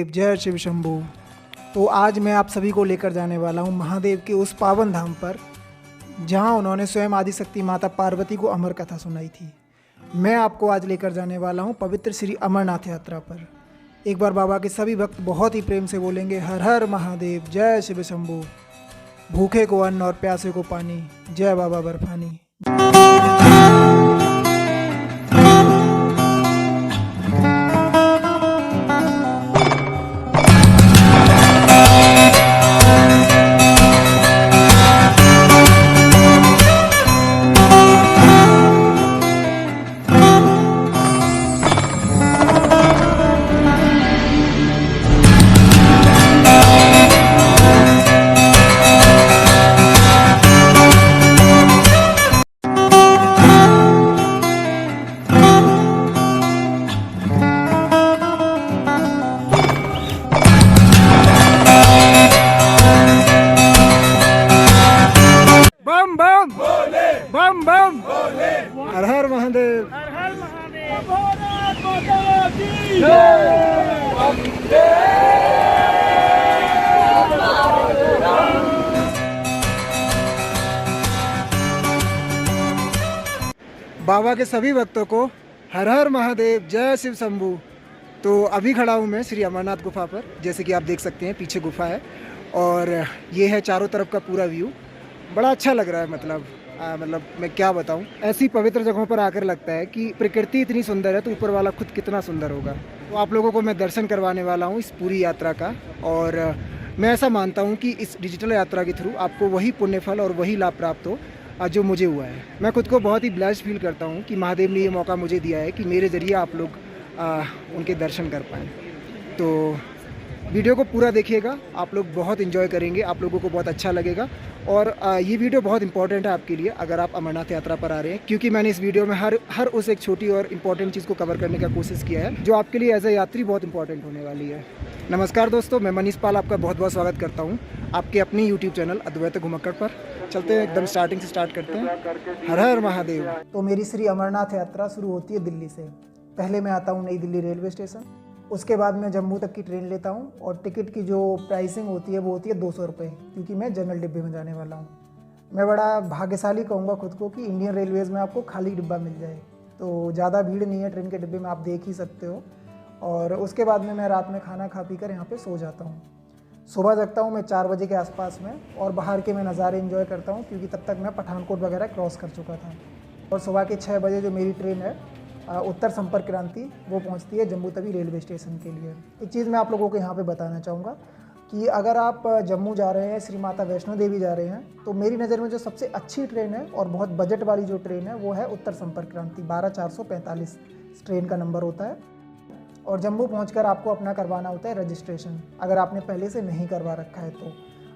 जय शिव शंभू। तो आज मैं आप सभी को लेकर जाने वाला हूँ महादेव के उस पावन धाम पर जहाँ उन्होंने स्वयं आदिशक्ति माता पार्वती को अमर कथा सुनाई थी। मैं आपको आज लेकर जाने वाला हूँ पवित्र श्री अमरनाथ यात्रा पर। एक बार बाबा के सभी भक्त बहुत ही प्रेम से बोलेंगे हर हर महादेव जय शिव शंभू। भूखे को अन्न और प्यासे को पानी, जय बाबा बर्फानी। बम बम भोले, बम बम भोले, हर हर महादेव, हर हर महादेव, भारत माता की जय। बाबा के सभी भक्तों को हर हर महादेव जय शिव शंभू। तो अभी खड़ा हूँ मैं श्री अमरनाथ गुफा पर। जैसे कि आप देख सकते हैं पीछे गुफा है और ये है चारों तरफ का पूरा व्यू। बड़ा अच्छा लग रहा है। मतलब मैं क्या बताऊं, ऐसी पवित्र जगहों पर आकर लगता है कि प्रकृति इतनी सुंदर है तो ऊपर वाला खुद कितना सुंदर होगा। तो आप लोगों को मैं दर्शन करवाने वाला हूं इस पूरी यात्रा का। और मैं ऐसा मानता हूं कि इस डिजिटल यात्रा के थ्रू आपको वही पुण्य फल और वही लाभ प्राप्त हो जो मुझे हुआ है। मैं खुद को बहुत ही ब्लेस्ड फील करता हूँ कि महादेव ने ये मौका मुझे दिया है कि मेरे ज़रिए आप लोग उनके दर्शन कर पाएँ। तो वीडियो को पूरा देखिएगा, आप लोग बहुत एंजॉय करेंगे, आप लोगों को बहुत अच्छा लगेगा। और ये वीडियो बहुत इंपॉर्टेंट है आपके लिए अगर आप अमरनाथ यात्रा पर आ रहे हैं, क्योंकि मैंने इस वीडियो में हर उस एक छोटी और इम्पॉर्टेंट चीज़ को कवर करने का कोशिश किया है जो आपके लिए एज ए यात्री बहुत इंपॉर्टेंट होने वाली है। नमस्कार दोस्तों, मैं मनीष पाल आपका बहुत बहुत स्वागत करता हूँ आपके अपनी यूट्यूब चैनल अद्वैत घुमक्कड़ पर। चलते हैं, एकदम स्टार्टिंग से स्टार्ट करते हैं। हर हर महादेव। तो मेरी श्री अमरनाथ यात्रा शुरू होती है दिल्ली से। पहले मैं आता हूँ नई दिल्ली रेलवे स्टेशन, उसके बाद मैं जम्मू तक की ट्रेन लेता हूँ और टिकट की जो प्राइसिंग होती है वो होती है 200 रुपये, क्योंकि मैं जनरल डिब्बे में जाने वाला हूँ। मैं बड़ा भाग्यशाली कहूँगा खुद को कि इंडियन रेलवेज़ में आपको खाली डिब्बा मिल जाए। तो ज़्यादा भीड़ नहीं है ट्रेन के डिब्बे में, आप देख ही सकते हो। और उसके बाद में मैं रात में खाना खा पी कर यहाँ पर सो जाता हूँ। सुबह जगता हूँ मैं 4 बजे के आसपास में और बाहर के मैं नज़ारे एंजॉय करता हूँ, क्योंकि तब तक मैं पठानकोट वगैरह क्रॉस कर चुका था। और सुबह के 6 बजे जो मेरी ट्रेन है उत्तर संपर्क क्रांति, वो पहुंचती है जम्मू तवी रेलवे स्टेशन के लिए। एक चीज़ मैं आप लोगों को यहाँ पे बताना चाहूँगा कि अगर आप जम्मू जा रहे हैं, श्री माता वैष्णो देवी जा रहे हैं, तो मेरी नज़र में जो सबसे अच्छी ट्रेन है और बहुत बजट वाली जो ट्रेन है वो है उत्तर संपर्क क्रांति। 12445 ट्रेन का नंबर होता है। और जम्मू पहुँच आपको अपना करवाना होता है रजिस्ट्रेशन, अगर आपने पहले से नहीं करवा रखा है तो।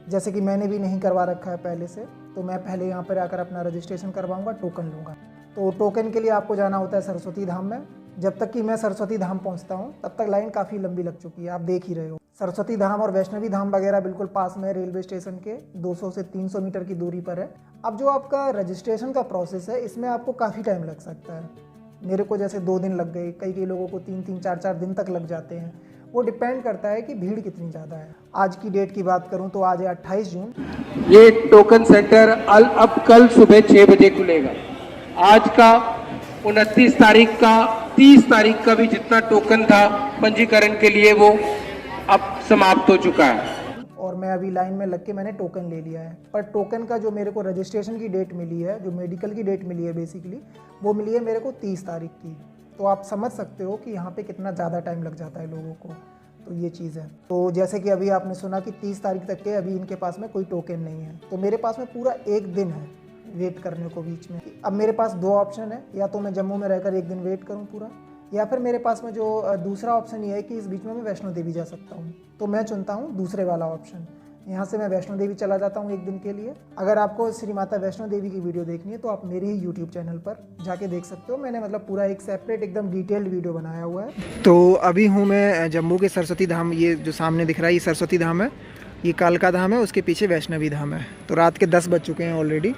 जैसे कि मैंने भी नहीं करवा रखा है पहले से, तो मैं पहले यहाँ पर आकर अपना रजिस्ट्रेशन करवाऊँगा, टोकन लूँगा। तो टोकन के लिए आपको जाना होता है सरस्वती धाम में। जब तक कि मैं सरस्वती धाम पहुंचता हूं तब तक लाइन काफ़ी लंबी लग चुकी है, आप देख ही रहे हो। सरस्वती धाम और वैष्णवी धाम वगैरह बिल्कुल पास में रेलवे स्टेशन के 200 से 300 मीटर की दूरी पर है। अब जो आपका रजिस्ट्रेशन का प्रोसेस है इसमें आपको काफ़ी टाइम लग सकता है। मेरे को जैसे 2 दिन लग गए, कई लोगों को 3-3, 4-4 दिन तक लग जाते हैं। वो डिपेंड करता है कि भीड़ कितनी ज़्यादा है। आज की डेट की बात करूँ तो आज है 28 जून। ये टोकन सेंटर अब कल सुबह 6 बजे खुलेगा। आज का 29 तारीख का, 30 तारीख का भी जितना टोकन था पंजीकरण के लिए वो अब समाप्त हो चुका है। और मैं अभी लाइन में लग के मैंने टोकन ले लिया है। पर टोकन का जो मेरे को रजिस्ट्रेशन की डेट मिली है, जो मेडिकल की डेट मिली है बेसिकली, वो मिली है मेरे को 30 तारीख की। तो आप समझ सकते हो कि यहाँ पे कितना ज़्यादा टाइम लग जाता है लोगों को। तो ये चीज़ है। तो जैसे कि अभी आपने सुना कि 30 तारीख तक के अभी इनके पास में कोई टोकन नहीं है, तो मेरे पास में पूरा 1 दिन है वेट करने को बीच में। अब मेरे पास 2 ऑप्शन है, या तो मैं जम्मू में रहकर 1 दिन वेट करूं पूरा, या फिर मेरे पास में जो दूसरा ऑप्शन ये है कि इस बीच में मैं वैष्णो देवी जा सकता हूं। तो मैं चुनता हूं दूसरे वाला ऑप्शन। यहाँ से मैं वैष्णो देवी चला जाता हूँ 1 दिन के लिए। अगर आपको श्री माता वैष्णो देवी की वीडियो देखनी है तो आप मेरे ही यूट्यूब चैनल पर जाके देख सकते हो। मैंने मतलब पूरा एक सेपरेट एकदम डिटेल्ड वीडियो बनाया हुआ है। तो अभी हूँ मैं जम्मू के सरस्वती धाम। ये जो सामने दिख रहा है ये सरस्वती धाम है, ये कालका धाम है, उसके पीछे वैष्णवी धाम है। तो रात के 10 बज चुके हैं ऑलरेडी।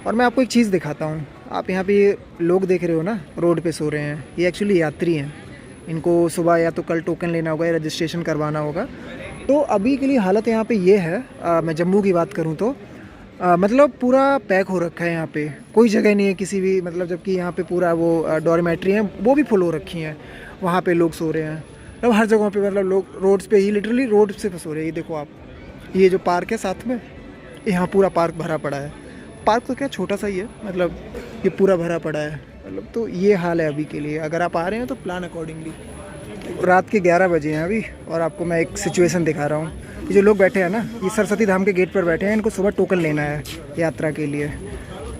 और मैं आपको एक चीज़ दिखाता हूँ। आप यहाँ पे लोग देख रहे हो ना, रोड पे सो रहे हैं, ये एक्चुअली यात्री हैं। इनको सुबह या तो कल टोकन लेना होगा या रजिस्ट्रेशन करवाना होगा। तो अभी के लिए हालत यहाँ पे ये है, मैं जम्मू की बात करूँ तो मतलब पूरा पैक हो रखा है यहाँ पे, कोई जगह नहीं है किसी भी, मतलब जबकि यहाँ पे पूरा वो डॉर्मेट्री हैं वो भी फुल हो रखी हैं, वहाँ पे लोग सो रहे हैं। मतलब हर जगह पे मतलब लोग रोड्स पे ही, लिटरली रोड से सो रहे हैं। ये देखो आप, ये जो पार्क है साथ में, यहाँ पूरा पार्क भरा पड़ा है। पार्क तो क्या छोटा सा ही है, मतलब ये पूरा भरा पड़ा है। मतलब तो ये हाल है अभी के लिए। अगर आप आ रहे हैं तो प्लान अकॉर्डिंगली। रात के 11 बजे हैं अभी, और आपको मैं एक सिचुएशन दिखा रहा हूँ। ये जो लोग बैठे हैं ना, ये सरस्वती धाम के गेट पर बैठे हैं, इनको सुबह टोकन लेना है यात्रा के लिए।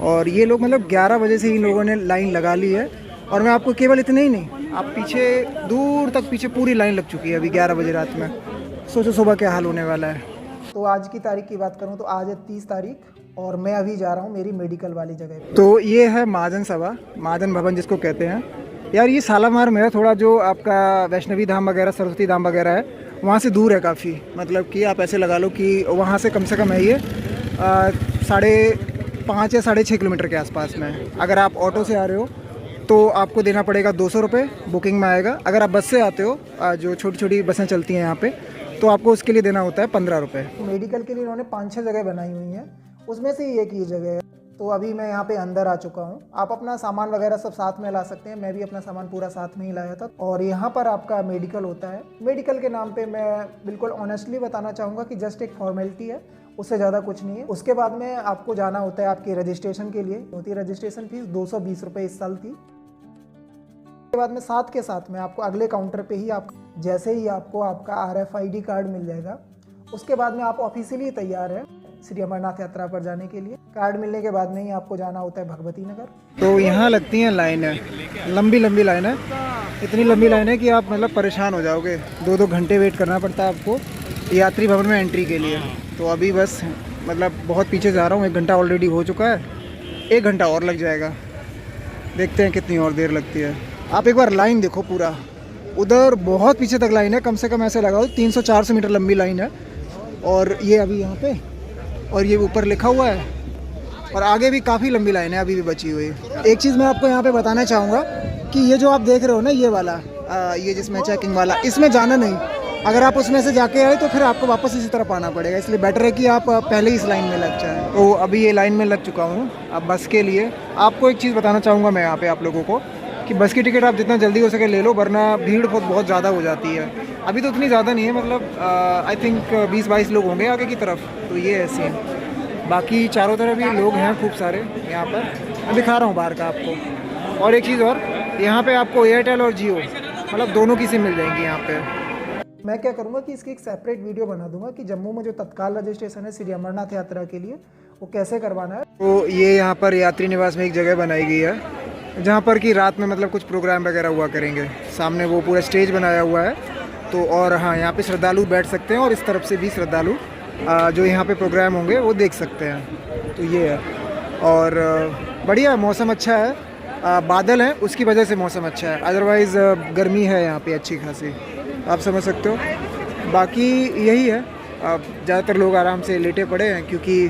और ये लोग मतलब 11 बजे से इन लोगों ने लाइन लगा ली है। और मैं आपको केवल इतने ही नहीं, आप पीछे दूर तक पीछे पूरी लाइन लग चुकी है अभी 11 बजे रात में। सोचो सुबह क्या हाल होने वाला है। तो आज की तारीख की बात करूँ तो आज है 30 तारीख, और मैं अभी जा रहा हूँ मेरी मेडिकल वाली जगह। तो ये है महाजन सभा, महाजन भवन जिसको कहते हैं। यार ये सालामार में है, थोड़ा जो आपका वैष्णवी धाम वगैरह, सरस्वती धाम वगैरह है, वहाँ से दूर है काफ़ी। मतलब कि आप ऐसे लगा लो कि वहाँ से कम है ये 5.5 या 6.5 किलोमीटर के आसपास में। अगर आप ऑटो से आ रहे हो तो आपको देना पड़ेगा 200 रुपये, बुकिंग में आएगा। अगर आप बस से आते हो, जो छोटी छोटी बसें चलती हैं यहाँ पे, तो आपको उसके लिए देना होता है 15 रुपये। मेडिकल के लिए इन्होंने 5-6 जगह बनाई हुई हैं, उसमें से एक ये जगह है। तो अभी मैं यहाँ पे अंदर आ चुका हूँ। आप अपना सामान वगैरह सब साथ में ला सकते हैं, मैं भी अपना सामान पूरा साथ में ही लाया था। और यहाँ पर आपका मेडिकल होता है। मेडिकल के नाम पे मैं बिल्कुल ऑनेस्टली बताना चाहूँगा कि जस्ट एक फॉर्मेलिटी है, उससे ज़्यादा कुछ नहीं है। उसके बाद में आपको जाना होता है आपके रजिस्ट्रेशन के लिए, होती है रजिस्ट्रेशन फीस 220 रुपये इस साल थी। उसके बाद में साथ के साथ में आपको अगले काउंटर पे ही आप जैसे ही आपको आपका RFID कार्ड मिल जाएगा, उसके बाद में आप ऑफिशियली तैयार है श्री अमरनाथ यात्रा पर जाने के लिए। कार्ड मिलने के बाद में ही आपको जाना होता है भगवती नगर। तो यहाँ लगती हैं लाइनें, लंबी लंबी लाइन है, इतनी लंबी लाइन है कि आप मतलब परेशान हो जाओगे। 2-2 घंटे वेट करना पड़ता है आपको यात्री भवन में एंट्री के लिए। तो अभी बस मतलब बहुत पीछे जा रहा हूँ, 1 घंटा ऑलरेडी हो चुका है, 1 घंटा और लग जाएगा। देखते हैं कितनी और देर लगती है। आप एक बार लाइन देखो, पूरा उधर बहुत पीछे तक लाइन है, कम से कम ऐसे लगाओ 300-400 मीटर लंबी लाइन है। और ये अभी यहाँ पे, और ये ऊपर लिखा हुआ है, और आगे भी काफ़ी लंबी लाइन है अभी भी बची हुई। एक चीज़ मैं आपको यहाँ पे बताना चाहूँगा कि ये जो आप देख रहे हो ना, ये वाला ये जिसमें चेकिंग वाला, इसमें जाना नहीं। अगर आप उसमें से जाके आए तो फिर आपको वापस इसी तरफ आना पड़ेगा, इसलिए बेटर है कि आप पहले ही इस लाइन में लग जाएं। तो अभी ये लाइन में लग चुका हूँ अब बस के लिए। आपको एक चीज़ बताना चाहूँगा मैं यहाँ पे आप लोगों को कि बस की टिकट आप जितना जल्दी हो सके ले लो, वरना भीड़ बहुत ज़्यादा हो जाती है। अभी तो उतनी ज़्यादा नहीं है, मतलब आई थिंक 20-22 लोग होंगे आगे की तरफ। तो ये है सीन, बाकी चारों तरफ भी लोग हैं खूब सारे यहाँ पर। मैं दिखा रहा हूँ बाहर का आपको। और एक चीज़ और, यहाँ पे आपको एयरटेल और जियो मतलब दोनों की सिम मिल जाएंगी यहाँ पे। मैं क्या करूँगा कि इसकी एक सेपरेट वीडियो बना दूंगा कि जम्मू में जो तत्काल रजिस्ट्रेशन है श्री अमरनाथ यात्रा के लिए, वो कैसे करवाना है। तो ये यहाँ पर यात्री निवास में एक जगह बनाई गई है, जहाँ पर कि रात में मतलब कुछ प्रोग्राम वगैरह हुआ करेंगे। सामने वो पूरा स्टेज बनाया हुआ है। तो और हाँ, यहाँ पे श्रद्धालु बैठ सकते हैं, और इस तरफ से भी श्रद्धालु जो यहाँ पे प्रोग्राम होंगे वो देख सकते हैं। तो ये है, और बढ़िया मौसम अच्छा है, बादल हैं उसकी वजह से मौसम अच्छा है, अदरवाइज़ गर्मी है यहाँ पे अच्छी खासी, आप समझ सकते हो। बाकी यही है, ज़्यादातर लोग आराम से लेटे पड़े हैं क्योंकि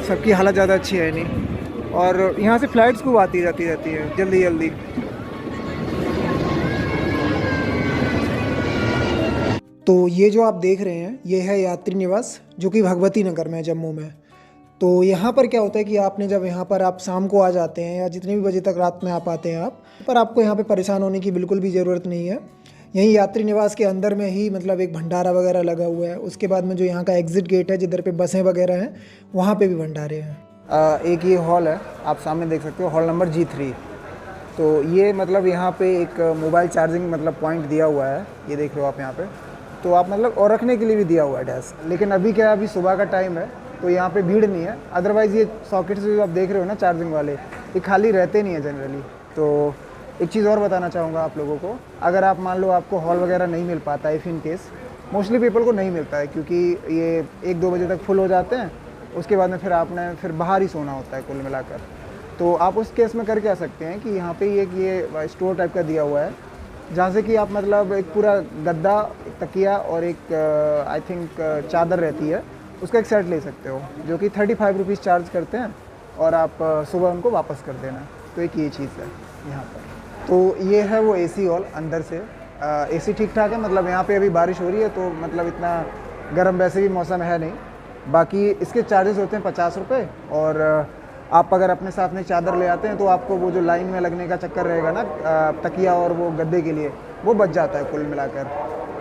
सबकी हालत ज़्यादा अच्छी है नहीं। और यहाँ से फ़्लाइट्स खूब आती जाती रहती है जल्दी जल्दी। तो ये जो आप देख रहे हैं ये है यात्री निवास, जो कि भगवती नगर में है जम्मू में। तो यहाँ पर क्या होता है कि आपने जब यहाँ पर आप शाम को आ जाते हैं या जितने भी बजे तक रात में आप आते हैं आप, पर आपको यहाँ पे परेशान होने की बिल्कुल भी ज़रूरत नहीं है। यहीं यात्री निवास के अंदर में ही मतलब एक भंडारा वगैरह लगा हुआ है। उसके बाद में जो यहाँ का एग्ज़िट गेट है जिधर पे बसें वगैरह हैं, वहाँ पे भी भंडारे हैं। एक ये हॉल है, आप सामने देख सकते हो, हॉल नंबर G3। तो ये मतलब यहाँ पे एक मोबाइल चार्जिंग मतलब पॉइंट दिया हुआ है, ये देख रहे हो आप यहाँ पे। तो आप मतलब और रखने के लिए भी दिया हुआ है डेस्क। लेकिन अभी क्या है, अभी सुबह का टाइम है तो यहाँ पे भीड़ नहीं है। अदरवाइज़ ये सॉकेट्स जो आप देख रहे हो ना चार्जिंग वाले, ये खाली रहते नहीं है जनरली। तो एक चीज़ और बताना चाहूँगा आप लोगों को, अगर आप मान लो आपको हॉल वगैरह नहीं मिल पाता, if in case, mostly people को नहीं मिलता है क्योंकि ये 1-2 बजे तक फुल हो जाते हैं। उसके बाद में फिर आपने फिर बाहर ही सोना होता है कुल मिलाकर। तो आप उस केस में करके आ सकते हैं कि यहाँ पे एक ये स्टोर टाइप का दिया हुआ है, जहाँ से कि आप मतलब एक पूरा गद्दा, एक तकिया और एक आई थिंक चादर रहती है, उसका एक सेट ले सकते हो, जो कि 35 रुपीज़ चार्ज करते हैं, और आप सुबह उनको वापस कर देना। तो एक ये चीज़ है यहाँ पर। तो ये है वो AC हॉल अंदर से, एसी ठीक ठाक है, मतलब यहाँ पे अभी बारिश हो रही है तो मतलब इतना गर्म वैसे भी मौसम है नहीं। बाकी इसके चार्जेस होते हैं 50 रुपये, और आप अगर अपने साथ में चादर ले आते हैं तो आपको वो जो लाइन में लगने का चक्कर रहेगा ना तकिया और वो गद्दे के लिए, वो बच जाता है कुल मिलाकर।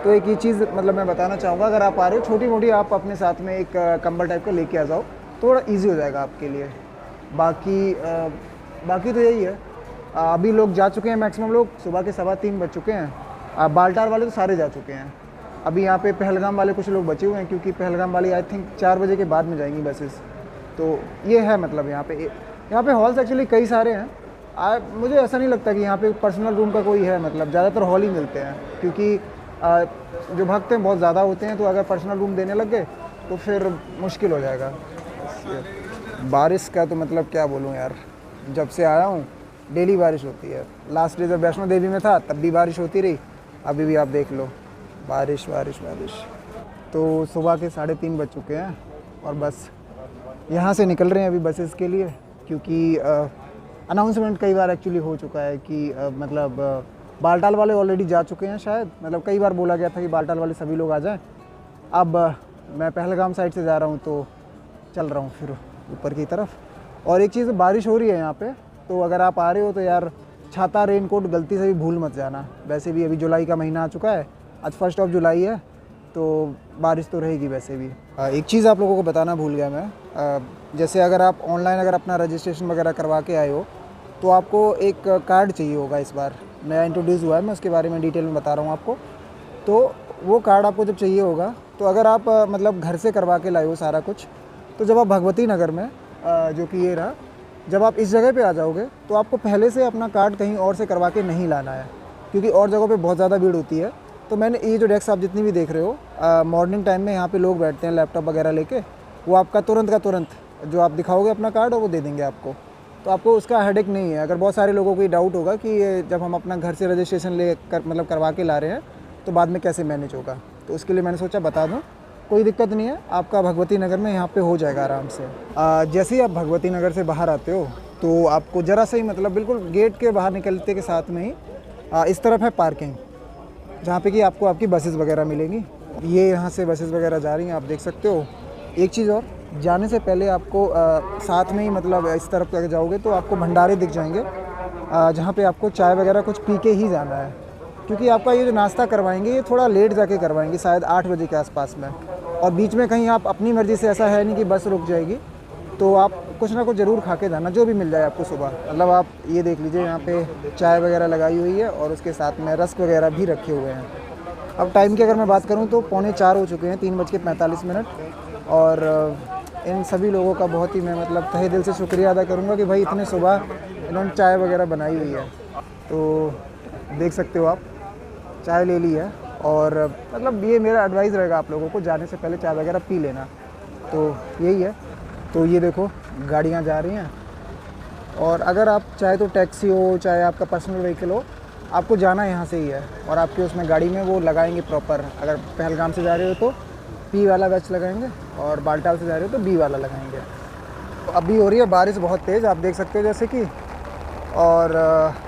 तो एक ये चीज़ मतलब मैं बताना चाहूँगा, अगर आप आ रहे हो छोटी मोटी आप अपने साथ में एक कंबल टाइप का लेके आ जाओ, थोड़ा ईजी हो जाएगा आपके लिए। बाकी तो यही है। अभी लोग जा चुके हैं, मैक्सिमम लोग सुबह के 3:15 बज चुके हैं। बालटाल वाले तो सारे जा चुके हैं। अभी यहाँ पे पहलगाम वाले कुछ लोग बचे हुए हैं, क्योंकि पहलगाम वाली आई थिंक 4 बजे के बाद में जाएंगी बसेस। तो ये है मतलब यहाँ पे हॉल्स एक्चुअली कई सारे हैं। मुझे ऐसा नहीं लगता कि यहाँ पे पर्सनल रूम का कोई है, मतलब ज़्यादातर हॉल ही मिलते हैं, क्योंकि जो भक्त हैं बहुत ज़्यादा होते हैं, तो अगर पर्सनल रूम देने लग गए तो फिर मुश्किल हो जाएगा। बारिश का तो मतलब क्या बोलूँ यार, जब से आया हूँ डेली बारिश होती है। लास्ट डे जब वैष्णो देवी में था तब भी बारिश होती रही, अभी भी आप देख लो बारिश बारिश बारिश। तो सुबह के 3:30 बज चुके हैं और बस यहाँ से निकल रहे हैं अभी बसेस के लिए, क्योंकि अनाउंसमेंट कई बार एक्चुअली हो चुका है कि मतलब बालटाल वाले ऑलरेडी जा चुके हैं शायद, मतलब कई बार बोला गया था कि बालटाल वाले सभी लोग आ जाएं। अब मैं पहलगाम साइड से जा रहा हूँ तो चल रहा हूँ फिर ऊपर की तरफ। और एक चीज़, बारिश हो रही है यहाँ पे, तो अगर आप आ रहे हो तो यार छाता रेनकोट गलती से भी भूल मत जाना। वैसे भी अभी जुलाई का महीना आ चुका है, आज 1 जुलाई है, तो बारिश तो रहेगी वैसे भी। एक चीज़ आप लोगों को बताना भूल गया मैं, जैसे अगर आप ऑनलाइन अगर अपना रजिस्ट्रेशन वगैरह करवा के आए हो तो आपको एक कार्ड चाहिए होगा। इस बार नया इंट्रोड्यूस हुआ है, मैं उसके बारे में डिटेल में बता रहा हूँ आपको। तो वो कार्ड आपको जब चाहिए होगा, तो अगर आप मतलब घर से करवा के लाए हो सारा कुछ, तो जब आप भगवती नगर में जो कि ये रहा, जब आप इस जगह पे आ जाओगे तो आपको पहले से अपना कार्ड कहीं और से करवा के नहीं लाना है, क्योंकि और जगहों पे बहुत ज़्यादा भीड़ होती है। तो मैंने ये जो डेस्क आप जितनी भी देख रहे हो, मॉर्निंग टाइम में यहाँ पे लोग बैठते हैं लैपटॉप वगैरह लेके, वो आपका तुरंत का तुरंत जो आप दिखाओगे अपना कार्ड और वो दे देंगे आपको। तो आपको उसका हेडेक नहीं है। अगर बहुत सारे लोगों को ये डाउट होगा कि जब हम अपना घर से रजिस्ट्रेशन ले कर मतलब करवा के ला रहे हैं तो बाद में कैसे मैनेज होगा, तो उसके लिए मैंने सोचा बता दूँ। कोई दिक्कत नहीं है, आपका भगवती नगर में यहाँ पे हो जाएगा आराम से। जैसे ही आप भगवती नगर से बाहर आते हो तो आपको ज़रा सा ही मतलब बिल्कुल गेट के बाहर निकलते के साथ में ही इस तरफ है पार्किंग, जहाँ पे कि आपको आपकी बसेस वगैरह मिलेंगी। ये यहाँ से बसेस वगैरह जा रही हैं, आप देख सकते हो। एक चीज़ और, जाने से पहले आपको साथ में ही मतलब इस तरफ अगर जाओगे तो आपको भंडारे दिख जाएंगे, जहाँ पे आपको चाय वगैरह कुछ पी के ही जाना है, क्योंकि आपका ये जो नाश्ता करवाएंगे ये थोड़ा लेट जाके करवाएंगे, शायद 8 बजे के आसपास में। और बीच में कहीं आप अपनी मर्ज़ी से, ऐसा है नहीं कि बस रुक जाएगी, तो आप कुछ ना कुछ ज़रूर खा के जाना, जो भी मिल जाए आपको सुबह। मतलब आप ये देख लीजिए, यहाँ पे चाय वगैरह लगाई हुई है और उसके साथ में रस्क वगैरह भी रखे हुए हैं। अब टाइम की अगर मैं बात करूँ तो 3:45 हो चुके हैं, 3:45। और इन सभी लोगों का बहुत ही मैं मतलब तहे दिल से शुक्रिया अदा करूँगा कि भाई इतने सुबह इन्होंने चाय वगैरह बनाई हुई है। तो देख सकते हो आप, चाय ले ली है। और मतलब ये मेरा एडवाइस रहेगा आप लोगों को, जाने से पहले चाय वगैरह पी लेना। तो यही है। तो ये देखो गाड़ियाँ जा रही हैं, और अगर आप चाहे तो टैक्सी हो चाहे आपका पर्सनल व्हीकल हो, आपको जाना यहाँ से ही है। और आपके उसमें गाड़ी में वो लगाएंगे प्रॉपर, अगर पहलगाम से जा रहे हो तो पी वाला बैच लगाएंगे, और बालटाल से जा रहे हो तो बी वाला लगाएंगे। तो अभी हो रही है बारिश बहुत तेज़, आप देख सकते हो जैसे कि। और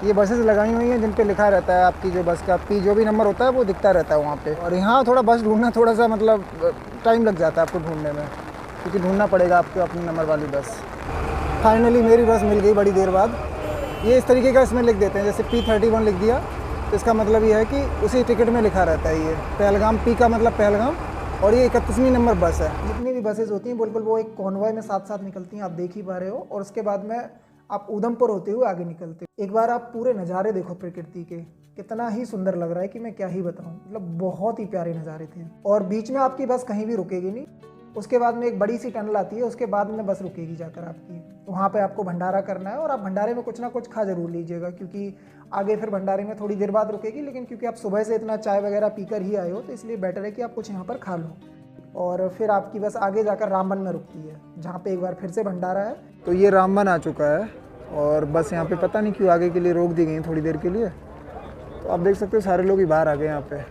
ये बसेस लगाई हुई हैं जिन पे लिखा रहता है आपकी जो बस का पी जो भी नंबर होता है वो दिखता रहता है वहाँ पे। और यहाँ थोड़ा बस ढूंढना थोड़ा सा मतलब टाइम लग जाता है आपको ढूंढने में, क्योंकि ढूंढना पड़ेगा आपको अपनी नंबर वाली बस। फाइनली मेरी बस मिल गई बड़ी देर बाद। ये इस तरीके का इसमें लिख देते हैं, जैसे P31 लिख दिया तो इसका मतलब ये है कि उसी टिकट में लिखा रहता है ये पहलगाम, पी का मतलब पहलगाम, और ये 31वीं नंबर बस है। जितनी भी बसेस होती हैं बिल्कुल वो एक कॉन्वॉय में साथ साथ निकलती हैं, आप देख ही पा रहे हो। और उसके बाद में आप उधमपुर होते हुए आगे निकलते हो। एक बार आप पूरे नज़ारे देखो प्रकृति के, कितना ही सुंदर लग रहा है कि मैं क्या ही बताऊं। मतलब बहुत ही प्यारे नज़ारे थे। और बीच में आपकी बस कहीं भी रुकेगी नहीं, उसके बाद में एक बड़ी सी टनल आती है, उसके बाद में बस रुकेगी जाकर आपकी। वहाँ पे आपको भंडारा करना है, और आप भंडारे में कुछ ना कुछ खा जरूर लीजिएगा, क्योंकि आगे फिर भंडारे में थोड़ी देर बाद रुकेगी। लेकिन क्योंकि आप सुबह से इतना चाय वगैरह पीकर ही आए हो, तो इसलिए बेटर है कि आप कुछ यहाँ पर खा लो। और फिर आपकी बस आगे जाकर रामबन में रुकती है, जहाँ पे एक बार फिर से भंडारा है। तो ये रामबन आ चुका है, और बस यहाँ पे पता नहीं क्यों आगे के लिए रोक दी गई थोड़ी देर के लिए। तो आप देख सकते हो सारे लोग ही बाहर आ गए यहाँ पे।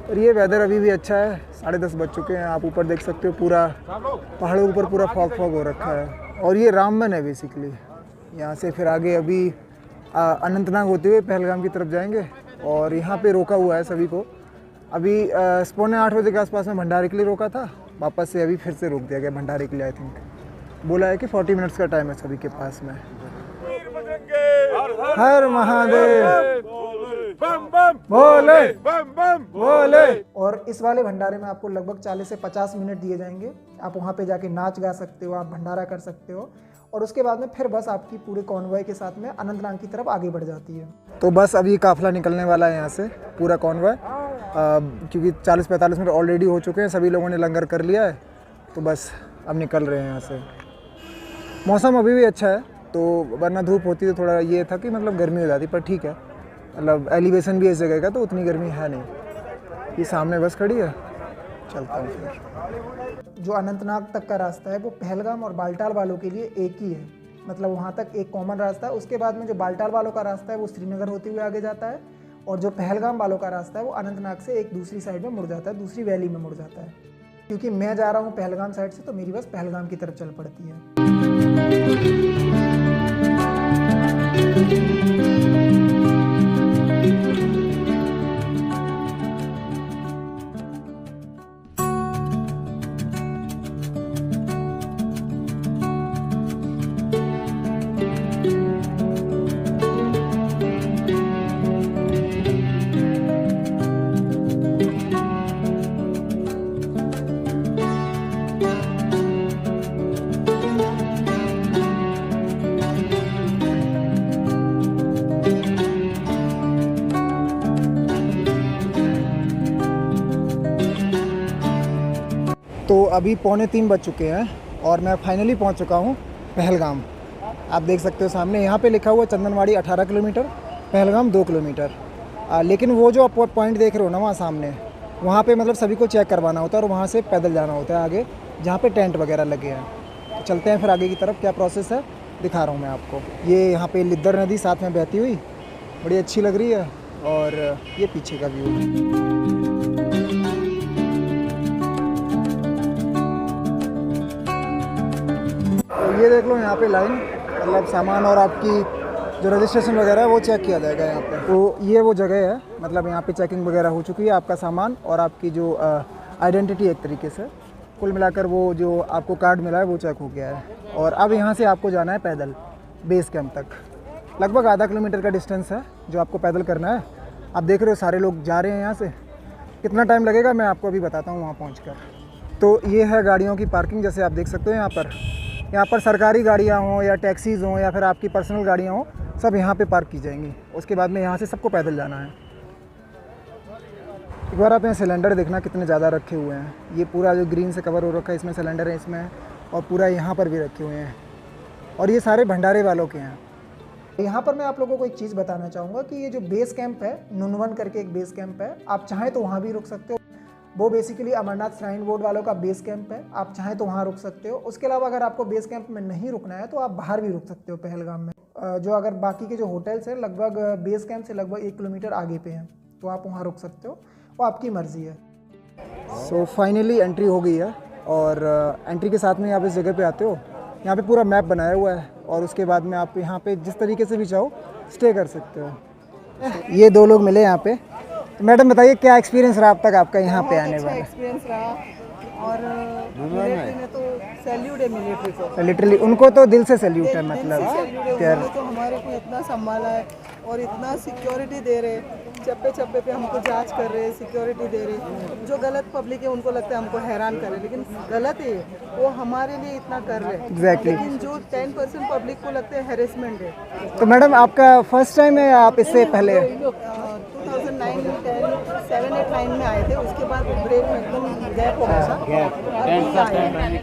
और ये वेदर अभी भी अच्छा है, 10:30 बज चुके हैं। आप ऊपर देख सकते हो पूरा पहाड़ों के ऊपर पूरा फॉग हो रखा है। और ये रामबन है बेसिकली। यहाँ से फिर आगे अभी अनंतनाग होते हुए पहलगाम की तरफ जाएंगे। और यहाँ पे रोका हुआ है सभी को। अभी 7:45 के आसपास में भंडारे के लिए रोका था, वापस से अभी फिर से रोक दिया गया भंडारे के लिए। आई थिंक बोला है कि 40 मिनट्स का टाइम है सभी के पास में। हर महादेव बोले बोले। और इस वाले भंडारे में आपको लगभग 40 से 50 मिनट दिए जाएंगे। आप वहाँ पे जाके नाच गा सकते हो, आप भंडारा कर सकते हो, और उसके बाद में फिर बस आपकी पूरे कॉन्वॉय के साथ में अनंतनाग की तरफ आगे बढ़ जाती है। तो बस अभी काफ़िला निकलने वाला है यहाँ से, पूरा कॉन्वॉय, क्योंकि 40-45 मिनट ऑलरेडी हो चुके हैं, सभी लोगों ने लंगर कर लिया है, तो बस अब निकल रहे हैं यहाँ से। मौसम अभी भी अच्छा है, तो वरना धूप होती तो थोड़ा ये था कि मतलब गर्मी हो जाती, पर ठीक है, मतलब एलिवेशन भी इस जगह का तो उतनी गर्मी है नहीं। ये सामने बस खड़ी है, चलता हूँ फिर। जो अनंतनाग तक का रास्ता है वो पहलगाम और बालटाल वालों के लिए एक ही है, मतलब वहाँ तक एक कॉमन रास्ता है। उसके बाद में जो बालटाल वालों का रास्ता है वो श्रीनगर होते हुए आगे जाता है, और जो पहलगाम वालों का रास्ता है वो अनंतनाग से एक दूसरी साइड में मुड़ जाता है, दूसरी वैली में मुड़ जाता है। क्योंकि मैं जा रहा हूँ पहलगाम साइड से, तो मेरी बस पहलगाम की तरफ चल पड़ती है। तो अभी 2:45 बज चुके हैं और मैं फाइनली पहुंच चुका हूं पहलगाम। आप देख सकते हो सामने यहाँ पे लिखा हुआ चंदनवाड़ी 18 किलोमीटर, पहलगाम 2 किलोमीटर। लेकिन वो जो आप पॉइंट देख रहे हो ना वहाँ सामने, वहाँ पे मतलब सभी को चेक करवाना होता है और वहाँ से पैदल जाना होता है आगे, जहाँ पे टेंट वगैरह लगे हैं। तो चलते हैं फिर आगे की तरफ, क्या प्रोसेस है दिखा रहा हूँ मैं आपको। ये यहाँ पे लिद्दर नदी साथ में बहती हुई बड़ी अच्छी लग रही है, और ये पीछे का व्यू है। ये देख लो यहाँ पे लाइन, मतलब सामान और आपकी जो रजिस्ट्रेशन वगैरह है वो चेक किया जाएगा यहाँ पे। तो ये वो जगह है, मतलब यहाँ पे चेकिंग वगैरह हो चुकी है, आपका सामान और आपकी जो आइडेंटिटी एक तरीके से कुल मिलाकर वो जो आपको कार्ड मिला है वो चेक हो गया है। और अब यहाँ से आपको जाना है पैदल बेस कैंप तक। लगभग आधा किलोमीटर का डिस्टेंस है जो आपको पैदल करना है। आप देख रहे हो सारे लोग जा रहे हैं यहाँ से। कितना टाइम लगेगा मैं आपको अभी बताता हूँ वहाँ पहुँच। तो ये है गाड़ियों की पार्किंग, जैसे आप देख सकते हो यहाँ पर सरकारी गाड़ियाँ हों या टैक्सीज़ हों या फिर आपकी पर्सनल गाड़ियाँ हों, सब यहाँ पे पार्क की जाएंगी। उसके बाद में यहाँ से सबको पैदल जाना है। एक बार आप यहाँ सिलेंडर देखना कितने ज़्यादा रखे हुए हैं। ये पूरा जो ग्रीन से कवर हो रखा है इसमें सिलेंडर है इसमें, और पूरा यहाँ पर भी रखे हुए हैं, और ये सारे भंडारे वालों के हैं। यहाँ पर मैं आप लोगों को एक चीज़ बताना चाहूँगा कि ये जो बेस कैंप है, नुनवन करके एक बेस कैंप है, आप चाहें तो वहाँ भी रुक सकते हो। वो बेसिकली अमरनाथ श्राइन बोर्ड वालों का बेस कैंप है, आप चाहें तो वहाँ रुक सकते हो। उसके अलावा अगर आपको बेस कैंप में नहीं रुकना है तो आप बाहर भी रुक सकते हो पहलगाम में। जो अगर बाकी के जो होटल्स हैं लगभग बेस कैंप से लगभग 1 किलोमीटर आगे पे हैं, तो आप वहाँ रुक सकते हो, वो आपकी मर्ज़ी है। सो फाइनली एंट्री हो गई है, और एंट्री के साथ में आप इस जगह पे आते हो। यहाँ पे पूरा मैप बनाया हुआ है, और उसके बाद में आप यहाँ पे जिस तरीके से भी चाहो स्टे कर सकते हो। ये 2 लोग मिले यहाँ पे। तो मैडम बताइए क्या एक्सपीरियंस रहा अब तक आपका यहाँ पे आने वाला? एक्सपीरियंस रहा, और मिलिट्री में तो सैल्यूट है मिलिट्री को, लिटरली उनको तो दिल से सैल्यूट है, मतलब उन्होंने तो हमारे को इतना संभाला है और इतना सिक्योरिटी दे रहे, चप्पे चप्पे पे हमको जांच कर रहे, सिक्योरिटी दे रहे। जो गलत पब्लिक है उनको लगता है हमको हैरान कर रहे, लेकिन गलत है वो हमारे लिए इतना कर रहे हैं। Exactly. लेकिन जो 10% पब्लिक को लगता है हैरेसमेंट है। तो मैडम आपका फर्स्ट टाइम है, आप इससे पहले 2007-8-9 में आए थे, उसके बाद ब्रेक में एकदम गैप हो गया।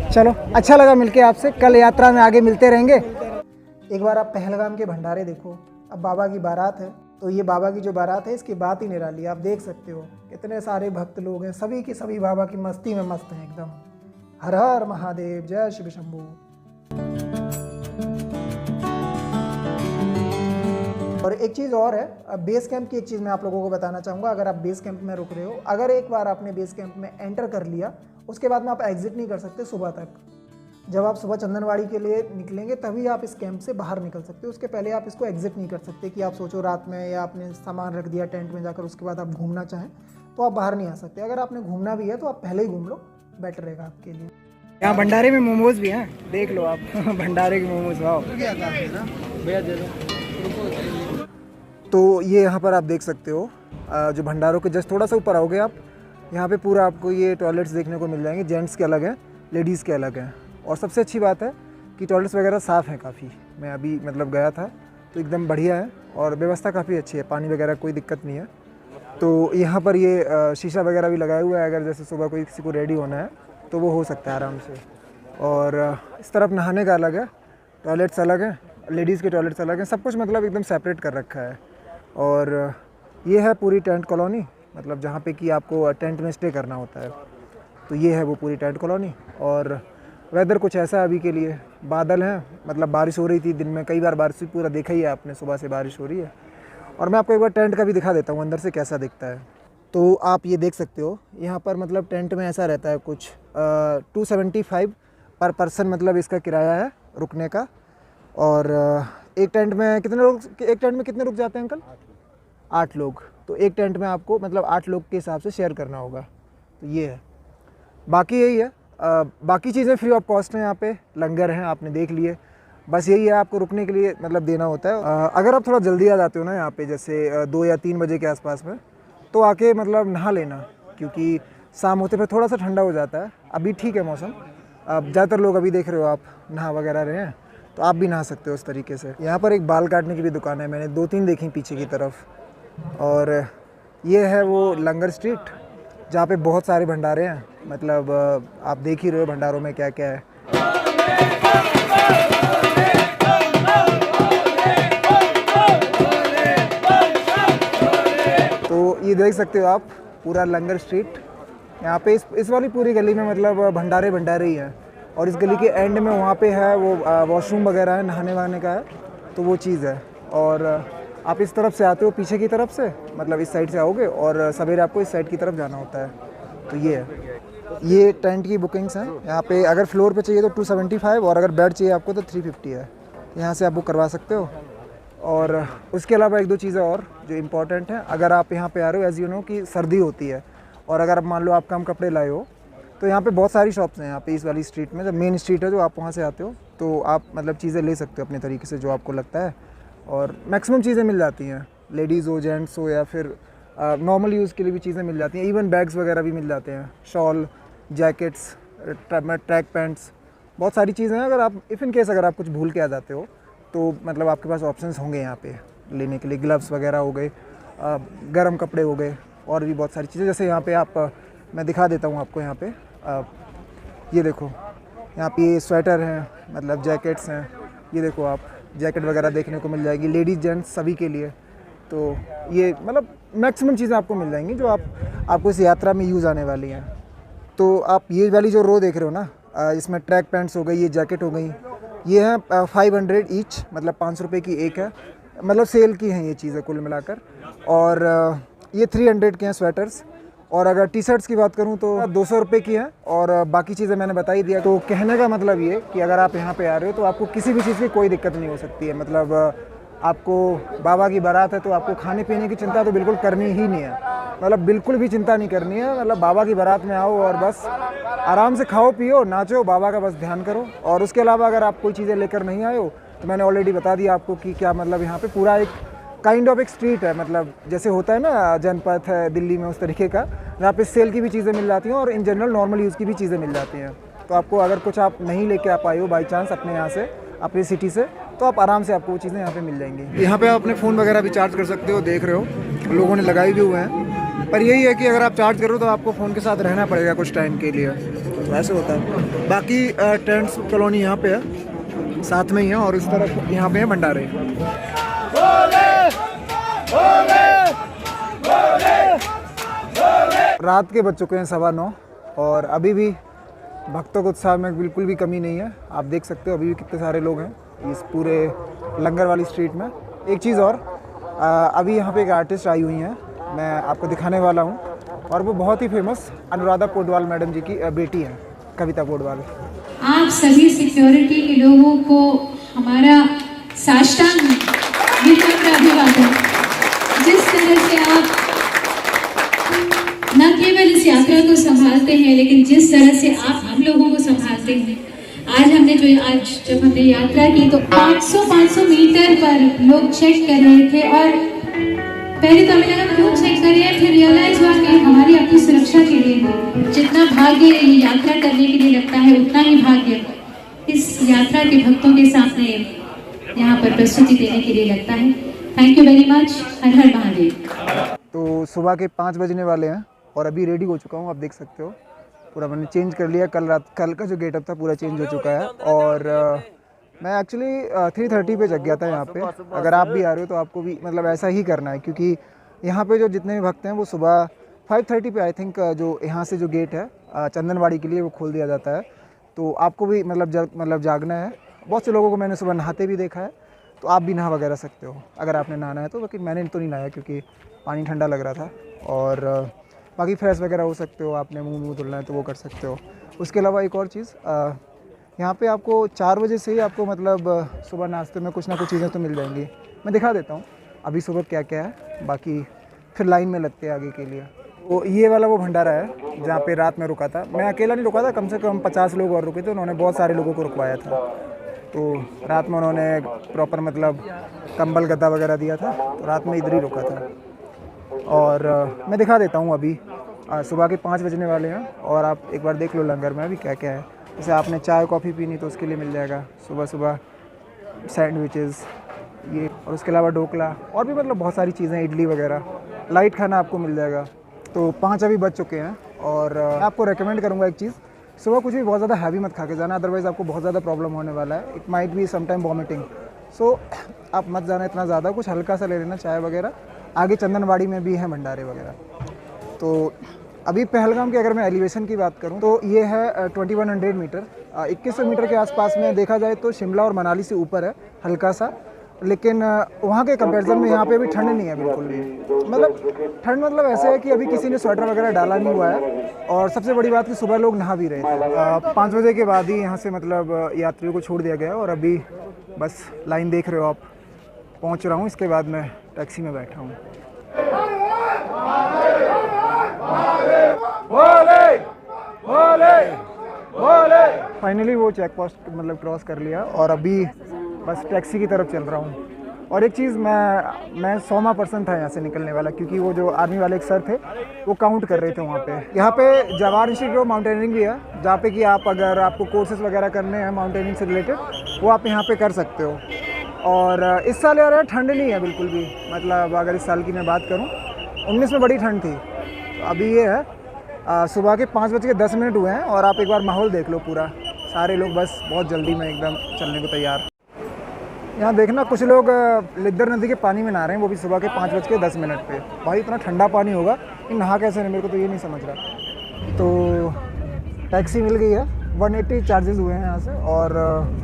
चलो अच्छा लगा मिलके आपसे, कल यात्रा में आगे मिलते रहेंगे। एक बार आप पहलगाम के भंडारे देखो। अब बाबा की बारात है, तो ये बाबा की जो बारात है इसकी बात ही निराली है। आप देख सकते हो कितने सारे भक्त लोग हैं, सभी के सभी बाबा की मस्ती में मस्त हैं एकदम। हर हर महादेव, जय शिव शंभू। और एक चीज़ और है, बेस कैंप की एक चीज़ मैं आप लोगों को बताना चाहूँगा। अगर आप बेस कैंप में रुक रहे हो, अगर एक बार आपने बेस कैंप में एंटर कर लिया, उसके बाद में आप एग्जिट नहीं कर सकते सुबह तक। जब आप सुबह चंदनवाड़ी के लिए निकलेंगे तभी आप इस कैंप से बाहर निकल सकते हो। उसके पहले आप इसको एग्जिट नहीं कर सकते कि आप सोचो रात में या आपने सामान रख दिया टेंट में जाकर उसके बाद आप घूमना चाहें तो आप बाहर नहीं आ सकते। अगर आपने घूमना भी है तो आप पहले ही घूम लो, बेटर रहेगा आपके लिए। यहाँ भंडारे में मोमोज भी हैं, देख लो आप भंडारे के मोमोज। वाओ, तो ये यहाँ पर आप देख सकते हो जो भंडारों के जस्ट थोड़ा सा ऊपर आओगे आप, यहाँ पे पूरा आपको ये टॉयलेट्स देखने को मिल जाएंगे। जेंट्स के अलग हैं, लेडीज़ के अलग हैं। और सबसे अच्छी बात है कि टॉयलेट्स वगैरह साफ़ हैं काफ़ी। मैं अभी मतलब गया था तो एकदम बढ़िया है और व्यवस्था काफ़ी अच्छी है, पानी वगैरह कोई दिक्कत नहीं है। तो यहाँ पर ये शीशा वगैरह भी लगाया हुआ है, अगर जैसे सुबह कोई किसी को रेडी होना है तो वो हो सकता है आराम से। और इस तरफ नहाने का अलग है, टॉयलेट्स अलग हैं, लेडीज़ के टॉयलेट्स अलग हैं, सब कुछ मतलब एकदम सेपरेट कर रखा है। और ये है पूरी टेंट कॉलोनी, मतलब जहाँ पे कि आपको टेंट में स्टे करना होता है। तो ये है वो पूरी टेंट कॉलोनी। और वेदर कुछ ऐसा अभी के लिए, बादल हैं, मतलब बारिश हो रही थी दिन में, कई बार बारिश भी पूरा देखा ही है आपने, सुबह से बारिश हो रही है। और मैं आपको एक बार टेंट का भी दिखा देता हूँ अंदर से कैसा दिखता है। तो आप ये देख सकते हो यहाँ पर मतलब टेंट में ऐसा रहता है कुछ 275 पर पर्सन मतलब इसका किराया है रुकने का। और एक टेंट में कितने रुक जाते हैं अंकल? 8 लोग। तो एक टेंट में आपको मतलब 8 लोग के हिसाब से शेयर करना होगा। तो ये है, बाकी यही है। बाकी चीज़ें फ्री ऑफ कॉस्ट हैं यहाँ पे, लंगर हैं आपने देख लिए, बस यही है आपको रुकने के लिए मतलब देना होता है। अगर आप थोड़ा जल्दी आ जाते हो ना यहाँ पे, जैसे 2 या 3 बजे के आसपास में, तो आके मतलब नहा लेना, क्योंकि शाम होते फिर थोड़ा सा ठंडा हो जाता है। अभी ठीक है मौसम, अब ज़्यादातर लोग अभी देख रहे हो आप नहा वगैरह रहे हैं, तो आप भी नहा सकते हो उस तरीके से। यहाँ पर एक बाल काटने की भी दुकान है, मैंने 2-3 देखी पीछे की तरफ। और ये है वो लंगर स्ट्रीट जहाँ पे बहुत सारे भंडारे हैं, मतलब आप देख ही रहे हो भंडारों में क्या क्या है। तो ये देख सकते हो आप पूरा लंगर स्ट्रीट। यहाँ पे इस वाली पूरी गली में मतलब भंडारे ही हैं। और इस गली के एंड में वहाँ पे है वो वॉशरूम वगैरह है, नहाने वहाने का है, तो वो चीज़ है। और आप इस तरफ से आते हो पीछे की तरफ से, मतलब इस साइड से आओगे और सवेरे आपको इस साइड की तरफ जाना होता है। तो ये है, ये टेंट की बुकिंग्स हैं यहाँ पे। अगर फ्लोर पे चाहिए तो 275 और अगर बेड चाहिए आपको तो 350 है। यहाँ से आप बुक करवा सकते हो। और उसके अलावा 1-2 चीज़ें और जो इम्पोर्टेंट हैं, अगर आप यहाँ पे आ रहे हो एज़ यू नो कि सर्दी होती है, और अगर आप मान लो आप कम कपड़े लाए हो, तो यहाँ पे बहुत सारी शॉप्स हैं यहाँ पे इस वाली स्ट्रीट में। जब मेन स्ट्रीट है जो आप वहाँ से आते हो तो आप मतलब चीज़ें ले सकते हो अपने तरीके से जो आपको लगता है। और मैक्सिमम चीज़ें मिल जाती हैं, लेडीज़ हो जेंट्स हो या फिर नॉर्मल यूज़ के लिए भी चीज़ें मिल जाती हैं। इवन बैग्स वगैरह भी मिल जाते हैं, शॉल, जैकेट्स, ट्रैक पैंट्स, बहुत सारी चीज़ें हैं। अगर आप इफ़ इन केस अगर आप कुछ भूल के आ जाते हो तो मतलब आपके पास ऑप्शंस होंगे यहाँ पे लेने के लिए। ग्लव्स वगैरह हो गए, गर्म कपड़े हो गए, और भी बहुत सारी चीज़ें। जैसे यहाँ पे आप मैं दिखा देता हूँ आपको। यहाँ पे ये देखो, यहाँ पे ये स्वेटर हैं, मतलब जैकेट्स हैं। ये देखो आप जैकेट वगैरह देखने को मिल जाएगी, लेडीज़ जेंट्स सभी के लिए। तो ये मतलब मैक्सिमम चीज़ें आपको मिल जाएंगी जो आपको इस यात्रा में यूज़ आने वाली हैं। तो आप ये वाली जो रो देख रहे हो ना, इसमें ट्रैक पैंट्स हो गई, ये जैकेट हो गई, ये हैं 500 ईच, मतलब 500 रुपये की एक है, मतलब सेल की हैं ये चीज़ें कुल मिलाकर। और ये 300 के हैं स्वेटर्स। और अगर टी शर्ट्स की बात करूं तो 200 रुपये की है। और बाकी चीज़ें मैंने बता ही दिया। तो कहने का मतलब ये कि अगर आप यहाँ पे आ रहे हो तो आपको किसी भी चीज़ की कोई दिक्कत नहीं हो सकती है। मतलब आपको बाबा की बारात है तो आपको खाने पीने की चिंता तो बिल्कुल करनी ही नहीं है, मतलब बिल्कुल भी चिंता नहीं करनी है। मतलब बाबा की बारात में आओ और बस आराम से खाओ पियो नाचो, बाबा का बस ध्यान करो। और उसके अलावा अगर आप कोई चीज़ें लेकर नहीं आए हो तो मैंने ऑलरेडी बता दिया आपको कि क्या मतलब यहाँ पे पूरा एक काइंड ऑफ एक स्ट्रीट है, मतलब जैसे होता है ना जनपथ है दिल्ली में, उस तरीके का, जहाँ पे सेल की भी चीज़ें मिल जाती हैं और इन जनरल नॉर्मल यूज़ की भी चीज़ें मिल जाती हैं। तो आपको अगर कुछ आप नहीं लेके आ पाए हो बाई चांस अपने यहाँ से, अपनी सिटी से, तो आप आराम से आपको वो चीज़ें यहाँ पे मिल जाएंगी। यहाँ पे आप अपने फ़ोन वगैरह भी चार्ज कर सकते हो, देख रहे हो लोगों ने लगाए भी हुए हैं। पर यही है कि अगर आप चार्ज करो तो आपको फ़ोन के साथ रहना पड़ेगा कुछ टाइम के लिए, तो ऐसे होता है। बाकी टेंट्स कॉलोनी यहाँ पे है, साथ में ही है। और इस तरफ यहाँ पे है भंडारे। रात के बज चुके हैं 9:15 और अभी भी भक्तों के उत्साह में बिल्कुल भी कमी नहीं है। आप देख सकते हो अभी भी कितने सारे लोग हैं इस पूरे लंगर वाली स्ट्रीट में। एक चीज़ और, अभी यहाँ पे एक आर्टिस्ट आई हुई हैं, मैं आपको दिखाने वाला हूँ। और वो बहुत ही फेमस अनुराधा पोडवाल मैडम जी की बेटी हैं, कविता पोडवाल। आप सभी सिक्योरिटी के लोगों को हमारा साष्टांग विनम्र अभिवादन। जिस तरह से आप न केवल इस यात्रा को संभालते हैं, लेकिन जिस तरह से आप हम लोगों को संभालते हैं। आज जब हमने यात्रा की तो 500 मीटर पर लोग चेक कर रहे थे, और पहले तो हमें लगा क्यों चेक कर रहे हैं, फिर रियलाइज हुआ कि हमारी अपनी सुरक्षा के लिए है। जितना भाग्य ये यात्रा करने के लिए लगता है, उतना ही भाग्य इस यात्रा के भक्तों के सामने यहाँ पर प्रस्तुति देने के लिए लगता है। Thank you very much. हर हर महादेव। तो सुबह के 5 बजने वाले हैं और अभी रेडी हो चुका हूँ, आप देख सकते हो। पूरा मैंने चेंज कर लिया, कल का जो गेटअप था पूरा चेंज हो चुका है। और मैं एक्चुअली 3:30 पे जग गया था यहाँ पे। अगर आप भी आ रहे हो तो आपको भी मतलब ऐसा ही करना है, क्योंकि यहाँ पे जो जितने भी भक्त हैं वो सुबह 5:30 पे आई थिंक जो यहाँ से जो गेट है चंदनवाड़ी के लिए वो खोल दिया जाता है। तो आपको भी मतलब जागना है। बहुत से लोगों को मैंने सुबह नहाते भी देखा है, तो आप भी नहा वगैरह सकते हो अगर आपने नहाना है तो। बाकी मैंने तो नहीं नहाया क्योंकि पानी ठंडा लग रहा था। और बाकी फ्रेश वगैरह हो सकते हो, आपने मुँह धुलना है तो वो कर सकते हो। उसके अलावा एक और चीज़, यहाँ पे आपको 4 बजे से ही आपको मतलब सुबह नाश्ते में कुछ ना कुछ चीज़ें तो मिल जाएंगी। मैं दिखा देता हूँ अभी सुबह क्या क्या है, बाकी फिर लाइन में लगते हैं आगे के लिए। वो ये वाला वो भंडारा है जहाँ पे रात में रुका था। मैं अकेला नहीं रुका था, कम से कम 50 लोग और रुके थे। उन्होंने बहुत सारे लोगों को रुकवाया था। तो रात में उन्होंने प्रॉपर मतलब कंबल गद्दा वगैरह दिया था, तो रात में इधर ही रुका था। और मैं दिखा देता हूँ अभी सुबह के 5 बजने वाले हैं, और आप एक बार देख लो लंगर में अभी क्या क्या है। जैसे आपने चाय कॉफ़ी पीनी तो उसके लिए मिल जाएगा सुबह सुबह, सैंडविचेस ये, और उसके अलावा ढोकला और भी मतलब बहुत सारी चीज़ें, इडली वगैरह, लाइट खाना आपको मिल जाएगा। तो 5 अभी बज चुके हैं। और मैं आपको रेकमेंड करूँगा एक चीज़, सुबह कुछ भी बहुत ज़्यादा हैवी मत खा के जाना, अदरवाइज़ आपको बहुत ज़्यादा प्रॉब्लम होने वाला है। It might be sometime vomiting. So आप मत जाना इतना ज़्यादा, कुछ हल्का सा ले लेना, चाय वगैरह। आगे चंदनवाड़ी में भी है भंडारे वगैरह। तो अभी पहलगाम की अगर मैं एलिवेशन की बात करूं तो ये है 2100 मीटर, 2100 मीटर के आसपास में देखा जाए तो शिमला और मनाली से ऊपर है हल्का सा। लेकिन वहाँ के कंपैरिजन में यहाँ पे भी ठंड नहीं है बिल्कुल भी। मतलब ठंड मतलब ऐसे है कि अभी किसी ने स्वेटर वगैरह डाला नहीं हुआ है। और सबसे बड़ी बात कि सुबह लोग नहा भी रहे थे। 5 बजे के बाद ही यहाँ से मतलब यात्रियों को छोड़ दिया गया। और अभी बस लाइन देख रहे हो आप, पहुँच रहा हूँ। इसके बाद मैं टैक्सी में बैठा हूँ। फाइनली वो चेक पोस्ट मतलब क्रॉस कर लिया, और अभी बस टैक्सी की तरफ चल रहा हूँ। और एक चीज़, मैं 100% था यहाँ से निकलने वाला, क्योंकि वो जो आर्मी वाले एक सर थे वो काउंट कर रहे थे वहाँ पे। यहाँ पे जवाहर इंस्टीट्यूट ऑफ माउंटेनियरिंग भी है, जहाँ पे कि आप अगर आपको कोर्सेज वगैरह करने हैं माउंटेनियरिंग से रिलेटेड, वो आप यहाँ पे कर सकते हो। और इस साल यार ठंड नहीं है बिल्कुल भी। मतलब अगर इस साल की मैं बात करूँ, 19 में बड़ी ठंड थी। तो अभी ये है सुबह के 5:10 हुए हैं, और आप एक बार माहौल देख लो पूरा। सारे लोग बस बहुत जल्दी में एकदम चलने को तैयार। यहाँ देखना कुछ लोग लिद्दर नदी के पानी में नहा रहे हैं, वो भी सुबह के 5:10 पे। भाई इतना ठंडा पानी होगा, ये नहा कैसे नहीं, मेरे को तो ये नहीं समझ रहा। तो टैक्सी मिल गई है, 180 चार्जेस हुए हैं यहाँ से, और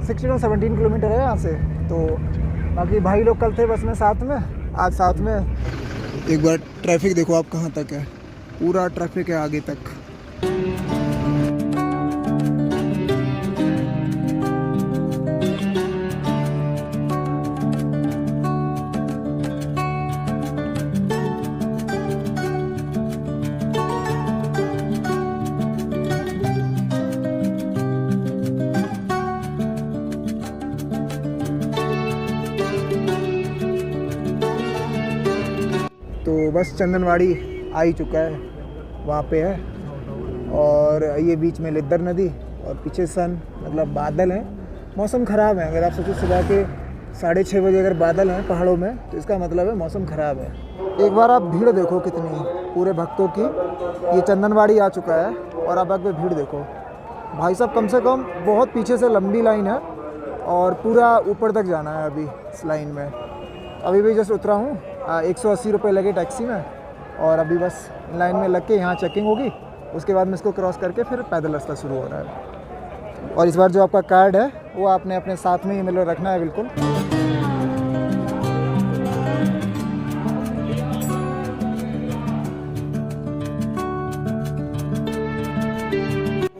16 और 17 किलोमीटर है यहाँ से। तो बाकी भाई लोग कल थे बस में साथ में, आज साथ में। एक बार ट्रैफिक देखो आप कहाँ तक है, पूरा ट्रैफिक है आगे तक। तो बस चंदनवाड़ी आ ही चुका है, वहाँ पे है। और ये बीच में लिद्दर नदी, और पीछे सन मतलब बादल हैं। मौसम ख़राब है। अगर आप सोचो सुबह के 6:30 बजे अगर बादल हैं पहाड़ों में, तो इसका मतलब है मौसम ख़राब है। एक बार आप भीड़ देखो कितनी, पूरे भक्तों की। ये चंदनवाड़ी आ चुका है, और अब आगे भीड़ देखो भाई साहब, कम से कम बहुत पीछे से लंबी लाइन है, और पूरा ऊपर तक जाना है अभी इस लाइन में। अभी भी जस्ट उतरा हूँ, 180 रुपये लगे टैक्सी में, और अभी बस लाइन में लग के यहाँ चेकिंग होगी। उसके बाद में इसको क्रॉस करके फिर पैदल रास्ता शुरू हो रहा है। और इस बार जो आपका कार्ड है वो आपने अपने साथ में ही मतलब रखना है बिल्कुल।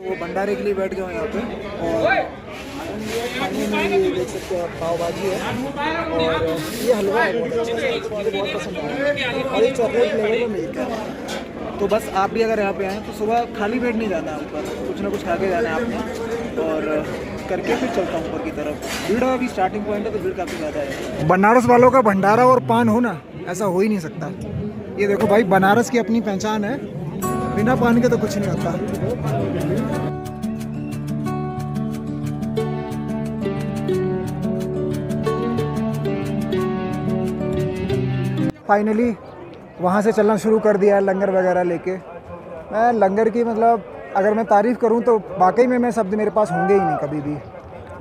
तो भंडारे के लिए बैठ गए यहाँ पे, और खाने में ये देख सकते हो आप पाव भाजी है और ये हलवा है बहुत अच्छा, मुझे बहुत पसंद है और ये चॉकलेट फ्लेवर में मिल्क है। तो बस आप भी अगर यहाँ पे आएँ तो सुबह खाली पेट नहीं जाना है ऊपर, कुछ ना कुछ खा के जाना है आपने और करके फिर चलता हूँ ऊपर की तरफ। भीड़ अभी स्टार्टिंग पॉइंट है तो भीड़ काफ़ी ज़्यादा है। बनारस वालों का भंडारा और पान हो ना, ऐसा हो ही नहीं सकता। ये देखो भाई, बनारस की अपनी पहचान है, बिना पान के तो कुछ नहीं होता। फाइनली वहाँ से चलना शुरू कर दिया है लंगर वगैरह लेके। मैं लंगर की मतलब अगर मैं तारीफ़ करूँ तो वाकई में मैं शब्द मेरे पास होंगे ही नहीं कभी भी,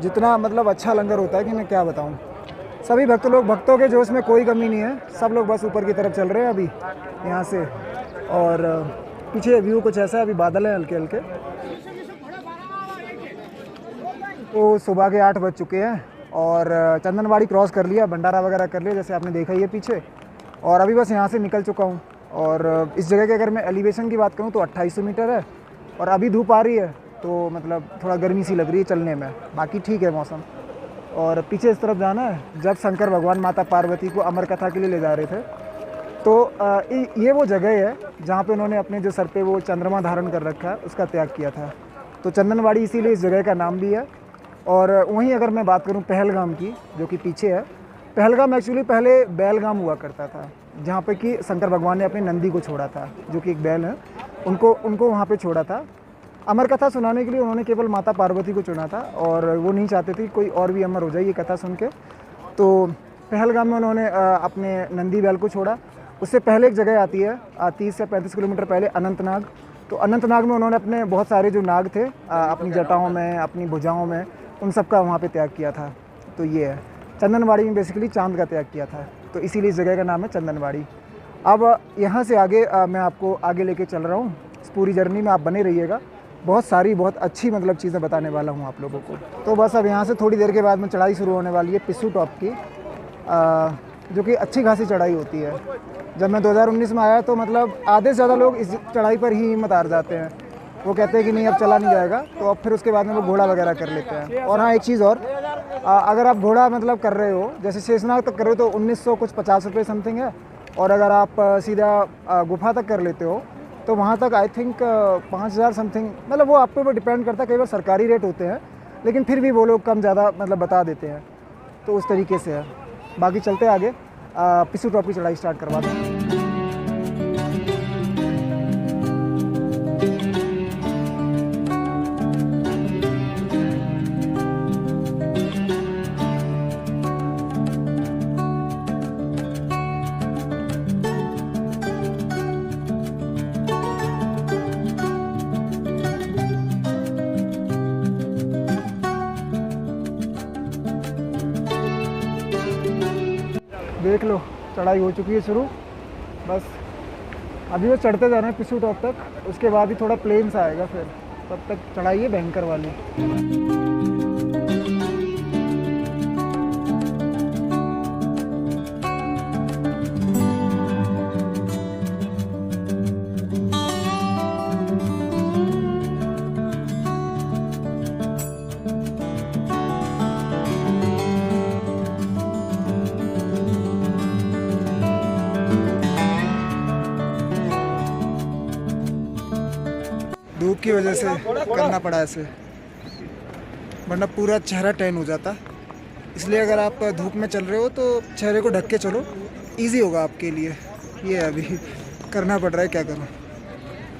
जितना मतलब अच्छा लंगर होता है कि मैं क्या बताऊँ। सभी भक्तों के जोश में कोई कमी नहीं है, सब लोग बस ऊपर की तरफ चल रहे हैं अभी यहाँ से। और पीछे व्यू कुछ ऐसा है, अभी बादल हैं हल्के हल्के। तो सुबह के 8 बज चुके हैं और चंदनवाड़ी क्रॉस कर लिया, भंडारा वगैरह कर लिया जैसे आपने देखा ही है पीछे। और अभी बस यहाँ से निकल चुका हूँ। और इस जगह के अगर मैं एलिवेशन की बात करूँ तो 2800 मीटर है और अभी धूप आ रही है तो मतलब थोड़ा गर्मी सी लग रही है चलने में, बाकी ठीक है मौसम। और पीछे इस तरफ जाना है, जब शंकर भगवान माता पार्वती को अमर कथा के लिए ले जा रहे थे तो ये वो जगह है जहाँ पे उन्होंने अपने जो सर पे वो चंद्रमा धारण कर रखा है उसका त्याग किया था। तो चंदनवाड़ी इसीलिए इस जगह का नाम भी है। और वहीं अगर मैं बात करूँ पहलगाम की, जो कि पीछे है, पहलगाम एक्चुअली पहले बैलगाम हुआ करता था, जहाँ पे कि शंकर भगवान ने अपने नंदी को छोड़ा था, जो कि एक बैल है, उनको वहाँ पे छोड़ा था। अमर कथा सुनाने के लिए उन्होंने केवल माता पार्वती को चुना था और वो नहीं चाहते थे कोई और भी अमर हो जाए ये कथा सुन के। तो पहलगाम में उन्होंने अपने नंदी बैल को छोड़ा। उससे पहले एक जगह आती है 30 से 35 किलोमीटर पहले, अनंतनाग। तो अनंतनाग में उन्होंने अपने बहुत सारे जो नाग थे अपनी जटाओं में, अपनी भुजाओं में, उन सब का वहाँ पे त्याग किया था। तो ये है, चंदनवाड़ी में बेसिकली चांद का त्याग किया था, तो इसीलिए इस जगह का नाम है चंदनवाड़ी। अब यहाँ से आगे मैं आपको आगे लेके चल रहा हूँ। इस पूरी जर्नी में आप बने रहिएगा, बहुत अच्छी मतलब चीज़ें बताने वाला हूँ आप लोगों को। तो बस अब यहाँ से थोड़ी देर के बाद में चढ़ाई शुरू होने वाली है पिस्सू टॉप की, जो कि अच्छी खासी चढ़ाई होती है। जब मैं 2019 में आया तो मतलब आधे से ज़्यादा लोग इस चढ़ाई पर ही हिम्मत हार जाते हैं, वो कहते हैं कि नहीं अब चला नहीं जाएगा, तो अब फिर उसके बाद में वो घोड़ा वगैरह कर लेते हैं। और हाँ, एक चीज़ और, अगर आप घोड़ा मतलब कर रहे हो, जैसे शेषनाग तक कर रहे हो तो 1900 कुछ 50 रुपये समथिंग है। और अगर आप सीधा गुफा तक कर लेते हो तो वहाँ तक आई थिंक 5000 समथिंग, मतलब वो आपके ऊपर डिपेंड करता है। कई बार सरकारी रेट होते हैं लेकिन फिर भी वो लोग कम ज़्यादा मतलब बता देते हैं, तो उस तरीके से है। बाकी चलते आगे, पिस्सू टॉप की चढ़ाई स्टार्ट करवा दें। देख लो, चढ़ाई हो चुकी है शुरू। बस अभी वो चढ़ते जा रहे हैं पिस्सू टॉप तक, उसके बाद ही थोड़ा प्लेन सा आएगा, फिर तब तक चढ़ाई है भयंकर वाली। धूप की वजह से करना पड़ा ऐसे, वरना पूरा चेहरा टैन हो जाता। इसलिए अगर आप धूप में चल रहे हो तो चेहरे को ढक के चलो, इजी होगा आपके लिए। ये अभी करना पड़ रहा है, क्या करूँ।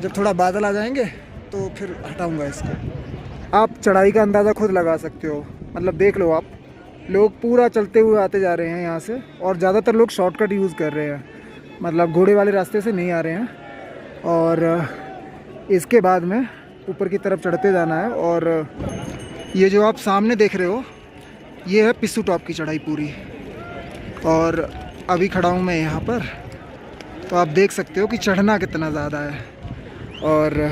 जब थोड़ा बादल आ जाएंगे तो फिर हटाऊंगा इसको। आप चढ़ाई का अंदाज़ा खुद लगा सकते हो, मतलब देख लो आप, लोग पूरा चलते हुए आते जा रहे हैं यहाँ से, और ज़्यादातर लोग शॉर्टकट यूज़ कर रहे हैं, मतलब घोड़े वाले रास्ते से नहीं आ रहे हैं। और इसके बाद में ऊपर की तरफ चढ़ते जाना है। और ये जो आप सामने देख रहे हो, ये है पिस्सू टॉप की चढ़ाई पूरी। और अभी खड़ा हूँ मैं यहाँ पर, तो आप देख सकते हो कि चढ़ना कितना ज़्यादा है। और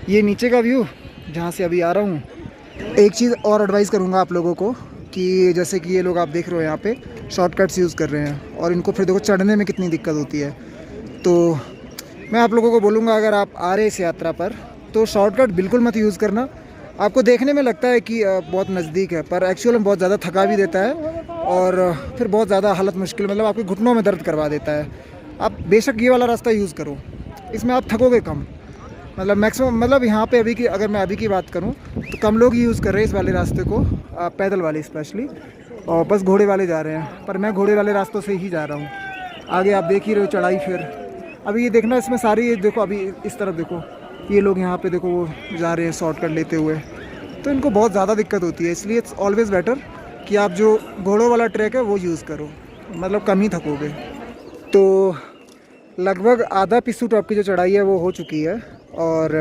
ये नीचे का व्यू जहाँ से अभी आ रहा हूँ। एक चीज़ और एडवाइस करूँगा आप लोगों को कि जैसे कि ये लोग आप देख रहे हो यहाँ पे शॉर्टकट्स यूज़ कर रहे हैं, और इनको फिर देखो चढ़ने में कितनी दिक्कत होती है। तो मैं आप लोगों को बोलूँगा, अगर आप आ रहे इस यात्रा पर तो शॉर्टकट बिल्कुल मत यूज़ करना। आपको देखने में लगता है कि बहुत नज़दीक है, पर एक्चुअल में बहुत ज़्यादा थका भी देता है और फिर बहुत ज़्यादा हालत मुश्किल, मतलब आपके घुटनों में दर्द करवा देता है। आप बेशक ये वाला रास्ता यूज़ करो, इसमें आप थकोगे कम, मतलब मैक्सिमम, मतलब यहाँ पे अभी की अगर मैं अभी की बात करूँ तो कम लोग यूज़ कर रहे हैं इस वाले रास्ते को, पैदल वाले स्पेशली, और बस घोड़े वाले जा रहे हैं। पर मैं घोड़े वाले रास्तों से ही जा रहा हूँ। आगे आप देख ही रहे हो चढ़ाई। फिर अभी ये देखना, इसमें सारी ये देखो, अभी इस तरफ देखो, ये लोग यहाँ पे देखो वो जा रहे हैं शॉर्टकट लेते हुए, तो इनको बहुत ज़्यादा दिक्कत होती है। इसलिए इट्स ऑलवेज़ बेटर कि आप जो घोड़ों वाला ट्रैक है वो यूज़ करो, मतलब कम ही थकोगे। तो लगभग आधा पिस्सू टॉप की जो चढ़ाई है वो हो चुकी है और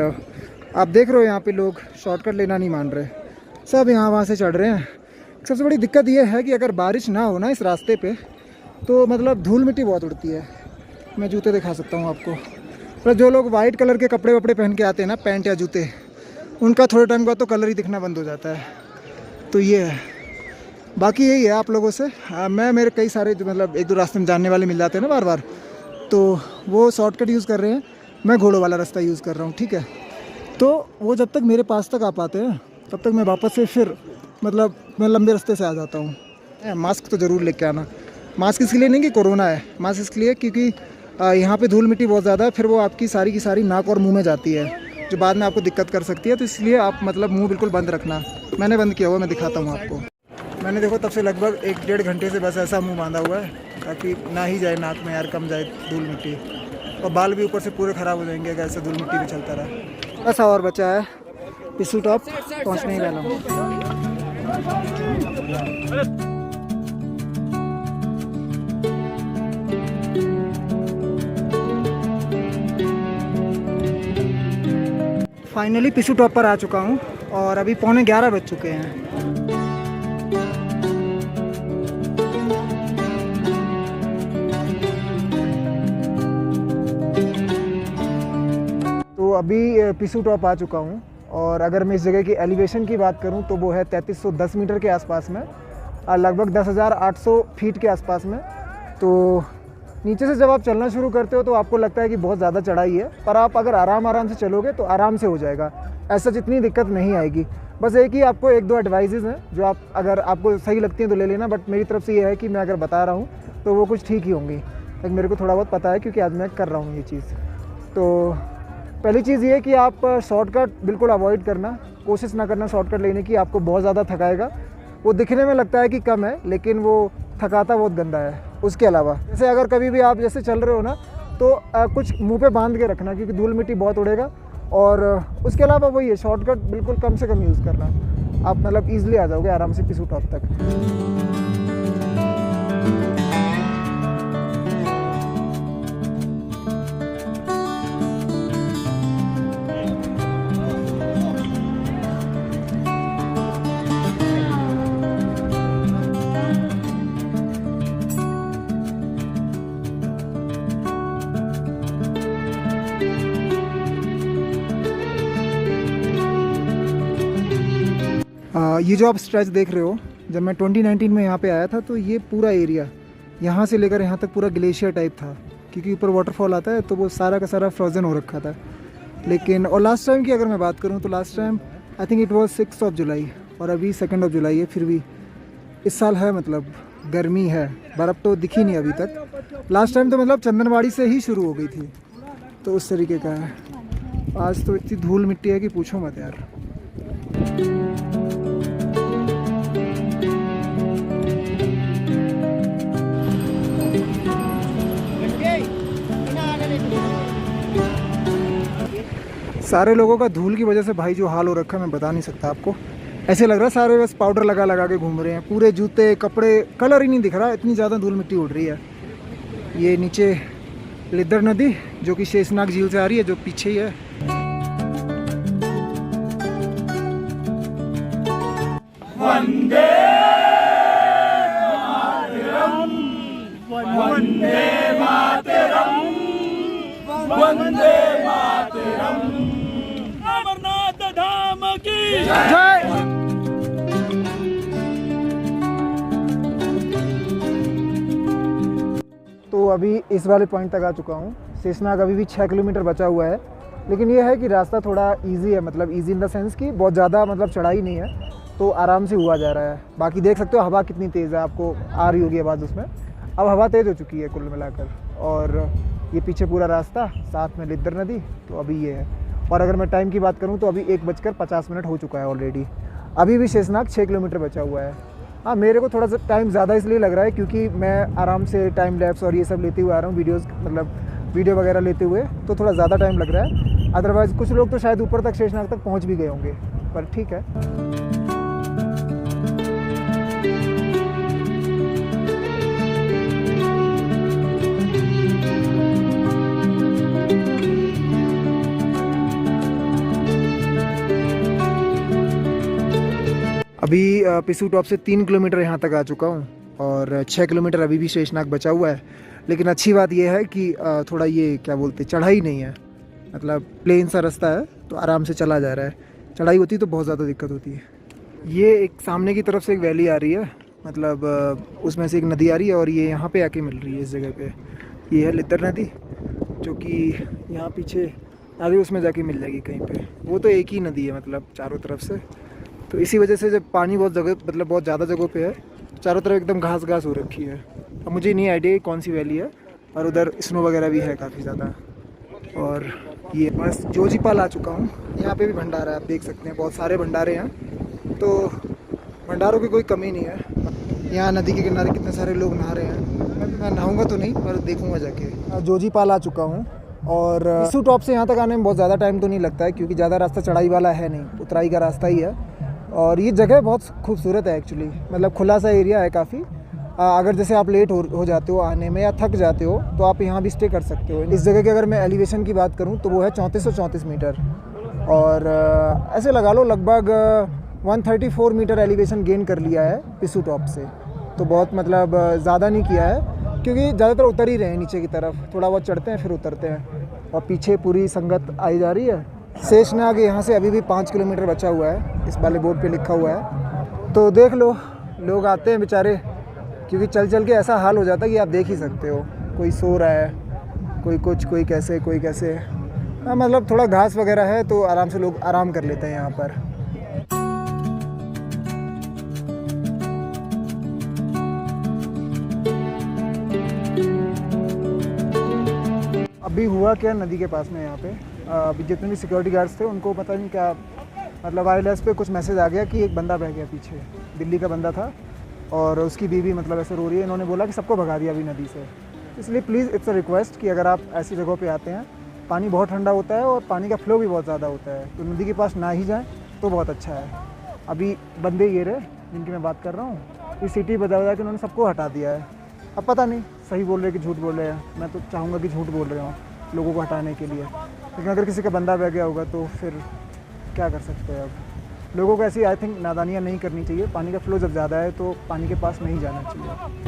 आप देख रहे हो यहाँ पे लोग शॉर्टकट लेना नहीं मान रहे, सब यहाँ वहाँ से चढ़ रहे हैं। सबसे बड़ी दिक्कत ये है कि अगर बारिश ना हो ना इस रास्ते पे तो मतलब धूल मिट्टी बहुत उड़ती है। मैं जूते दिखा सकता हूँ आपको, पर जो लोग वाइट कलर के कपड़े वपड़े पहन के आते हैं ना, पैंट या जूते, उनका थोड़े टाइम बाद तो कलर ही दिखना बंद हो जाता है। तो ये है, बाकी यही है आप लोगों से। मेरे कई सारे जो मतलब एक दो रास्ते में जानने वाले मिल जाते हैं ना बार बार, तो वो शॉर्टकट यूज़ कर रहे हैं, मैं घोड़ों वाला रास्ता यूज़ कर रहा हूँ, ठीक है। तो वो जब तक मेरे पास तक आ पाते हैं तब तक मैं वापस से फिर मतलब मैं लंबे रास्ते से आ जाता हूँ। मास्क तो ज़रूर लेके आना। मास्क इसके लिए नहीं कि कोरोना है, मास्क इसके लिए क्योंकि यहाँ पे धूल मिट्टी बहुत ज़्यादा है, फिर वो आपकी सारी की सारी नाक और मुंह में जाती है, जो बाद में आपको दिक्कत कर सकती है। तो इसलिए आप मतलब मुंह बिल्कुल बंद रखना। मैंने बंद किया हुआ, मैं दिखाता हूँ आपको। मैंने देखो तब से लगभग 1-1.5 घंटे से बस ऐसा मुँह बांधा हुआ है ताकि ना ही जाए नाक में यार, कम जाए धूल मिट्टी, और बाल भी ऊपर से पूरे ख़राब हो जाएंगे अगर ऐसे धूल मिट्टी भी चलता रहा। बस और बचा है पिस्सू टॉप, पहुँचने ही वाला हूँ। फाइनली पिस्सू टॉप पर आ चुका हूँ और अभी 11:15 बज चुके हैं। तो अभी पिस्सू टॉप आ चुका हूँ और अगर मैं इस जगह की एलिवेशन की बात करूँ तो वो है 3310 मीटर के आसपास में, लगभग 10,800 फीट के आसपास में। तो नीचे से जब आप चलना शुरू करते हो तो आपको लगता है कि बहुत ज़्यादा चढ़ाई है, पर आप अगर आराम से चलोगे तो आराम से हो जाएगा, ऐसा जितनी दिक्कत नहीं आएगी। बस एक ही आपको 1-2 एडवाइजेज़ हैं जो आप अगर आपको सही लगती हैं तो ले लेना, बट मेरी तरफ से ये है कि मैं अगर बता रहा हूँ तो वो कुछ ठीक ही होंगी, लेकिन मेरे को थोड़ा बहुत पता है क्योंकि आज मैं कर रहा हूँ ये चीज़। तो पहली चीज़ ये है कि आप शॉर्टकट बिल्कुल अवॉइड करना, कोशिश ना करना शॉर्टकट लेने की, आपको बहुत ज़्यादा थकाएगा। वो दिखने में लगता है कि कम है लेकिन वो थकाता बहुत गंदा है। उसके अलावा जैसे अगर कभी भी आप जैसे चल रहे हो ना तो कुछ मुंह पे बांध के रखना क्योंकि धूल मिट्टी बहुत उड़ेगा। और उसके अलावा वही है, शॉर्टकट बिल्कुल कम से कम यूज़ करना, आप मतलब ईजिली आ जाओगे आराम से पिस्सू टॉप तक। ये जो आप स्ट्रेच देख रहे हो, जब मैं 2019 में यहाँ पे आया था तो ये पूरा एरिया यहाँ से लेकर यहाँ तक पूरा ग्लेशियर टाइप था, क्योंकि ऊपर वाटरफॉल आता है तो वो सारा का सारा फ्रोज़न हो रखा था। लेकिन और लास्ट टाइम की अगर मैं बात करूँ तो last time I think it was 6 जुलाई और अभी 2 जुलाई है, फिर भी इस साल है मतलब गर्मी है, बर्फ़ तो दिखी नहीं अभी तक। लास्ट टाइम तो मतलब चंदनवाड़ी से ही शुरू हो गई थी, तो उस तरीके का है। आज तो इतनी धूल मिट्टी है कि पूछो मत यार। सारे लोगों का धूल की वजह से भाई जो हाल हो रखा है मैं बता नहीं सकता आपको। ऐसे लग रहा है सारे बस पाउडर लगा लगा के घूम रहे हैं, पूरे जूते कपड़े कलर ही नहीं दिख रहा, इतनी ज़्यादा धूल मिट्टी उड़ रही है। ये नीचे लिद्दर नदी जो कि शेषनाग झील से आ रही है, जो पीछे ही है। वंदे मातरम, वंदे मातरम, वंदे मातरम, अमरनाथ धाम की जय। तो अभी इस वाले पॉइंट तक आ चुका हूँ। शेषनाग अभी भी 6 किलोमीटर बचा हुआ है लेकिन ये है कि रास्ता थोड़ा इजी है, मतलब इजी इन द सेंस कि बहुत ज़्यादा मतलब चढ़ाई नहीं है, तो आराम से हुआ जा रहा है। बाकी देख सकते हो हवा कितनी तेज़ है, आपको आ रही होगी आवाज़ उसमें। अब हवा तेज़ हो चुकी है कुल मिलाकर। और ये पीछे पूरा रास्ता, साथ में लिद्दर नदी, तो अभी ये है। और अगर मैं टाइम की बात करूँ तो अभी 1:50 हो चुका है ऑलरेडी। अभी भी शेषनाग 6 किलोमीटर बचा हुआ है। हाँ, मेरे को थोड़ा सा टाइम ज़्यादा इसलिए लग रहा है क्योंकि मैं आराम से टाइम लैप्स और ये सब लेते हुए आ रहा हूँ, वीडियो वगैरह लेते हुए, तो थोड़ा ज़्यादा टाइम लग रहा है। अदरवाइज़ कुछ लोग तो शायद ऊपर तक शेषनाग तक पहुँच भी गए होंगे, पर ठीक है। अभी पिसू टॉप से 3 किलोमीटर यहाँ तक आ चुका हूँ और 6 किलोमीटर अभी भी शेषनाग बचा हुआ है। लेकिन अच्छी बात यह है कि थोड़ा ये क्या बोलते चढ़ाई नहीं है, मतलब प्लेन सा रास्ता है, तो आराम से चला जा रहा है। चढ़ाई होती तो बहुत ज़्यादा दिक्कत होती है। ये एक सामने की तरफ से एक वैली आ रही है, मतलब उसमें से एक नदी आ रही है और ये यहाँ पे आके मिल रही है इस जगह पे। ये है लिद्दर नदी, जो कि यहाँ पीछे आगे उसमें जाके मिल जाएगी कहीं पे। वो तो एक ही नदी है मतलब चारों तरफ से, तो इसी वजह से जब पानी बहुत जगह मतलब बहुत ज़्यादा जगहों पे है, चारों तरफ एकदम घास घास हो रखी है। अब मुझे नहीं आइडिया कौन सी वैली है, और उधर स्नो वगैरह भी है काफ़ी ज़्यादा। और ये बस जोजीपाल आ चुका हूँ। यहाँ पे भी भंडारा है, आप देख सकते हैं बहुत सारे भंडारे हैं, तो भंडारों की कोई कमी नहीं है। यहाँ नदी के किनारे कितने सारे लोग नहा रहे हैं। मैं नहाऊंगा तो नहीं, पर देखूंगा जाके। जोजीपाल आ चुका हूँ और पिसू टॉप से यहाँ तक आने में बहुत ज़्यादा टाइम तो नहीं लगता है, क्योंकि ज़्यादा रास्ता चढ़ाई वाला है नहीं, उतराई का रास्ता ही है। और ये जगह बहुत खूबसूरत है एक्चुअली, मतलब खुला सा एरिया है काफ़ी। अगर जैसे आप लेट हो जाते हो आने में या थक जाते हो, तो आप यहाँ भी स्टे कर सकते हो। इस जगह की अगर मैं एलिवेशन की बात करूँ तो वो है 3434 मीटर, और ऐसे लगा लो लगभग 134 मीटर एलिवेशन गेन कर लिया है पिसू टॉप से। तो बहुत मतलब ज़्यादा नहीं किया है, क्योंकि ज़्यादातर उतर ही रहे हैं नीचे की तरफ, थोड़ा बहुत चढ़ते हैं फिर उतरते हैं। और पीछे पूरी संगत आई जा रही है। शेषनाग यहाँ से अभी भी 5 किलोमीटर बचा हुआ है, इस वाले बोर्ड पे लिखा हुआ है। तो देख लो, लोग आते हैं बेचारे, क्योंकि चल चल के ऐसा हाल हो जाता है कि आप देख ही सकते हो, कोई सो रहा है, कोई कुछ, कोई कैसे, कोई कैसे। हाँ, मतलब थोड़ा घास वगैरह है तो आराम से लोग आराम कर लेते हैं यहाँ पर। अभी हुआ क्या नदी के पास में यहाँ पे, अभी जितने भी सिक्योरिटी गार्ड्स थे उनको पता नहीं क्या, मतलब वायरलेस पे कुछ मैसेज आ गया कि एक बंदा बह गया पीछे, दिल्ली का बंदा था, और उसकी बीवी मतलब ऐसे रो रही है। इन्होंने बोला कि सबको भगा दिया अभी नदी से। इसलिए प्लीज़ इट्स अ रिक्वेस्ट कि अगर आप ऐसी जगहों पे आते हैं, पानी बहुत ठंडा होता है और पानी का फ्लो भी बहुत ज़्यादा होता है, तो नदी के पास ना ही जाएँ तो बहुत अच्छा है। अभी बंदे ये रहे जिनकी मैं बात कर रहा हूँ, इस सिटी बजा बजा के उन्होंने सबको हटा दिया है। अब पता नहीं सही बोल रहे हैं कि झूठ बोल रहे हैं, मैं तो चाहूँगा कि झूठ बोल रहे हो लोगों को हटाने के लिए। लेकिन अगर किसी का बंदा बह गया होगा तो फिर क्या कर सकते हैं। अब लोगों को ऐसी आई थिंक नादानियाँ नहीं करनी चाहिए। पानी का फ्लो जब ज़्यादा है तो पानी के पास नहीं जाना चाहिए।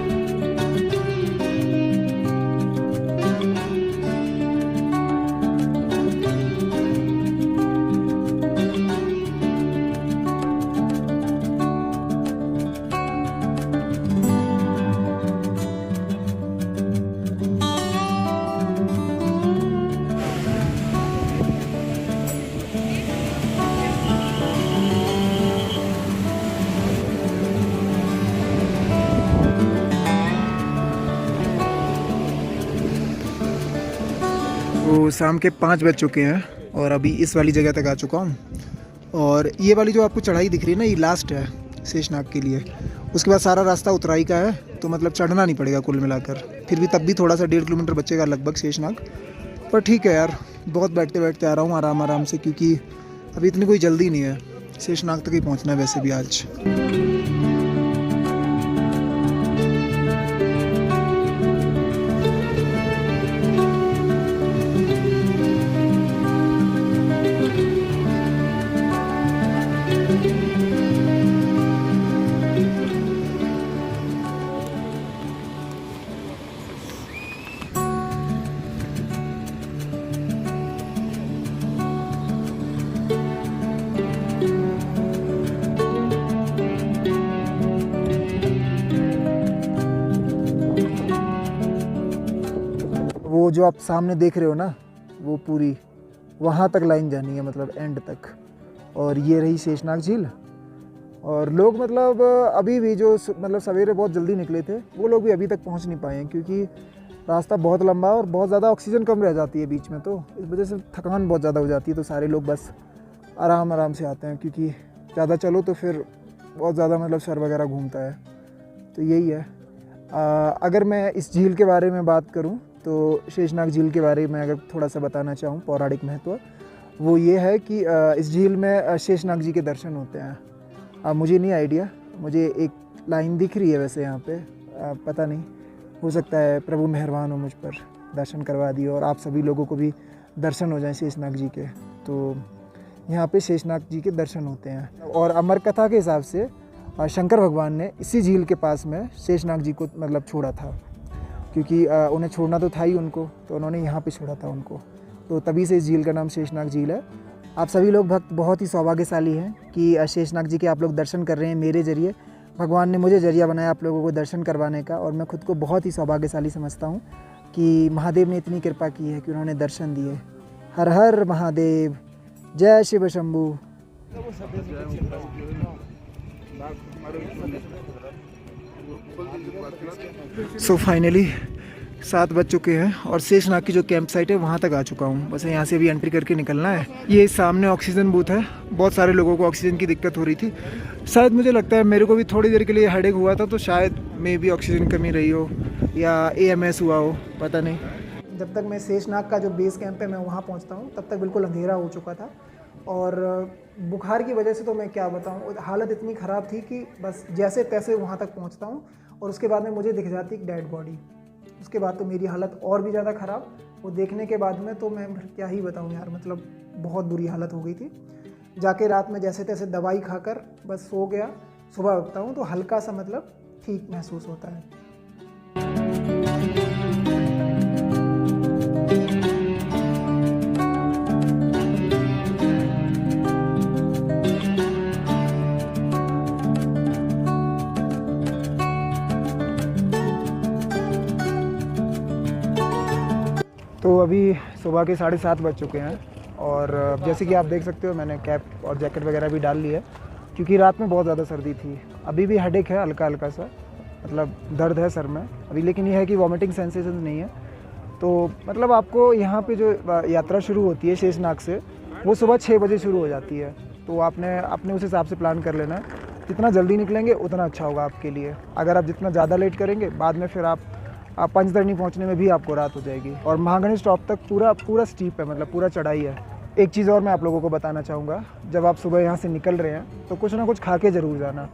तो शाम के 5 बज चुके हैं और अभी इस वाली जगह तक आ चुका हूँ। और ये वाली जो आपको चढ़ाई दिख रही है ना, ये लास्ट है शेषनाग के लिए। उसके बाद सारा रास्ता उतराई का है, तो मतलब चढ़ना नहीं पड़ेगा कुल मिलाकर। फिर भी तब भी थोड़ा सा 1.5 किलोमीटर बचेगा लगभग शेषनाग, पर ठीक है यार, बहुत बैठते बैठते आ रहा हूँ आराम आराम से, क्योंकि अभी इतनी कोई जल्दी नहीं है। शेषनाग तक ही पहुँचना है वैसे भी आज। वो जो आप सामने देख रहे हो ना, वो पूरी वहाँ तक लाइन जानी है, मतलब एंड तक। और ये रही शेषनाग झील। और लोग मतलब अभी भी जो मतलब सवेरे बहुत जल्दी निकले थे वो लोग भी अभी तक पहुँच नहीं पाए हैं, क्योंकि रास्ता बहुत लंबा है और बहुत ज़्यादा ऑक्सीजन कम रह जाती है बीच में, तो इस वजह से थकान बहुत ज़्यादा हो जाती है। तो सारे लोग बस आराम आराम से आते हैं, क्योंकि ज़्यादा चलो तो फिर बहुत ज़्यादा मतलब सर वगैरह घूमता है। तो यही है। अगर मैं इस झील के बारे में बात करूं तो शेषनाग झील के बारे में अगर थोड़ा सा बताना चाहूं पौराणिक महत्व, वो ये है कि इस झील में शेषनाग जी के दर्शन होते हैं। मुझे नहीं आइडिया, मुझे एक लाइन दिख रही है वैसे यहाँ पे, पता नहीं, हो सकता है प्रभु मेहरबान हो मुझ पर, दर्शन करवा दिए और आप सभी लोगों को भी दर्शन हो जाएं शेषनाग जी के। तो यहाँ पे शेषनाग जी के दर्शन होते हैं। और अमर कथा के हिसाब से शंकर भगवान ने इसी झील के पास में शेषनाग जी को मतलब छोड़ा था, क्योंकि उन्हें छोड़ना तो था ही उनको, तो उन्होंने यहाँ पे छोड़ा था उनको। तो तभी से इस झील का नाम शेषनाग झील है। आप सभी लोग भक्त बहुत ही सौभाग्यशाली हैं कि शेषनाग जी के आप लोग दर्शन कर रहे हैं मेरे ज़रिए। भगवान ने मुझे जरिया बनाया आप लोगों को दर्शन करवाने का, और मैं खुद को बहुत ही सौभाग्यशाली समझता हूँ कि महादेव ने इतनी कृपा की है कि उन्होंने दर्शन दिए। हर हर महादेव, जय शिव शंभू। सो फाइनली 7 बज चुके हैं और शेषनाग की जो कैंप साइट है वहाँ तक आ चुका हूँ। बस यहाँ से भी एंट्री करके निकलना है। ये सामने ऑक्सीजन बूथ है। बहुत सारे लोगों को ऑक्सीजन की दिक्कत हो रही थी। शायद मुझे लगता है मेरे को भी थोड़ी देर के लिए हेडेक हुआ था, तो शायद मे भी ऑक्सीजन कमी रही हो या AMS हुआ हो, पता नहीं। जब तक मैं शेषनाग का जो बेस कैंप है मैं वहाँ पहुँचता हूँ तब तक बिल्कुल अंधेरा हो चुका था। और बुखार की वजह से तो मैं क्या बताऊँ, हालत इतनी ख़राब थी कि बस जैसे तैसे वहाँ तक पहुँचता हूँ और उसके बाद में मुझे दिख जाती एक डेड बॉडी। उसके बाद तो मेरी हालत और भी ज़्यादा ख़राब। वो देखने के बाद में तो मैं क्या ही बताऊँ यार, मतलब बहुत बुरी हालत हो गई थी। जाके रात में जैसे तैसे दवाई खाकर बस सो गया। सुबह उठता हूँ तो हल्का सा मतलब ठीक महसूस होता है। तो अभी सुबह के 7:30 बज चुके हैं और जैसे कि आप देख सकते हो मैंने कैप और जैकेट वगैरह भी डाल ली है, क्योंकि रात में बहुत ज़्यादा सर्दी थी। अभी भी हेडेक है हल्का हल्का सा, मतलब दर्द है सर में अभी, लेकिन ये है कि वॉमिटिंग सेंसेशन नहीं है। तो मतलब आपको यहाँ पे जो यात्रा शुरू होती है शेषनाग से, वो सुबह 6 बजे शुरू हो जाती है। तो आपने अपने उस हिसाब से प्लान कर लेना है। जितना जल्दी निकलेंगे उतना अच्छा होगा आपके लिए। अगर आप जितना ज़्यादा लेट करेंगे बाद में फिर आप पंचतरणी पहुंचने में भी आपको रात हो जाएगी। और महागणेश टॉप तक पूरा स्टीप है, मतलब पूरा चढ़ाई है। एक चीज़ और मैं आप लोगों को बताना चाहूँगा, जब आप सुबह यहाँ से निकल रहे हैं तो कुछ ना कुछ खा के ज़रूर जाना।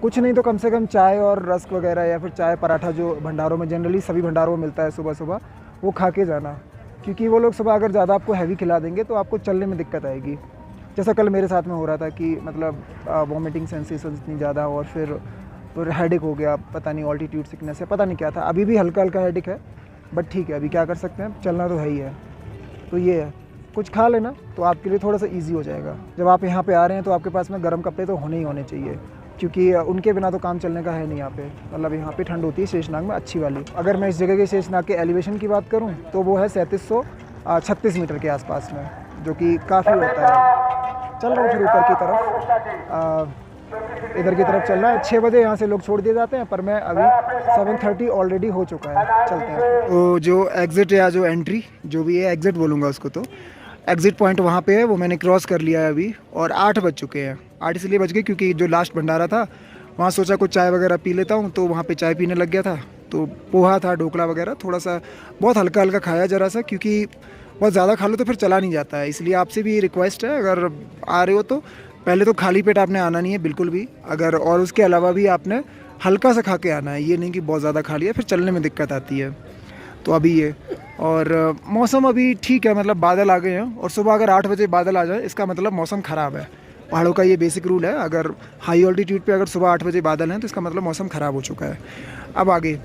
कुछ नहीं तो कम से कम चाय और रस्क वगैरह या फिर चाय पराठा जो भंडारों में जनरली सभी भंडारों में मिलता है सुबह सुबह, वो खा के जाना। क्योंकि वो लोग सुबह अगर ज़्यादा आपको हैवी खिला देंगे तो आपको चलने में दिक्कत आएगी। जैसा कल मेरे साथ में हो रहा था कि मतलब वॉमिटिंग सेंसेशन इतनी ज़्यादा और फिर हेडेक हो गया, पता नहीं ऑल्टीट्यूड सिकनेस है, पता नहीं क्या था। अभी भी हल्का हल्का हेडेक है, बट ठीक है, अभी क्या कर सकते हैं, चलना तो है ही है। तो ये है, कुछ खा लेना तो आपके लिए थोड़ा सा इजी हो जाएगा। जब आप यहाँ पे आ रहे हैं तो आपके पास में गर्म कपड़े तो होने ही होने चाहिए, क्योंकि उनके बिना तो काम चलने का है नहीं यहाँ पे। मतलब यहाँ पे ठंड होती है शेषनाग में अच्छी वाली। अगर मैं इस जगह के शेषनाग के एलिवेशन की बात करूँ तो वो है 3736 मीटर के आसपास में, जो कि काफ़ी होता है। चल रहा हूँ फिर ऊपर की तरफ, इधर की तरफ चलना है। 6 बजे यहाँ से लोग छोड़ दिए जाते हैं, पर मैं अभी 7:30 ऑलरेडी हो चुका है। चलते हैं। तो जो एग्ज़िट या जो एंट्री जो भी है, एग्ज़िट बोलूँगा उसको, तो एग्ज़िट पॉइंट वहाँ पे है, वो मैंने क्रॉस कर लिया है अभी। और 8 बज चुके हैं। 8 इसलिए बज गए क्योंकि जो लास्ट भंडारा था वहाँ सोचा कुछ चाय वगैरह पी लेता हूँ, तो वहाँ पे चाय पीने लग गया था। तो पोहा था, ढोकला वगैरह, थोड़ा सा बहुत हल्का हल्का खाया ज़रा सा, क्योंकि बहुत ज़्यादा खा लो तो फिर चला नहीं जाता है। इसलिए आपसे भी रिक्वेस्ट है, अगर आ रहे हो तो पहले तो खाली पेट आपने आना नहीं है बिल्कुल भी, अगर और उसके अलावा भी आपने हल्का सा खा के आना है। ये नहीं कि बहुत ज़्यादा खा लिया फिर चलने में दिक्कत आती है। तो अभी ये, और मौसम अभी ठीक है, मतलब बादल आ गए हैं। और सुबह अगर 8 बजे बादल आ जाए इसका मतलब मौसम ख़राब है। पहाड़ों का ये बेसिक रूल है, अगर हाई ऑल्टीट्यूड पे अगर सुबह 8 बजे बादल हैं तो इसका मतलब मौसम ख़राब हो चुका है। अब आगे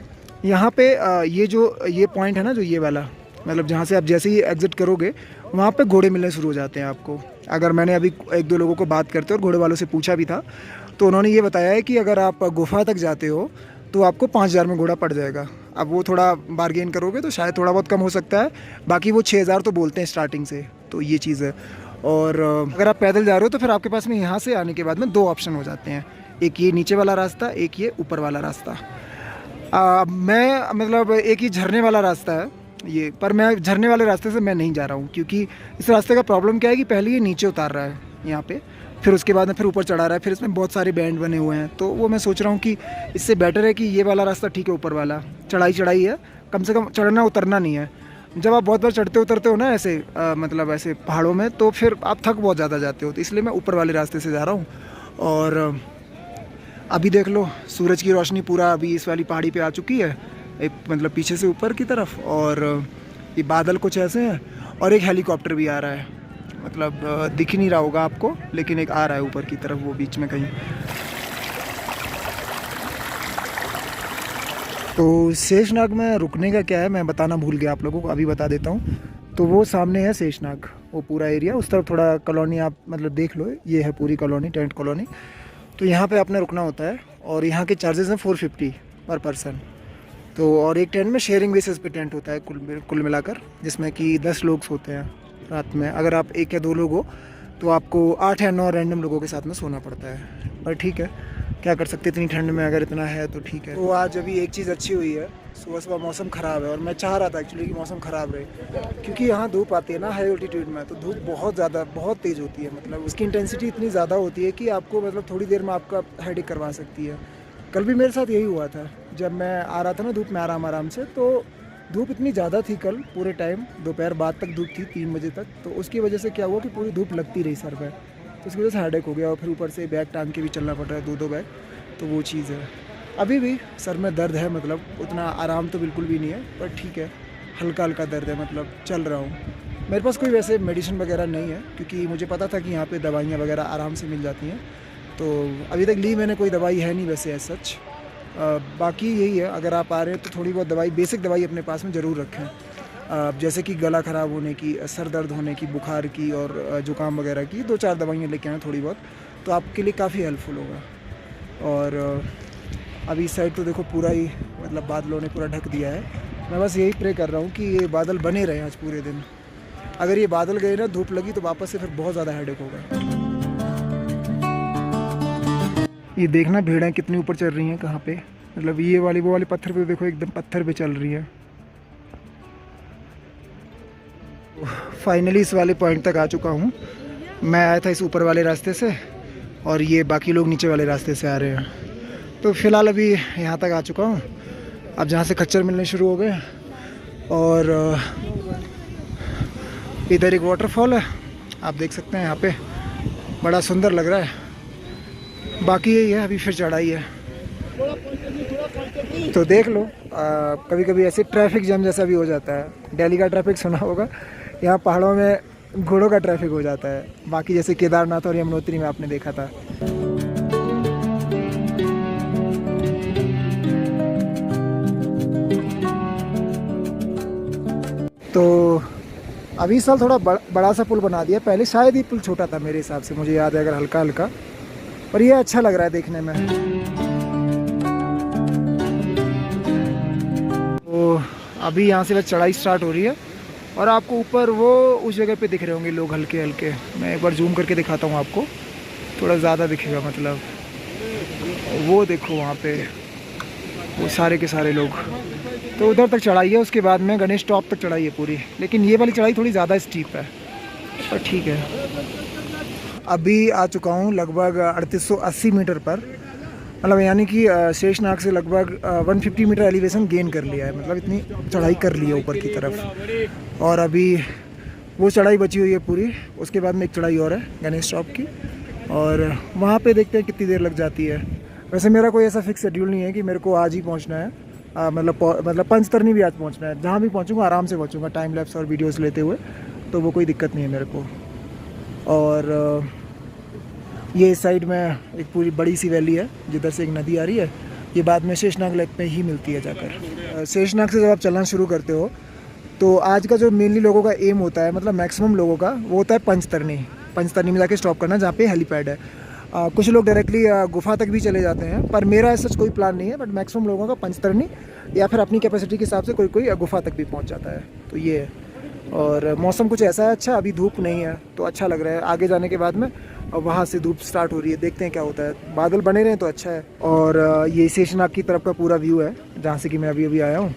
यहाँ पे ये पॉइंट है ना, जो ये वाला, मतलब जहाँ से आप जैसे ही एग्ज़िट करोगे वहाँ पे घोड़े मिलने शुरू हो जाते हैं आपको। अगर मैंने अभी 1-2 लोगों को बात करते और घोड़े वालों से पूछा भी था, तो उन्होंने ये बताया है कि अगर आप गुफा तक जाते हो तो आपको 5000 में घोड़ा पड़ जाएगा। अब वो थोड़ा बार्गेन करोगे तो शायद थोड़ा बहुत कम हो सकता है, बाकी वो 6000 तो बोलते हैं स्टार्टिंग से। तो ये चीज़ है। और अगर आप पैदल जा रहे हो तो फिर आपके पास में यहाँ से आने के बाद में 2 ऑप्शन हो जाते हैं, एक ये नीचे वाला रास्ता, एक ये ऊपर वाला रास्ता। मैं मतलब एक ही झरने वाला रास्ता है ये, पर मैं झरने वाले रास्ते से मैं नहीं जा रहा हूँ, क्योंकि इस रास्ते का प्रॉब्लम क्या है कि पहले ये नीचे उतार रहा है यहाँ पे, फिर उसके बाद में फिर ऊपर चढ़ा रहा है, फिर इसमें बहुत सारे बैंड बने हुए हैं। तो वो मैं सोच रहा हूँ कि इससे बेटर है कि ये वाला रास्ता ठीक है, ऊपर वाला चढ़ाई है, कम से कम चढ़ना उतरना नहीं है। जब आप बहुत बार चढ़ते उतरते हो ना ऐसे मतलब ऐसे पहाड़ों में, तो फिर आप थक बहुत ज़्यादा जाते हो, तो इसलिए मैं ऊपर वाले रास्ते से जा रहा हूँ। और अभी देख लो सूरज की रोशनी पूरा अभी इस वाली पहाड़ी पे आ चुकी है, एक मतलब पीछे से ऊपर की तरफ, और ये बादल कुछ ऐसे हैं, और एक हेलीकॉप्टर भी आ रहा है, मतलब दिख नहीं रहा होगा आपको, लेकिन एक आ रहा है ऊपर की तरफ वो बीच में कहीं। तो शेषनाग में रुकने का क्या है मैं बताना भूल गया आप लोगों को, अभी बता देता हूँ। तो वो सामने है शेषनाग, वो पूरा एरिया, उस तरफ थोड़ा कॉलोनी आप मतलब देख लो, ये है पूरी कॉलोनी, टेंट कॉलोनी। तो यहाँ पे आपने रुकना होता है, और यहाँ के चार्जेस हैं 450 पर पर्सन। तो और एक टेंट में शेयरिंग बेसिस पे टेंट होता है कुल मिलाकर, जिसमें कि 10 लोग सोते हैं रात में। अगर आप 1 या 2 लोग हो तो आपको 8 या 9 रैंडम लोगों के साथ में सोना पड़ता है, पर ठीक है, क्या कर सकते, इतनी ठंड में अगर इतना है तो ठीक है। तो आज अभी एक चीज़ अच्छी हुई है, सुबह सुबह मौसम ख़राब है, और मैं चाह रहा था एक्चुअली कि मौसम ख़राब रहे, क्योंकि यहाँ धूप आती है ना हाई एल्टीट्यूड में, तो धूप बहुत ज़्यादा बहुत तेज़ होती है, मतलब उसकी इंटेंसिटी इतनी ज़्यादा होती है कि आपको मतलब थोड़ी देर में आपका हेडेक करवा सकती है। कल भी मेरे साथ यही हुआ था, जब मैं आ रहा था ना धूप में आराम से, तो धूप इतनी ज़्यादा थी कल, पूरे टाइम दोपहर बाद तक धूप थी 3 बजे तक, तो उसकी वजह से क्या हुआ कि पूरी धूप लगती रही सर पे, तो उसकी वजह से हेडेक हो गया, और फिर ऊपर से बैग टांग के भी चलना पड़ रहा है 2-2 बैग, तो वो चीज़ है। अभी भी सर में दर्द है, मतलब उतना आराम तो बिल्कुल भी नहीं है, पर ठीक है, हल्का हल्का दर्द है, मतलब चल रहा हूँ। मेरे पास कोई वैसे मेडिसिन वगैरह नहीं है, क्योंकि मुझे पता था कि यहाँ पे दवाइयाँ वगैरह आराम से मिल जाती हैं, तो अभी तक ली मैंने कोई दवाई है नहीं वैसे एज सच। बाकी यही है, अगर आप आ रहे हैं तो थोड़ी बहुत दवाई, बेसिक दवाई अपने पास में ज़रूर रखें, जैसे कि गला ख़राब होने की, सर दर्द होने की, बुखार की, और जुकाम वगैरह की 2-4 दवाइयाँ लेके आएँ थोड़ी बहुत, तो आपके लिए काफ़ी हेल्पफुल होगा। और अभी इस साइड तो देखो पूरा ही मतलब बादलों ने पूरा ढक दिया है। मैं बस यही प्रे कर रहा हूँ कि ये बादल बने रहें आज पूरे दिन। अगर ये बादल गए ना, धूप लगी, तो वापस से फिर बहुत ज़्यादा हेडेक होगा। ये देखना भेड़ें कितनी ऊपर चल रही हैं, कहाँ पे, मतलब ये वाली वो वाले पत्थर पे देखो, एकदम पत्थर पे चल रही है। फाइनली इस वाले पॉइंट तक आ चुका हूँ। मैं आया था इस ऊपर वाले रास्ते से, और ये बाकी लोग नीचे वाले रास्ते से आ रहे हैं। तो फ़िलहाल अभी यहाँ तक आ चुका हूँ। अब जहाँ से खच्चर मिलने शुरू हो गए, और इधर एक वाटरफॉल है, आप देख सकते हैं यहाँ पे, बड़ा सुंदर लग रहा है। बाकी यही है, अभी फिर चढ़ाई है, तो देख लो। कभी कभी ऐसे ट्रैफिक जैम जैसा भी हो जाता है। दिल्ली का ट्रैफिक सुना होगा, यहाँ पहाड़ों में घोड़ों का ट्रैफिक हो जाता है। बाकी जैसे केदारनाथ और यमुनोत्री में आपने देखा था। तो अभी इस साल थोड़ा बड़ा सा पुल बना दिया, पहले शायद ही पुल छोटा था मेरे हिसाब से, मुझे याद है अगर हल्का हल्का, पर ये अच्छा लग रहा है देखने में। तो अभी यहाँ से बस चढ़ाई स्टार्ट हो रही है, और आपको ऊपर वो उस जगह पे दिख रहे होंगे लोग हल्के हल्के। मैं एक बार जूम करके दिखाता हूँ आपको, थोड़ा ज़्यादा दिखेगा, मतलब वो देखो वहाँ पे वो सारे के सारे लोग। तो उधर तक चढ़ाई है, उसके बाद में गणेश टॉप तक चढ़ाई है पूरी, लेकिन ये वाली चढ़ाई थोड़ी ज़्यादा स्टीप है, पर ठीक है। अभी आ चुका हूँ लगभग 3880 मीटर पर, मतलब यानी कि शेषनाग से लगभग 150 मीटर एलिवेशन गेन कर लिया है, मतलब इतनी चढ़ाई कर ली है ऊपर की तरफ। और अभी वो चढ़ाई बची हुई है पूरी, उसके बाद में एक चढ़ाई और है गणेश टॉप की, और वहाँ पे देखते हैं कितनी देर लग जाती है। वैसे मेरा कोई ऐसा फिक्स शेड्यूल नहीं है कि मेरे को आज ही पहुँचना है, मतलब पंचतरनी भी आज पहुँचना है। जहाँ भी पहुँचूँगा आराम से पहुँचूँगा, टाइम लैप्स और वीडियोस लेते हुए, तो वो कोई दिक्कत नहीं है मेरे को। और ये इस साइड में एक पूरी बड़ी सी वैली है, जिधर से एक नदी आ रही है, ये बाद में शेषनाग लेक पे ही मिलती है जाकर। शेषनाग से जब आप चलना शुरू करते हो, तो आज का जो मेनली लोगों का एम होता है, मतलब मैक्सिमम लोगों का, वो होता है पंचतरनी में जाके स्टॉप करना, जहाँ पे हेलीपैड है। कुछ लोग डायरेक्टली गुफा तक भी चले जाते हैं, पर मेरा ऐसा कोई प्लान नहीं है, बट मैक्सिमम लोगों का पंचतरनी या फिर अपनी कैपेसिटी के हिसाब से कोई गुफा तक भी पहुँच जाता है, तो ये है। और मौसम कुछ ऐसा है अच्छा, अभी धूप नहीं है तो अच्छा लग रहा है। आगे जाने के बाद में और वहाँ से धूप स्टार्ट हो रही है, देखते हैं क्या होता है। बादल बने रहे तो अच्छा है। और ये शेषनाग की तरफ का पूरा व्यू है जहाँ से कि मैं अभी आया हूँ।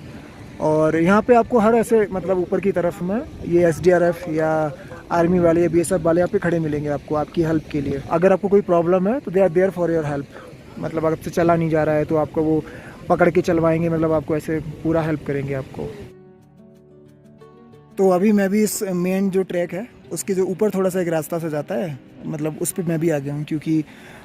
और यहाँ पे आपको हर ऐसे मतलब ऊपर की तरफ में ये SDRF या आर्मी वाले या BSF वाले यहाँ पे खड़े मिलेंगे आपको, आपकी हेल्प के लिए। अगर आपको कोई प्रॉब्लम है तो they are there for your help. मतलब अगर आपसे चला नहीं जा रहा है तो आपको वो पकड़ के चलवाएंगे, मतलब आपको ऐसे पूरा हेल्प करेंगे आपको। तो अभी मैं भी इस मेन जो ट्रैक है उसके जो ऊपर थोड़ा सा एक रास्ता से जाता है, मतलब उस पर मैं भी आ गया हूँ। क्योंकि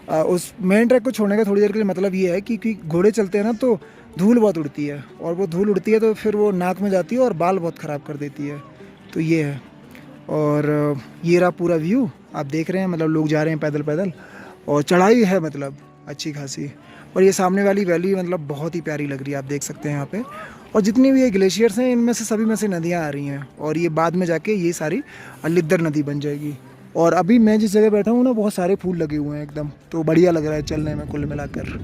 उस मेन ट्रैक को छोड़ने का थोड़ी देर के लिए मतलब ये है कि घोड़े चलते हैं ना तो धूल बहुत उड़ती है, और वो धूल उड़ती है तो फिर वो नाक में जाती है और बाल बहुत ख़राब कर देती है। तो ये है। और ये रहा पूरा व्यू आप देख रहे हैं, मतलब लोग जा रहे हैं पैदल पैदल, और चढ़ाई है मतलब अच्छी खासी। और ये सामने वाली वैली मतलब बहुत ही प्यारी लग रही है, आप देख सकते हैं यहाँ पे। और जितनी भी ये ग्लेशियर्स हैं इनमें से सभी में से नदियाँ आ रही हैं, और ये बाद में जाके ये सारी लिद्दर नदी बन जाएगी। और अभी मैं जिस जगह बैठा हूँ ना बहुत सारे फूल लगे हुए हैं एकदम, तो बढ़िया लग रहा है चलने में कुल मिलाकर।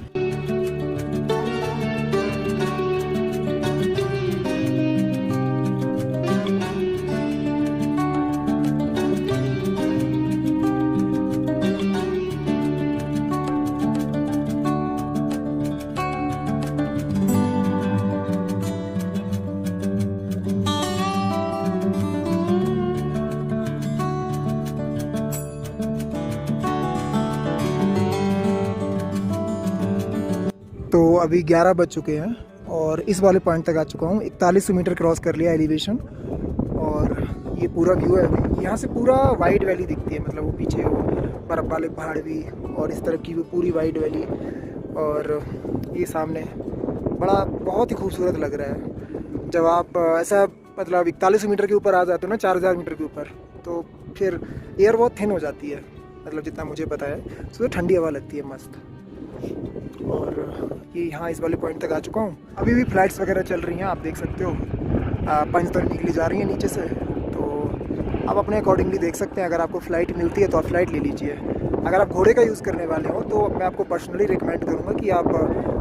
तो अभी 11 बज चुके हैं और इस वाले पॉइंट तक आ चुका हूँ। 4100 मीटर क्रॉस कर लिया एलिवेशन, और ये पूरा व्यू है। अभी यहाँ से पूरा वाइड वैली दिखती है, मतलब वो पीछे वो बर्फ़ वाले पहाड़ भी, और इस तरफ की वो पूरी वाइड वैली, और ये सामने बड़ा बहुत ही खूबसूरत लग रहा है। जब आप ऐसा मतलब 4100 मीटर के ऊपर आ जाते हो ना, 4000 मीटर के ऊपर, तो फिर एयर बहुत थिन हो जाती है, मतलब जितना मुझे पता है। तो ठंडी हवा लगती है मस्त। और ये यहाँ इस वाले पॉइंट तक आ चुका हूँ। अभी भी फ्लाइट्स वगैरह चल रही हैं, आप देख सकते हो। पंचतरण निकली जा रही हैं नीचे से, तो आप अपने अकॉर्डिंगली देख सकते हैं। अगर आपको फ़्लाइट मिलती है तो आप फ़्लाइट ले लीजिए। अगर आप घोड़े का यूज़ करने वाले हो तो मैं आपको पर्सनली रिकमेंड करूँगा कि आप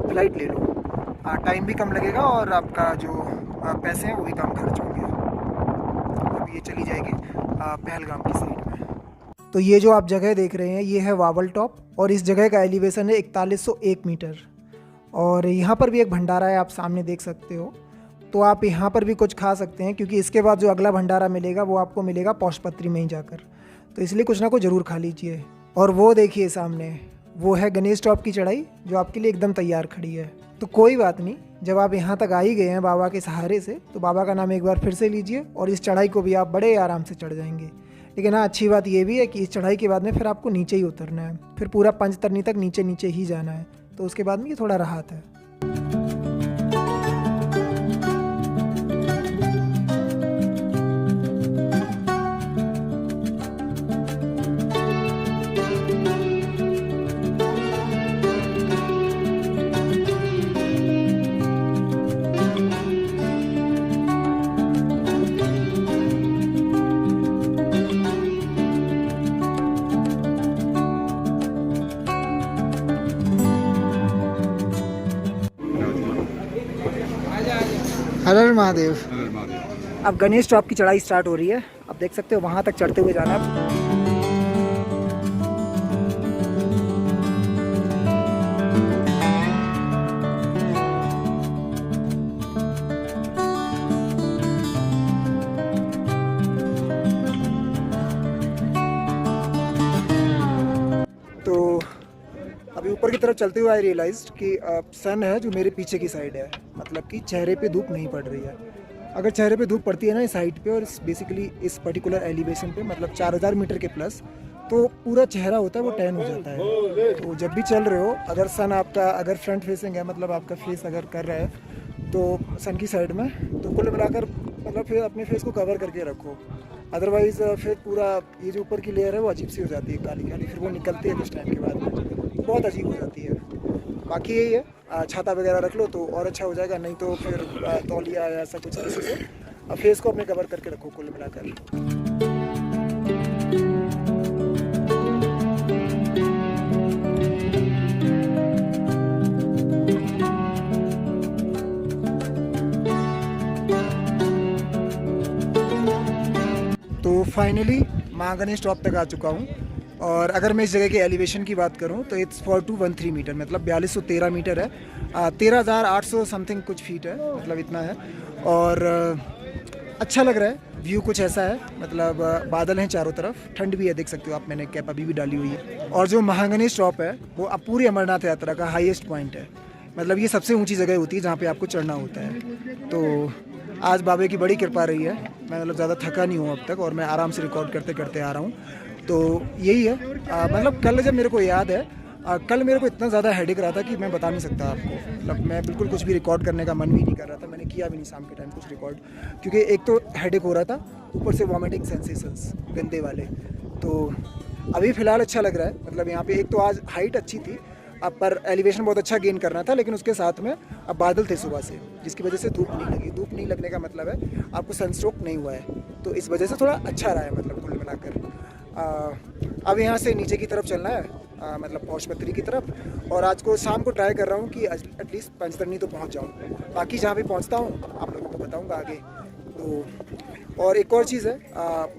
फ़्लाइट ले लो। टाइम भी कम लगेगा और आपका जो पैसे हैं वो भी कम खर्च होंगे। अब ये चली जाएगी पहलगाम की साइड में। तो ये जो आप जगह देख रहे हैं ये है वावल टॉप, और इस जगह का एलिवेशन है 4101 मीटर। और यहाँ पर भी एक भंडारा है, आप सामने देख सकते हो। तो आप यहाँ पर भी कुछ खा सकते हैं, क्योंकि इसके बाद जो अगला भंडारा मिलेगा वो आपको मिलेगा पौषपत्री में ही जाकर। तो इसलिए कुछ ना कुछ ज़रूर खा लीजिए। और वो देखिए सामने, वो है गणेश टॉप की चढ़ाई जो आपके लिए एकदम तैयार खड़ी है। तो कोई बात नहीं, जब आप यहाँ तक आ ही गए हैं बाबा के सहारे से, तो बाबा का नाम एक बार फिर से लीजिए, और इस चढ़ाई को भी आप बड़े आराम से चढ़ जाएंगे। लेकिन हाँ, अच्छी बात ये भी है कि इस चढ़ाई के बाद में फिर आपको नीचे ही उतरना है, फिर पूरा पंचतरनी तक नीचे नीचे ही जाना है। तो उसके बाद में ये थोड़ा राहत है। हर हर महादेव। अब गणेश टॉप की चढ़ाई स्टार्ट हो रही है, आप देख सकते हो। वहाँ तक चढ़ते हुए जाना है। तो अभी ऊपर की तरफ चलते हुए आई रियलाइज्ड कि सन है जो मेरे पीछे की साइड है, मतलब कि चेहरे पे धूप नहीं पड़ रही है। अगर चेहरे पे धूप पड़ती है ना इस साइड पे, और बेसिकली इस पर्टिकुलर एलिवेशन पे, मतलब 4000 मीटर के प्लस, तो पूरा चेहरा होता है वो टैन हो जाता है। तो जब भी चल रहे हो, अगर सन आपका अगर फ्रंट फेसिंग है, मतलब आपका फेस अगर कर रहा है तो सन की साइड में, तो कुल मिलाकर मतलब फिर अपने फेस को कवर करके रखो। अदरवाइज़ फिर पूरा ये जो ऊपर की लेयर है वो अजीब सी हो जाती है, काली काली, फिर वो निकलती है कुछ टाइम के बाद में, बहुत अजीब हो जाती है। बाकी यही है, छाता वगैरह रख लो तो और अच्छा हो जाएगा, नहीं तो फिर तौलिया या ऐसा कुछ किसी से फेस को अपने कवर करके रखो कुल मिलाकर। तो फाइनली महागणेश टॉप तक आ चुका हूँ। और अगर मैं इस जगह के एलिवेशन की बात करूँ तो इट्स 4213 मीटर, मतलब 4213 मीटर है। 13,800 समथिंग कुछ फीट है, मतलब इतना है। और अच्छा लग रहा है, व्यू कुछ ऐसा है, मतलब बादल हैं चारों तरफ, ठंड भी है, देख सकते हो आप, मैंने कैप अभी भी डाली हुई है। और जो महागणेश टॉप है वो अब पूरी अमरनाथ यात्रा का हाईएस्ट पॉइंट है, मतलब ये सबसे ऊंची जगह होती है जहाँ पे आपको चढ़ना होता है। तो आज बाबे की बड़ी कृपा रही है, मैं मतलब ज़्यादा थका नहीं हूँ अब तक, और मैं आराम से रिकॉर्ड करते करते आ रहा हूँ। तो यही है, मतलब कल जब मेरे को याद है, कल मेरे को इतना ज़्यादा हेडेक रहा था कि मैं बता नहीं सकता आपको, मतलब मैं बिल्कुल कुछ भी रिकॉर्ड करने का मन भी नहीं कर रहा था, मैंने किया भी नहीं शाम के टाइम कुछ रिकॉर्ड, क्योंकि एक तो हेडेक हो रहा था, ऊपर से वॉमिटिंग सेंसेशंस गंदे वाले। तो अभी फ़िलहाल अच्छा लग रहा है, मतलब यहाँ पे एक तो आज हाइट अच्छी थी, अब पर एलिवेशन बहुत अच्छा गेन करना था, लेकिन उसके साथ में अब बादल थे सुबह से, जिसकी वजह से धूप नहीं लगी। धूप नहीं लगने का मतलब है आपको सनस्ट्रोक नहीं हुआ है, तो इस वजह से थोड़ा अच्छा रहा है, मतलब कुल मिलाकर। अब यहाँ से नीचे की तरफ चलना है, मतलब पौषपत्री की तरफ, और आज को शाम को ट्राई कर रहा हूँ कि एटलीस्ट पंचतरनी तो पहुँच जाऊँ। बाकी जहाँ भी पहुँचता हूँ आप लोगों को बताऊँगा आगे। तो और एक और चीज़ है,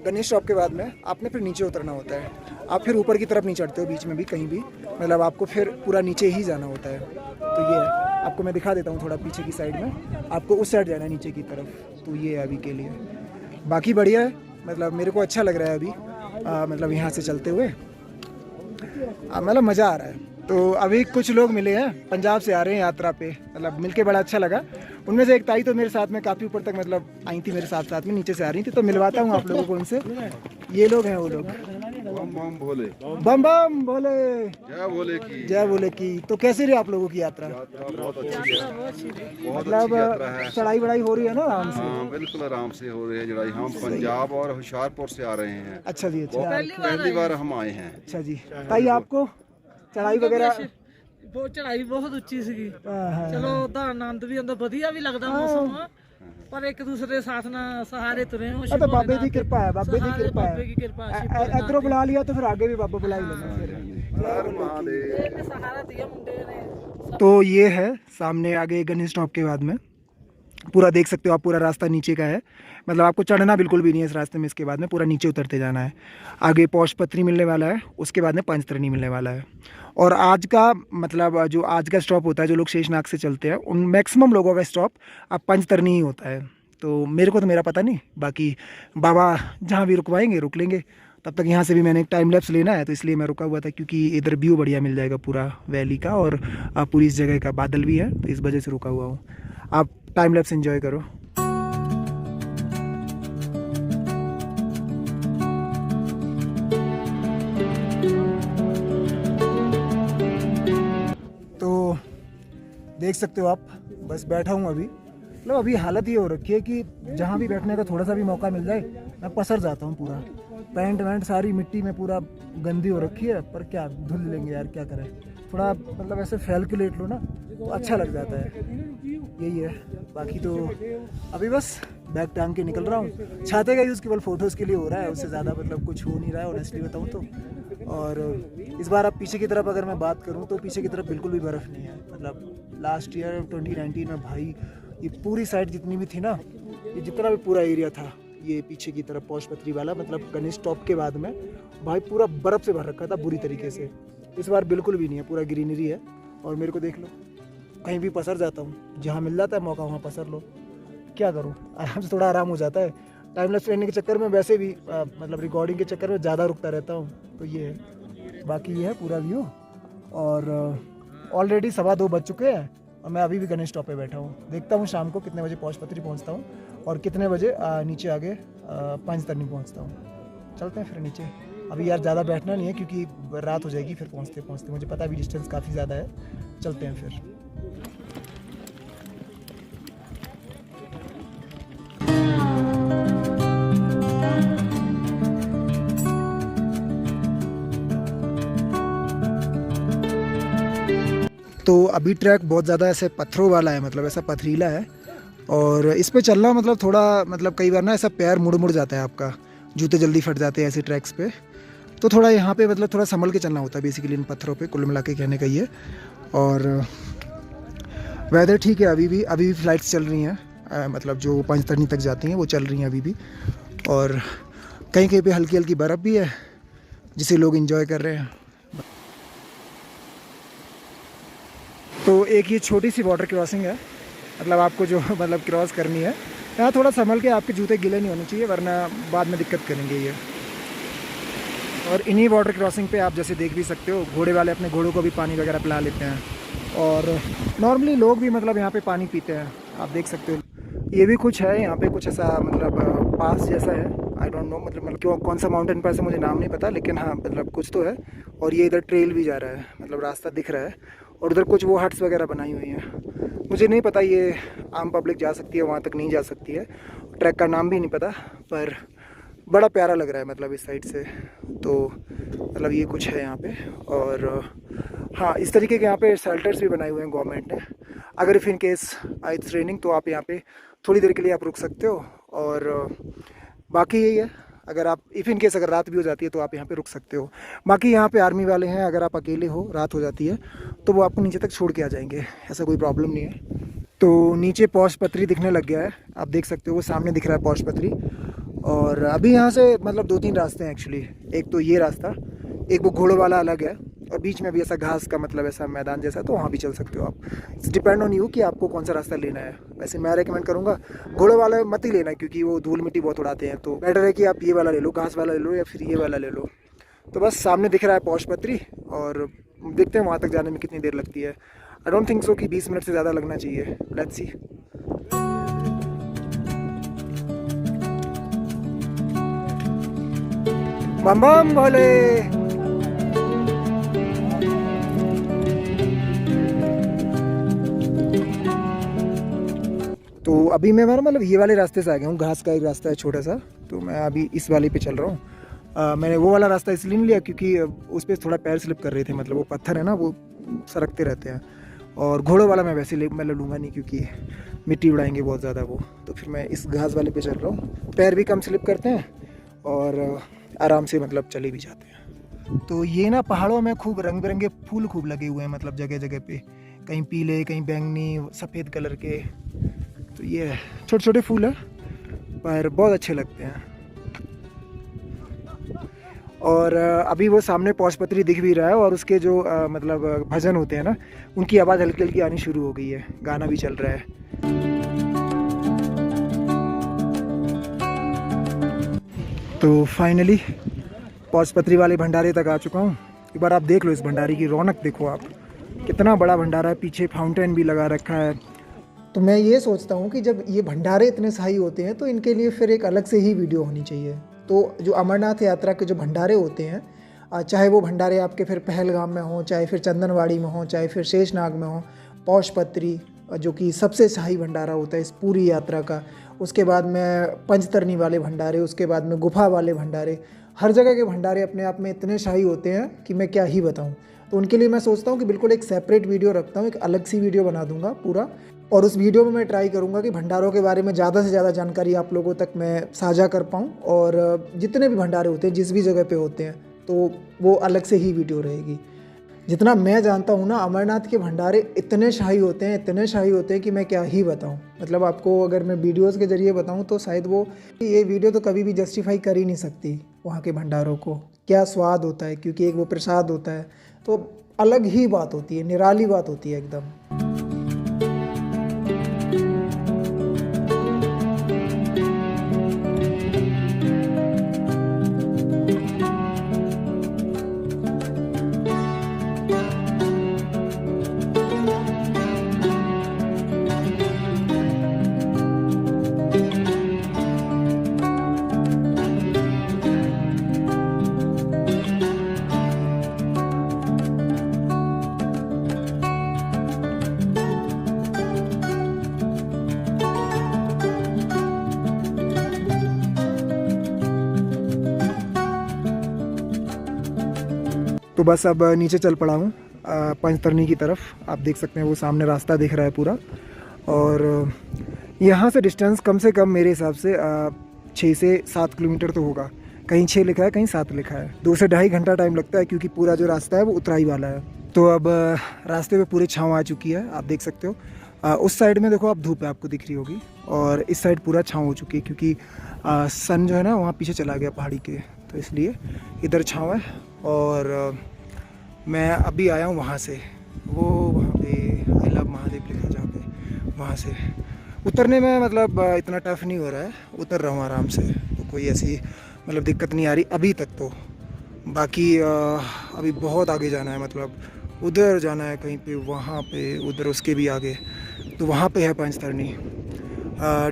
गणेश टॉप के बाद में आपने फिर नीचे उतरना होता है, आप फिर ऊपर की तरफ नहीं चढ़ते हो बीच में भी कहीं भी, मतलब आपको फिर पूरा नीचे ही जाना होता है। तो ये है, आपको मैं दिखा देता हूँ थोड़ा पीछे की साइड में, आपको उस साइड जाना है नीचे की तरफ। तो ये है अभी के लिए, बाकी बढ़िया है, मतलब मेरे को अच्छा लग रहा है अभी, मतलब यहाँ से चलते हुए मतलब मज़ा आ रहा है। तो अभी कुछ लोग मिले हैं, पंजाब से आ रहे हैं यात्रा पे, मतलब मिलके बड़ा अच्छा लगा। उनमें से एक ताई तो मेरे साथ में काफ़ी ऊपर तक मतलब आई थी मेरे साथ में, नीचे से आ रही थी, तो मिलवाता हूँ आप लोगों को उनसे। ये लोग हैं वो लोग। बम बम भोले, बम बम भोले, जय भोले की, जय भोले की। तो कैसी रही आप लोगों की यात्रा? बहुत अच्छी है, बहुत अच्छी मतलब यात्रा है। चढ़ाई वढ़ाई हो रही है ना आराम से? हाँ बिल्कुल आराम से हो रही है चढ़ाई। हम पंजाब और होशियारपुर से आ रहे हैं। अच्छा जी, अच्छा, पहली बार हम आए हैं। अच्छा जी। ताई आपको चढ़ाई वगैरह? ਬਹੁਤ ਚੜਾਈ ਬਹੁਤ ਉੱਚੀ ਸੀਗੀ, हाँ, ਚਲੋ ਉਹਦਾ ਆਨੰਦ ਵੀ ਆਉਂਦਾ, ਵਧੀਆ ਵੀ ਲੱਗਦਾ ਮੌਸਮ, ਪਰ ਇੱਕ ਦੂਸਰੇ ਦੇ ਸਾਥ ਨਾਲ ਸਹਾਰੇ ਤੁਰੇ ਹੋ। तो बाबे की कृपा है, बाबे की कृपा ਬਾਬੇ है। ਦੀ ਕਿਰਪਾ ਹੈ, इधरों बुला लिया तो फिर आगे भी बाबा बुला ही लेंगे फिर। हर महादेव। ਇੱਕ ਸਹਾਰਾ दिया ਮੁੰਡੇ ਨੇ। तो ये है सामने आगे गणेश टॉप के बाद में, पूरा देख सकते हो आप, पूरा रास्ता नीचे का है, मतलब आपको चढ़ना बिल्कुल भी नहीं है इस रास्ते में। इसके बाद में पूरा नीचे उतरते जाना है। आगे पौषपत्री मिलने वाला है, उसके बाद में पंचतरनी मिलने वाला है। और आज का मतलब जो आज का स्टॉप होता है, जो लोग शेषनाग से चलते हैं उन मैक्सिमम लोगों का स्टॉप अब पंचतरनी ही होता है। तो मेरे को तो मेरा पता नहीं, बाकी बाबा जहाँ भी रुकवाएंगे रुक लेंगे। तब तक यहाँ से भी मैंने एक टाइम लैप्स लेना है, तो इसलिए मैं रुका हुआ था, क्योंकि इधर व्यू बढ़िया मिल जाएगा पूरा वैली का, और पूरी इस जगह का बादल भी है, तो इस वजह से रुका हुआ हूँ। आप टाइम लैप्स एंजॉय करो। तो देख सकते हो आप, बस बैठा हूँ अभी, मतलब अभी हालत ये हो रखी है कि जहाँ भी बैठने का थोड़ा सा भी मौका मिल जाए मैं पसर जाता हूँ पूरा। पैंट वैंट सारी मिट्टी में पूरा गंदी हो रखी है, पर क्या धुल लेंगे यार, क्या करें। थोड़ा मतलब ऐसे फैल के लेट लो ना तो अच्छा लग जाता है, यही है। बाकी तो अभी बस बैग टांग के निकल रहा हूँ। छाते का यूज़ केवल फ़ोटोज़ के लिए हो रहा है, उससे ज़्यादा मतलब कुछ हो नहीं रहा है ऑनेस्टली बताऊँ तो। और इस बार अब पीछे की तरफ अगर मैं बात करूँ तो पीछे की तरफ बिल्कुल भी बर्फ़ नहीं है। मतलब लास्ट ईयर 2019 में भाई ये पूरी साइड जितनी भी थी ना, ये जितना भी पूरा एरिया था ये पीछे की तरफ पौषपत्री वाला, मतलब गणेश टॉप के बाद में भाई पूरा बर्फ़ से भर रखा था बुरी तरीके से। इस बार बिल्कुल भी नहीं है, पूरा ग्रीनरी है। और मेरे को देख लो, कहीं भी पसर जाता हूँ, जहाँ मिल जाता है मौका वहाँ पसर लो, क्या करूँ। आराम से थोड़ा आराम हो जाता है। टाइम लैप्स लेने के चक्कर में वैसे भी मतलब रिकॉर्डिंग के चक्कर में ज़्यादा रुकता रहता हूँ, तो ये है। बाकी ये है पूरा व्यू। और ऑलरेडी 2:15 बज चुके हैं और मैं अभी भी गणेश टॉप पे बैठा हूँ। देखता हूँ शाम को कितने बजे पौषपत्री पहुँचता हूँ और कितने बजे नीचे आगे पंचतरनी पहुँचता हूँ। चलते हैं फिर नीचे। अभी यार ज़्यादा बैठना नहीं है क्योंकि रात हो जाएगी फिर पहुँचते पहुँचते। मुझे पता भी डिस्टेंस काफ़ी ज़्यादा है। चलते हैं फिर। तो अभी ट्रैक बहुत ज़्यादा ऐसे पत्थरों वाला है, मतलब ऐसा पथरीला है और इस पे चलना मतलब थोड़ा मतलब कई बार ना ऐसा पैर मुड़ जाता है आपका, जूते जल्दी फट जाते हैं ऐसे ट्रैक्स पे। तो थोड़ा यहाँ पे मतलब थोड़ा संभल के चलना होता है बेसिकली इन पत्थरों पे, कुल मिला के कहने का ये। और वेदर ठीक है, अभी भी फ़्लाइट्स चल रही हैं, मतलब जो पंचतरनी तक जाती हैं वो चल रही हैं अभी भी। और कहीं कहीं पे हल्की हल्की बर्फ़ भी है जिसे लोग एंजॉय कर रहे हैं। तो एक ये छोटी सी वाटर क्रॉसिंग है, मतलब आपको जो मतलब क्रॉस करनी है, यहाँ थोड़ा संभल के, आपके जूते गीले नहीं होने चाहिए वरना बाद में दिक्कत करेंगे ये। और इन्हीं वाटर क्रॉसिंग पे आप जैसे देख भी सकते हो, घोड़े वाले अपने घोड़ों को भी पानी वगैरह पिला लेते हैं, और नॉर्मली लोग भी मतलब यहाँ पे पानी पीते हैं, आप देख सकते हो। ये भी कुछ है यहाँ पे, कुछ ऐसा मतलब पास जैसा है, आई डोंट नो मतलब क्यों कौन सा माउंटेन पास है मुझे नाम नहीं पता, लेकिन हाँ मतलब कुछ तो है। और ये इधर ट्रेल भी जा रहा है, मतलब रास्ता दिख रहा है, और उधर कुछ वो हट्स वगैरह बनाई हुई हैं। मुझे नहीं पता ये आम पब्लिक जा सकती है वहाँ तक, नहीं जा सकती है, ट्रैक का नाम भी नहीं पता, पर बड़ा प्यारा लग रहा है मतलब इस साइड से। तो मतलब ये कुछ है यहाँ पे। और हाँ, इस तरीके के यहाँ पे शेल्टर्स भी बनाए हुए हैं गवर्नमेंट ने। अगर if in case it's raining तो आप यहाँ पे थोड़ी देर के लिए आप रुक सकते हो। और बाकी यही है, अगर आप इफ़ इन केस अगर रात भी हो जाती है तो आप यहाँ पे रुक सकते हो। बाकी यहाँ पे आर्मी वाले हैं, अगर आप अकेले हो, रात हो जाती है तो वो आपको नीचे तक छोड़ के आ जाएंगे, ऐसा कोई प्रॉब्लम नहीं है। तो नीचे पौष पत्री दिखने लग गया है, आप देख सकते हो, वो सामने दिख रहा है पौष पत्री। और अभी यहाँ से मतलब 2-3 रास्ते हैं एक्चुअली, एक तो ये रास्ता, एक वो घोड़ों वाला अलग है, और बीच में भी ऐसा घास का मतलब ऐसा मैदान जैसा, तो वहाँ भी चल सकते हो आप। इट्स डिपेंड ऑन यू कि आपको कौन सा रास्ता लेना है। वैसे मैं रेकमेंड करूँगा घोड़ों वाला मत ही लेना, क्योंकि वो धूल मिट्टी बहुत उड़ाते हैं, तो बेटर है कि आप ये वाला ले लो, घास वाला ले लो, या फिर ये वाला ले लो। तो बस सामने दिख रहा है पौष पत्री, और देखते हैं वहाँ तक जाने में कितनी देर लगती है। आई डोंट थिंक सो कि 20 मिनट से ज़्यादा लगना चाहिए, लेट्स सी। बम बम भोले। तो अभी मैं मतलब ये वाले रास्ते से आ गया हूँ, घास का एक रास्ता है छोटा सा, तो मैं अभी इस वाले पे चल रहा हूँ। मैंने वो वाला रास्ता इसलिए नहीं लिया क्योंकि उस पर थोड़ा पैर स्लिप कर रहे थे, मतलब वो पत्थर है ना, वो सरकते रहते हैं। और घोड़ों वाला मैं वैसे मैं लूँगा नहीं, क्योंकि मिट्टी उड़ाएंगे बहुत ज़्यादा वो, तो फिर मैं इस घास वाले पे चल रहा हूँ। पैर भी कम स्लिप करते हैं और आराम से मतलब चले भी जाते हैं। तो ये ना पहाड़ों में खूब रंग बिरंगे फूल खूब लगे हुए हैं, मतलब जगह जगह पे, कहीं पीले, कहीं बैंगनी, सफ़ेद कलर के। तो ये छोटे छोटे फूल है, पर बहुत अच्छे लगते हैं। और अभी वो सामने पौष पत्री दिख भी रहा है, और उसके जो मतलब भजन होते हैं ना, उनकी आवाज़ हल्की हल्की आनी शुरू हो गई है, गाना भी चल रहा है। तो फाइनली पौष पत्री वाले भंडारे तक आ चुका हूँ। एक बार आप देख लो इस भंडारे की रौनक, देखो आप, कितना बड़ा भंडारा है, पीछे फाउंटेन भी लगा रखा है। तो मैं ये सोचता हूँ कि जब ये भंडारे इतने सही होते हैं तो इनके लिए फिर एक अलग से ही वीडियो होनी चाहिए। तो जो अमरनाथ यात्रा के जो भंडारे होते हैं, चाहे वो भंडारे आपके फिर पहलगाम में हों, चाहे फिर चंदनवाड़ी में हों, चाहे फिर शेषनाग में हों, पौष पत्री जो कि सबसे शाही भंडारा होता है इस पूरी यात्रा का, उसके बाद में पंचतरनी वाले भंडारे, उसके बाद में गुफा वाले भंडारे, हर जगह के भंडारे अपने आप में इतने शाही होते हैं कि मैं क्या ही बताऊं। तो उनके लिए मैं सोचता हूं कि बिल्कुल एक सेपरेट वीडियो रखता हूं, एक अलग सी वीडियो बना दूंगा पूरा, और उस वीडियो में मैं ट्राई करूंगा कि भंडारों के बारे में ज़्यादा से ज़्यादा जानकारी आप लोगों तक मैं साझा कर पाऊँ। और जितने भी भंडारे होते हैं जिस भी जगह पर होते हैं, तो वो अलग से ही वीडियो रहेगी। जितना मैं जानता हूँ ना, अमरनाथ के भंडारे इतने शाही होते हैं, इतने शाही होते हैं कि मैं क्या ही बताऊँ। मतलब आपको अगर मैं वीडियोस के ज़रिए बताऊँ तो शायद ये वीडियो तो कभी भी जस्टिफाई कर ही नहीं सकती वहाँ के भंडारों को, क्या स्वाद होता है, क्योंकि एक वो प्रसाद होता है, तो अलग ही बात होती है, निराली बात होती है एकदम। तो बस अब नीचे चल पड़ा हूँ पंचतरनी की तरफ। आप देख सकते हैं वो सामने रास्ता दिख रहा है पूरा, और यहाँ से डिस्टेंस कम से कम मेरे हिसाब से 6 से 7 किलोमीटर तो होगा। कहीं 6 लिखा है, कहीं 7 लिखा है। 2 से ढाई घंटा टाइम लगता है, क्योंकि पूरा जो रास्ता है वो उतराई वाला है। तो अब रास्ते पे पूरी छाँव आ चुकी है, आप देख सकते हो। उस साइड में देखो आप धूप है आपको दिख रही होगी, और इस साइड पूरा छाँव हो चुकी है क्योंकि सन जो है ना वहाँ पीछे चला गया पहाड़ी के, तो इसलिए इधर छाँव है। और मैं अभी आया हूँ वहाँ से, वो वहाँ पे आई लव महादेव लिखा जहाँ पे, वहाँ से उतरने में मतलब इतना टफ नहीं हो रहा है, उतर रहा हूँ आराम से, तो कोई ऐसी मतलब दिक्कत नहीं आ रही अभी तक तो। बाकी अभी बहुत आगे जाना है, मतलब उधर जाना है कहीं पे, वहाँ पे, उधर उसके भी आगे, तो वहाँ पे है पंचतरणी।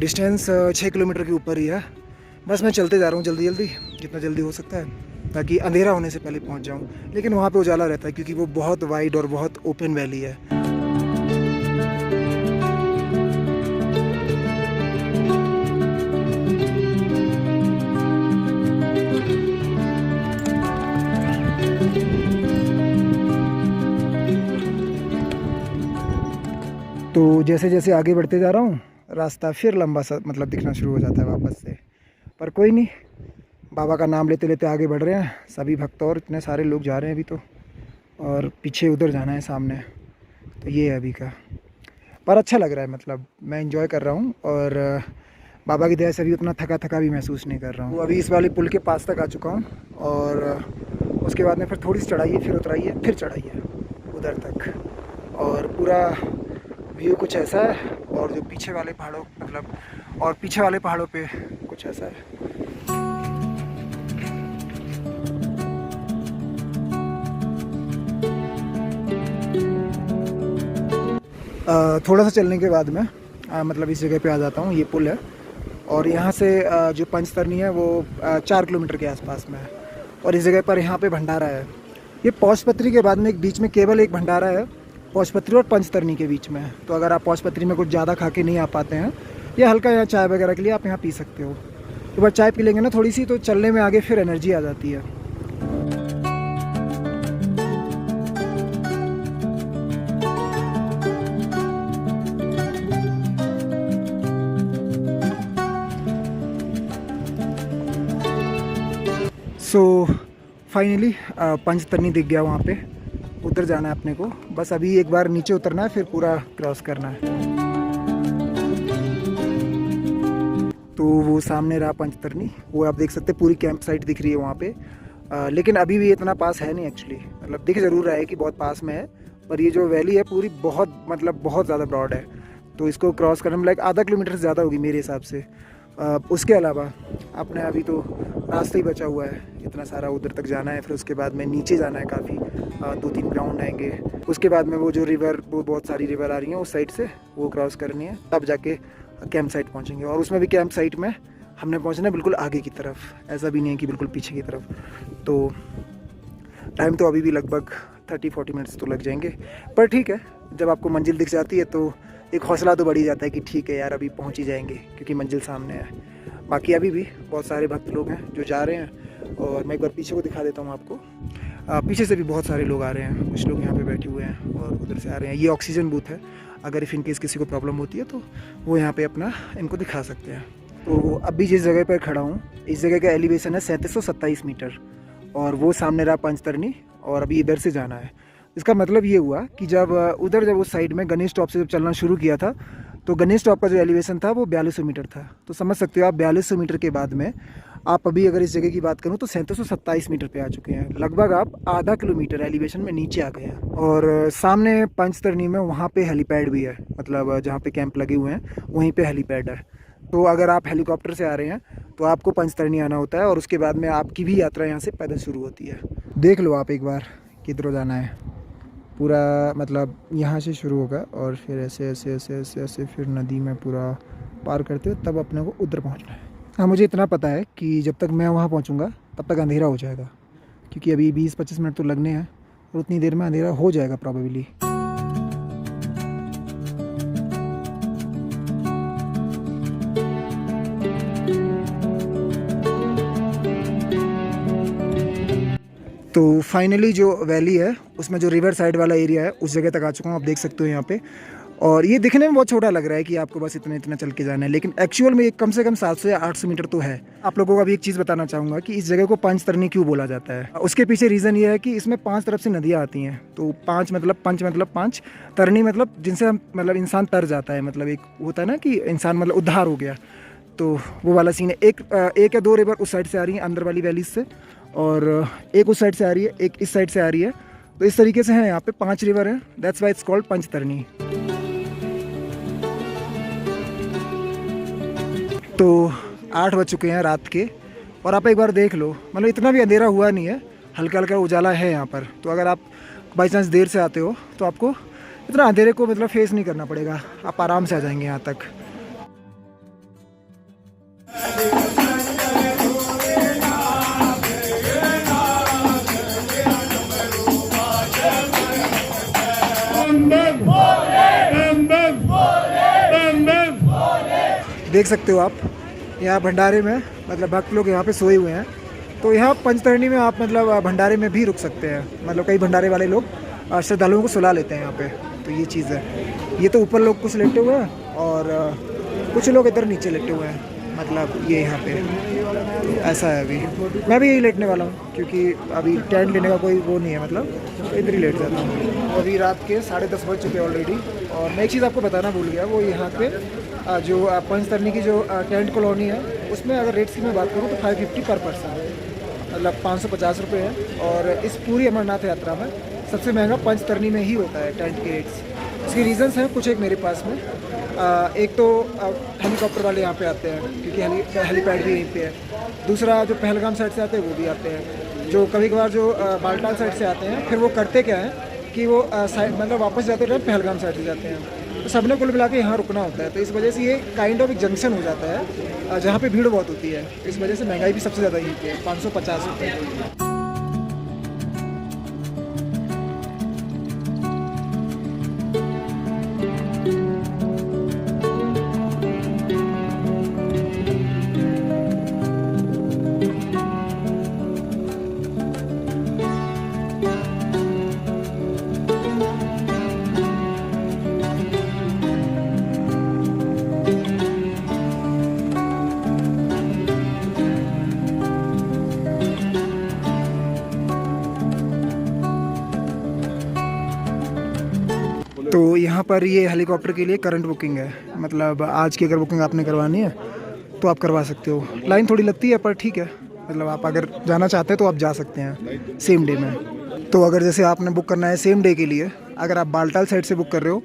डिस्टेंस 6 किलोमीटर के ऊपर ही है। बस मैं चलते जा रहा हूँ जल्दी जल्दी, जितना जल्दी हो सकता है, ताकि अंधेरा होने से पहले पहुँच जाऊँ। लेकिन वहाँ पे उजाला रहता है क्योंकि वो बहुत वाइड और बहुत ओपन वैली है। तो जैसे जैसे आगे बढ़ते जा रहा हूँ रास्ता फिर लंबा सा मतलब दिखना शुरू हो जाता है वापस से, पर कोई नहीं, बाबा का नाम लेते लेते आगे बढ़ रहे हैं सभी भक्त, और इतने सारे लोग जा रहे हैं अभी तो, और पीछे उधर जाना है सामने, तो ये है अभी का। पर अच्छा लग रहा है, मतलब मैं इंजॉय कर रहा हूँ, और बाबा की दया से अभी उतना थका थका भी महसूस नहीं कर रहा हूँ। अभी इस वाले पुल के पास तक आ चुका हूँ, और उसके बाद में फिर थोड़ी सी चढ़ाई है, फिर उतराई है, फिर चढ़ाई है उधर तक, और पूरा व्यू कुछ ऐसा है। और जो पीछे वाले पहाड़ों मतलब और पीछे वाले पहाड़ों पे कुछ ऐसा है। थोड़ा सा चलने के बाद में मतलब इस जगह पे आ जाता हूँ, ये पुल है, और यहाँ से जो पंचतरणी है वो 4 किलोमीटर के आसपास में है, और इस जगह पर यहाँ पे भंडारा है। ये पौषपत्री के बाद में एक बीच में केवल एक भंडारा है, पौषपत्री और पंचतरणी के बीच में है। तो अगर आप पौषपत्री में कुछ ज़्यादा खा के नहीं आ पाते हैं, या हल्का यहाँ चाय वगैरह के लिए आप यहाँ पी सकते हो, तो बस चाय पी लेंगे ना थोड़ी सी, तो चलने में आगे फिर एनर्जी आ जाती है। सो फाइनली पंचतरणी दिख गया वहाँ पे, उधर जाना है अपने को, बस अभी एक बार नीचे उतरना है, फिर पूरा क्रॉस करना है। तो वो सामने रहा पंचतरणी, वो आप देख सकते हैं, पूरी कैंप साइट दिख रही है वहाँ पे। लेकिन अभी भी इतना पास है नहीं एक्चुअली, मतलब दिख ज़रूर रहा है कि बहुत पास में है, पर ये जो वैली है पूरी बहुत मतलब बहुत ज़्यादा ब्रॉड है, तो इसको क्रॉस करने में लाइक आधा किलोमीटर से ज़्यादा होगी मेरे हिसाब से। उसके अलावा अपने अभी तो रास्ता ही बचा हुआ है इतना सारा, उधर तक जाना है, फिर उसके बाद में नीचे जाना है काफ़ी, 2-3 ग्राउंड आएंगे, उसके बाद में वो जो रिवर, वो बहुत सारी रिवर आ रही हैं उस साइड से, वो क्रॉस करनी है, तब जाके कैंप साइट पहुँचेंगे। और उसमें भी कैंप साइट में हमने पहुँचना है बिल्कुल आगे की तरफ, ऐसा भी नहीं है कि बिल्कुल पीछे की तरफ। तो टाइम तो अभी भी लगभग 30-40 मिनट्स तो लग जाएंगे, पर ठीक है, जब आपको मंजिल दिख जाती है तो एक हौसला तो बढ़ ही जाता है कि ठीक है यार अभी पहुंच ही जाएंगे, क्योंकि मंजिल सामने है। बाकी अभी भी बहुत सारे भक्त लोग हैं जो जा रहे हैं, और मैं एक बार पीछे को दिखा देता हूं आपको। पीछे से भी बहुत सारे लोग आ रहे हैं, कुछ लोग यहाँ पे बैठे हुए हैं और उधर से आ रहे हैं। ये ऑक्सीजन बूथ है, अगर इफ़ इनकेस किसी को प्रॉब्लम होती है तो वो यहाँ पर अपना इनको दिखा सकते हैं। तो अभी जिस जगह पर खड़ा हूँ, इस जगह का एलिवेशन है 3727 मीटर, और वो सामने रहा पंचतरणी, और अभी इधर से जाना है। इसका मतलब ये हुआ कि जब उस साइड में गणेश टॉप से जब चलना शुरू किया था, तो गणेश टॉप का जो एलिवेशन था वो 4200 मीटर था। तो समझ सकते हो आप 4200 मीटर के बाद में आप अभी अगर इस जगह की बात करूँ तो 3727 मीटर पे आ चुके हैं, लगभग आप आधा किलोमीटर एलिवेशन में नीचे आ गए हैं। और सामने पंचतरणी में वहाँ पे हेलीपैड भी है, मतलब जहाँ पे कैंप लगे हुए हैं वहीं पे हेलीपैड है। तो अगर आप हेलीकॉप्टर से आ रहे हैं तो आपको पंचतरणी आना होता है, और उसके बाद में आपकी भी यात्रा यहाँ से पैदल शुरू होती है। देख लो आप एक बार किधर जाना है, पूरा मतलब यहाँ से शुरू होगा और फिर ऐसे ऐसे ऐसे ऐसे ऐसे फिर नदी में पूरा पार करते हुए तब अपने को उधर पहुँचना है। हाँ, मुझे इतना पता है कि जब तक मैं वहाँ पहुँचूँगा तब तक अंधेरा हो जाएगा, क्योंकि अभी 20-25 मिनट तो लगने हैं, और उतनी देर में अंधेरा हो जाएगा प्रॉबेबली। तो फाइनली जो वैली है उसमें जो रिवर साइड वाला एरिया है उस जगह तक आ चुका हूँ, आप देख सकते हो यहाँ पे। और ये दिखने में बहुत छोटा लग रहा है कि आपको बस इतना इतना चल के जाना है, लेकिन एक्चुअल में कम से कम 700 या 800 मीटर तो है। आप लोगों को अभी एक चीज़ बताना चाहूँगा कि इस जगह को पंचतरनी क्यों बोला जाता है। उसके पीछे रीज़न ये है कि इसमें 5 तरफ से नदियाँ आती हैं। तो पंच मतलब 5, तरनी मतलब जिनसे हम मतलब इंसान तर जाता है, मतलब एक होता है ना कि इंसान मतलब उद्धार हो गया, तो वो वाला सीन है। एक या 2 रिवर उस साइड से आ रही हैं अंदर वाली वैलीज से, और एक उस साइड से आ रही है, एक इस साइड से आ रही है। तो इस तरीके से है, यहाँ पे 5 रिवर हैं, that's why it's called Panchtarni. तो 8 बज चुके हैं रात के, और आप एक बार देख लो, मतलब इतना भी अंधेरा हुआ नहीं है, हल्का हल्का उजाला है यहाँ पर। तो अगर आप बाई चांस देर से आते हो तो आपको इतना अंधेरे को मतलब फेस नहीं करना पड़ेगा, आप आराम से आ जाएंगे यहाँ तक। देख सकते हो आप यहाँ भंडारे में मतलब भक्त लोग यहाँ पे सोए हुए हैं। तो यहाँ पंचतरणी में आप मतलब भंडारे में भी रुक सकते हैं, मतलब कई भंडारे वाले लोग श्रद्धालुओं को सुला लेते हैं यहाँ पे। तो ये चीज़ है। ये तो ऊपर लोग कुछ लेटे हुए हैं और कुछ लोग इधर नीचे लेटे हुए हैं, मतलब ये यहाँ पे ऐसा है। अभी मैं भी यही लेटने वाला हूँ क्योंकि अभी टेंट लेने का कोई वो नहीं है, मतलब तो इधर ही लेट जाता हूँ। अभी रात के 10:30 बज चुके हैं ऑलरेडी। और मैं एक चीज़ आपको बताना भूल गया, वो यहाँ पे जो पंचतरनी की जो टेंट कॉलोनी है उसमें अगर रेट्स की मैं बात करूँ तो 550 पर पर्सन, मतलब 550 रुपये है। और इस पूरी अमरनाथ यात्रा में सबसे महंगा पंचतरनी में ही होता है टेंट के रेट्स। इसके रीज़न्स हैं कुछ एक मेरे पास में। एक तो हेलीकॉप्टर वाले यहाँ पे आते हैं क्योंकि हेलीपैड भी यहीं पे है। दूसरा जो पहलगाम साइड से आते हैं वो भी आते हैं। जो कभी कभार जो बालटाल साइड से आते हैं, फिर वो करते क्या है कि वो मतलब वापस जाते टाइम पहलगाम साइड से जाते हैं। तो सबने कुल मिला के यहाँ रुकना होता है। तो इस वजह से ये काइंड ऑफ एक जंक्शन हो जाता है जहाँ पे भीड़ बहुत होती है। इस वजह से महंगाई भी सबसे ज़्यादा यहीं पे है, 550 रुपये। तो यहाँ पर ये हेलीकॉप्टर के लिए करंट बुकिंग है, मतलब आज की अगर बुकिंग आपने करवानी है तो आप करवा सकते हो। लाइन थोड़ी लगती है पर ठीक है, मतलब आप अगर जाना चाहते हैं तो आप जा सकते हैं सेम डे में। तो अगर जैसे आपने बुक करना है सेम डे के लिए, अगर आप बालटाल साइड से बुक कर रहे हो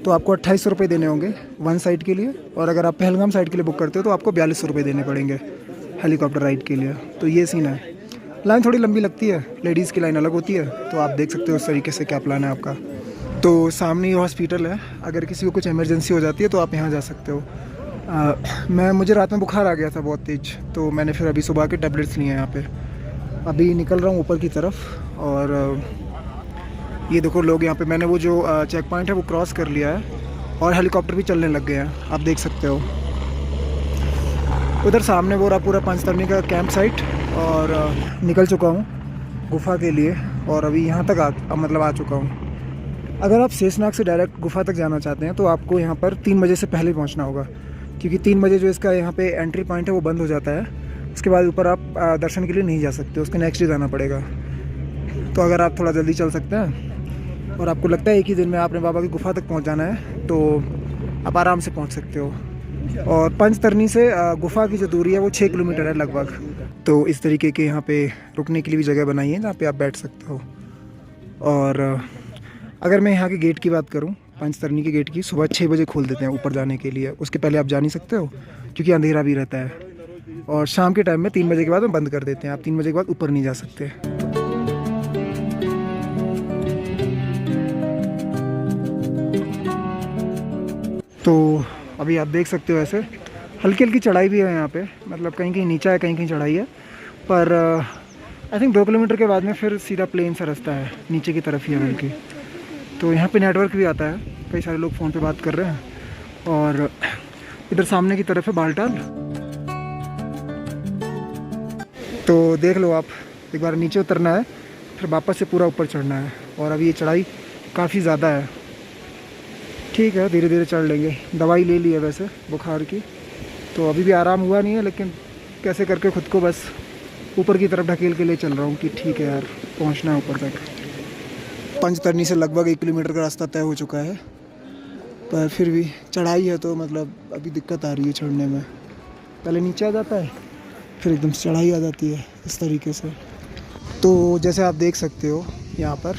तो आपको 2800 रुपये देने होंगे वन साइड के लिए, और अगर आप पहलगाम साइड के लिए बुक करते हो तो आपको 4200 रुपये देने पड़ेंगे हेलीकॉप्टर राइड के लिए। तो ये सीन है। लाइन थोड़ी लंबी लगती है, लेडीज़ की लाइन अलग होती है, तो आप देख सकते हो उस तरीके से क्या प्लान है आपका। तो सामने ही हॉस्पिटल है, अगर किसी को कुछ इमरजेंसी हो जाती है तो आप यहाँ जा सकते हो। मुझे रात में बुखार आ गया था बहुत तेज, तो मैंने फिर अभी सुबह के टैबलेट्स लिए हैं यहाँ पे। अभी निकल रहा हूँ ऊपर की तरफ, और ये देखो लोग यहाँ पे, मैंने वो जो चेक पॉइंट है वो क्रॉस कर लिया है और हेलीकॉप्टर भी चलने लग गए हैं, आप देख सकते हो। उधर सामने वो रहा पूरा पंचतरनी का कैंप साइट, और निकल चुका हूँ गुफा के लिए, और अभी यहाँ तक आ चुका हूँ। अगर आप शेषनाग से डायरेक्ट गुफा तक जाना चाहते हैं तो आपको यहाँ पर 3 बजे से पहले पहुँचना होगा, क्योंकि 3 बजे जो इसका यहाँ पे एंट्री पॉइंट है वो बंद हो जाता है। उसके बाद ऊपर आप दर्शन के लिए नहीं जा सकते, उसके नेक्स्ट डे जाना पड़ेगा। तो अगर आप थोड़ा जल्दी चल सकते हैं और आपको लगता है एक ही दिन में आपने बाबा की गुफा तक पहुँच जाना है, तो आप आराम से पहुँच सकते हो। और पंचतरनी से गुफा की जो दूरी है वो 6 किलोमीटर है लगभग। तो इस तरीके के यहाँ पे रुकने के लिए भी जगह बनाई है जहाँ पे आप बैठ सकते हो। और अगर मैं यहाँ के गेट की बात करूँ, पंचतरनी के गेट की, सुबह 6 बजे खोल देते हैं ऊपर जाने के लिए। उसके पहले आप जा नहीं सकते हो क्योंकि अंधेरा भी रहता है। और शाम के टाइम में 3 बजे के बाद में बंद कर देते हैं, आप 3 बजे के बाद ऊपर नहीं जा सकते। तो अभी आप देख सकते हो ऐसे हल्की हल्की चढ़ाई भी है यहाँ पे, मतलब कहीं कहीं नीचा है, कहीं कहीं चढ़ाई है। पर आई थिंक 2 किलोमीटर के बाद में फिर सीधा प्लेन सा रास्ता है, नीचे की तरफ ही है बल्कि। तो यहाँ पे नेटवर्क भी आता है, कई सारे लोग फ़ोन पे बात कर रहे हैं। और इधर सामने की तरफ है बालटाल। तो देख लो आप, एक बार नीचे उतरना है फिर वापस से पूरा ऊपर चढ़ना है। और अभी ये चढ़ाई काफ़ी ज़्यादा है। ठीक है, धीरे धीरे चढ़ लेंगे। दवाई ले ली है वैसे बुखार की, तो अभी भी आराम हुआ नहीं है, लेकिन कैसे करके खुद को बस ऊपर की तरफ ढकेल के ले चल रहा हूँ कि ठीक है यार, पहुँचना है ऊपर तक। पंचतरनी से लगभग 1 किलोमीटर का रास्ता तय हो चुका है, पर फिर भी चढ़ाई है तो मतलब अभी दिक्कत आ रही है चढ़ने में। पहले नीचे आ जाता है, फिर एकदम से चढ़ाई आ जाती है इस तरीके से। तो जैसे आप देख सकते हो यहाँ पर,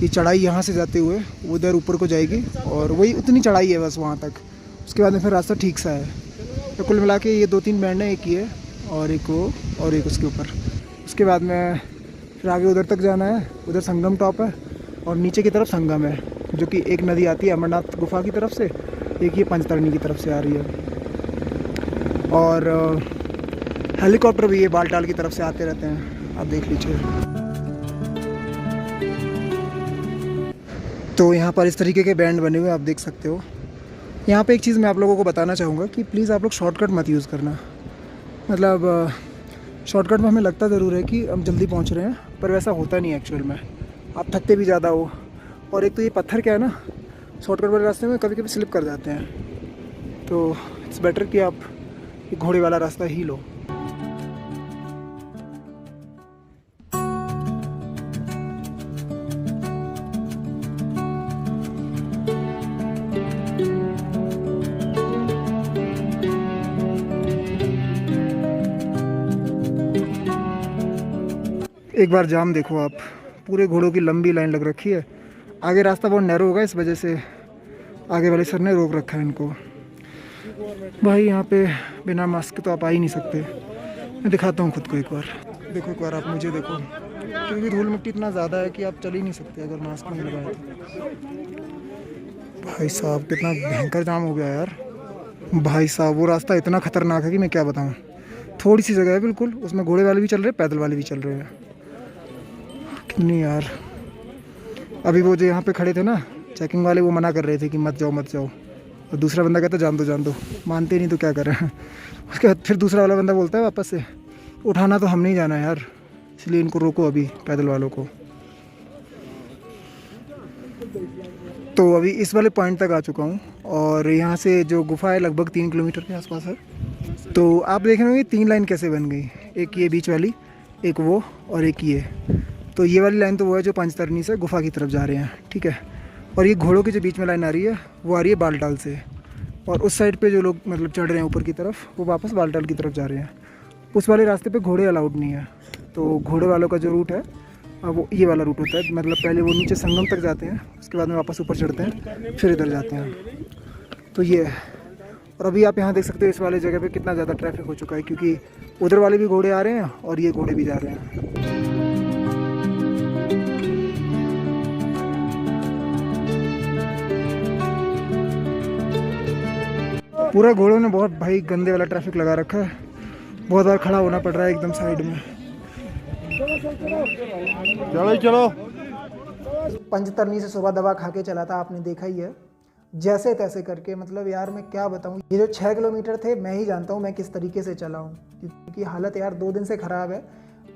ये चढ़ाई यहाँ से जाते हुए उधर ऊपर को जाएगी, और वही उतनी चढ़ाई है बस वहाँ तक। उसके बाद में फिर रास्ता ठीक सा है। तो कुल मिला के ये 2-3 बैंड हैं, एक ये और एक वो और एक उसके ऊपर। उसके बाद में फिर आगे उधर तक जाना है, उधर संगम टॉप है और नीचे की तरफ संगम है, जो कि एक नदी आती है अमरनाथ गुफा की तरफ से, एक ये पंचतरणी की तरफ से आ रही है। और हेलीकॉप्टर भी ये बालटाल की तरफ से आते रहते हैं, आप देख लीजिए। तो यहाँ पर इस तरीके के बैंड बने हुए आप देख सकते हो। यहाँ पे एक चीज़ मैं आप लोगों को बताना चाहूँगा कि प्लीज़ आप लोग शॉर्टकट मत यूज़ करना। मतलब शॉर्टकट में हमें लगता ज़रूर है कि हम जल्दी पहुँच रहे हैं, पर वैसा होता नहीं है एक्चुअल में। आप थकते भी ज़्यादा हो, और एक तो ये पत्थर क्या है ना, शॉर्टकट वाले रास्ते में कभी कभी स्लिप कर जाते हैं। तो इट्स बेटर कि आप ये घोड़े वाला रास्ता ही लो। एक बार जाम देखो आप, पूरे घोड़ों की लंबी लाइन लग रखी है। आगे रास्ता बहुत नैरो होगा, इस वजह से आगे वाले सर ने रोक रखा है इनको। भाई यहाँ पे बिना मास्क के तो आप आ ही नहीं सकते। मैं दिखाता हूँ खुद को एक बार, देखो एक बार आप मुझे देखो, क्योंकि धूल मिट्टी इतना ज़्यादा है कि आप चल ही नहीं सकते अगर मास्क नहीं लगाए तो। भाई साहब कितना भयंकर जाम हो गया यार। भाई साहब वो रास्ता इतना ख़तरनाक है कि मैं क्या बताऊँ। थोड़ी सी जगह है बिल्कुल, उसमें घोड़े वाले भी चल रहे हैं, पैदल वाले भी चल रहे हैं। नहीं यार, अभी वो जो यहाँ पे खड़े थे ना चेकिंग वाले, वो मना कर रहे थे कि मत जाओ मत जाओ, और दूसरा बंदा कहता जान दो, मानते नहीं तो क्या करें। उसके बाद फिर दूसरा वाला बंदा बोलता है वापस से, उठाना तो हम नहीं जाना यार, इसलिए इनको रोको अभी पैदल वालों को। तो अभी इस वाले पॉइंट तक आ चुका हूँ, और यहाँ से जो गुफा है लगभग 3 किलोमीटर के आसपास है। तो आप देख रहे होंगे 3 लाइन कैसे बन गई, एक ये बीच वाली, एक वो और एक ये। तो ये वाली लाइन तो वो है जो पंचतरनी से गुफा की तरफ जा रहे हैं, ठीक है। और ये घोड़ों के जो बीच में लाइन आ रही है वो आ रही है बालटाल से, और उस साइड पे जो लोग मतलब चढ़ रहे हैं ऊपर की तरफ, वो वापस बालटाल की तरफ जा रहे हैं। उस वाले रास्ते पे घोड़े अलाउड नहीं है, तो घोड़े वालों का जो रूट है वो ये वाला रूट होता है। मतलब पहले वो नीचे संगम तक जाते हैं, उसके बाद में वापस ऊपर चढ़ते हैं, फिर इधर जाते हैं। तो ये है। और अभी आप यहाँ देख सकते हो इस वाले जगह पे कितना ज़्यादा ट्रैफिक हो चुका है, क्योंकि उधर वाले भी घोड़े आ रहे हैं और ये घोड़े भी जा रहे हैं। पूरा घोड़ों ने बहुत भाई गंदे वाला ट्रैफिक लगा रखा है, बहुत बार खड़ा होना पड़ रहा है एकदम साइड में। चलो पंचतरनी से सुबह दवा खा के चला था, आपने देखा ही है, जैसे तैसे करके। मतलब यार मैं क्या बताऊँ, ये जो 6 किलोमीटर थे मैं ही जानता हूँ मैं किस तरीके से चला हूँ, क्योंकि हालत यार 2 दिन से ख़राब है।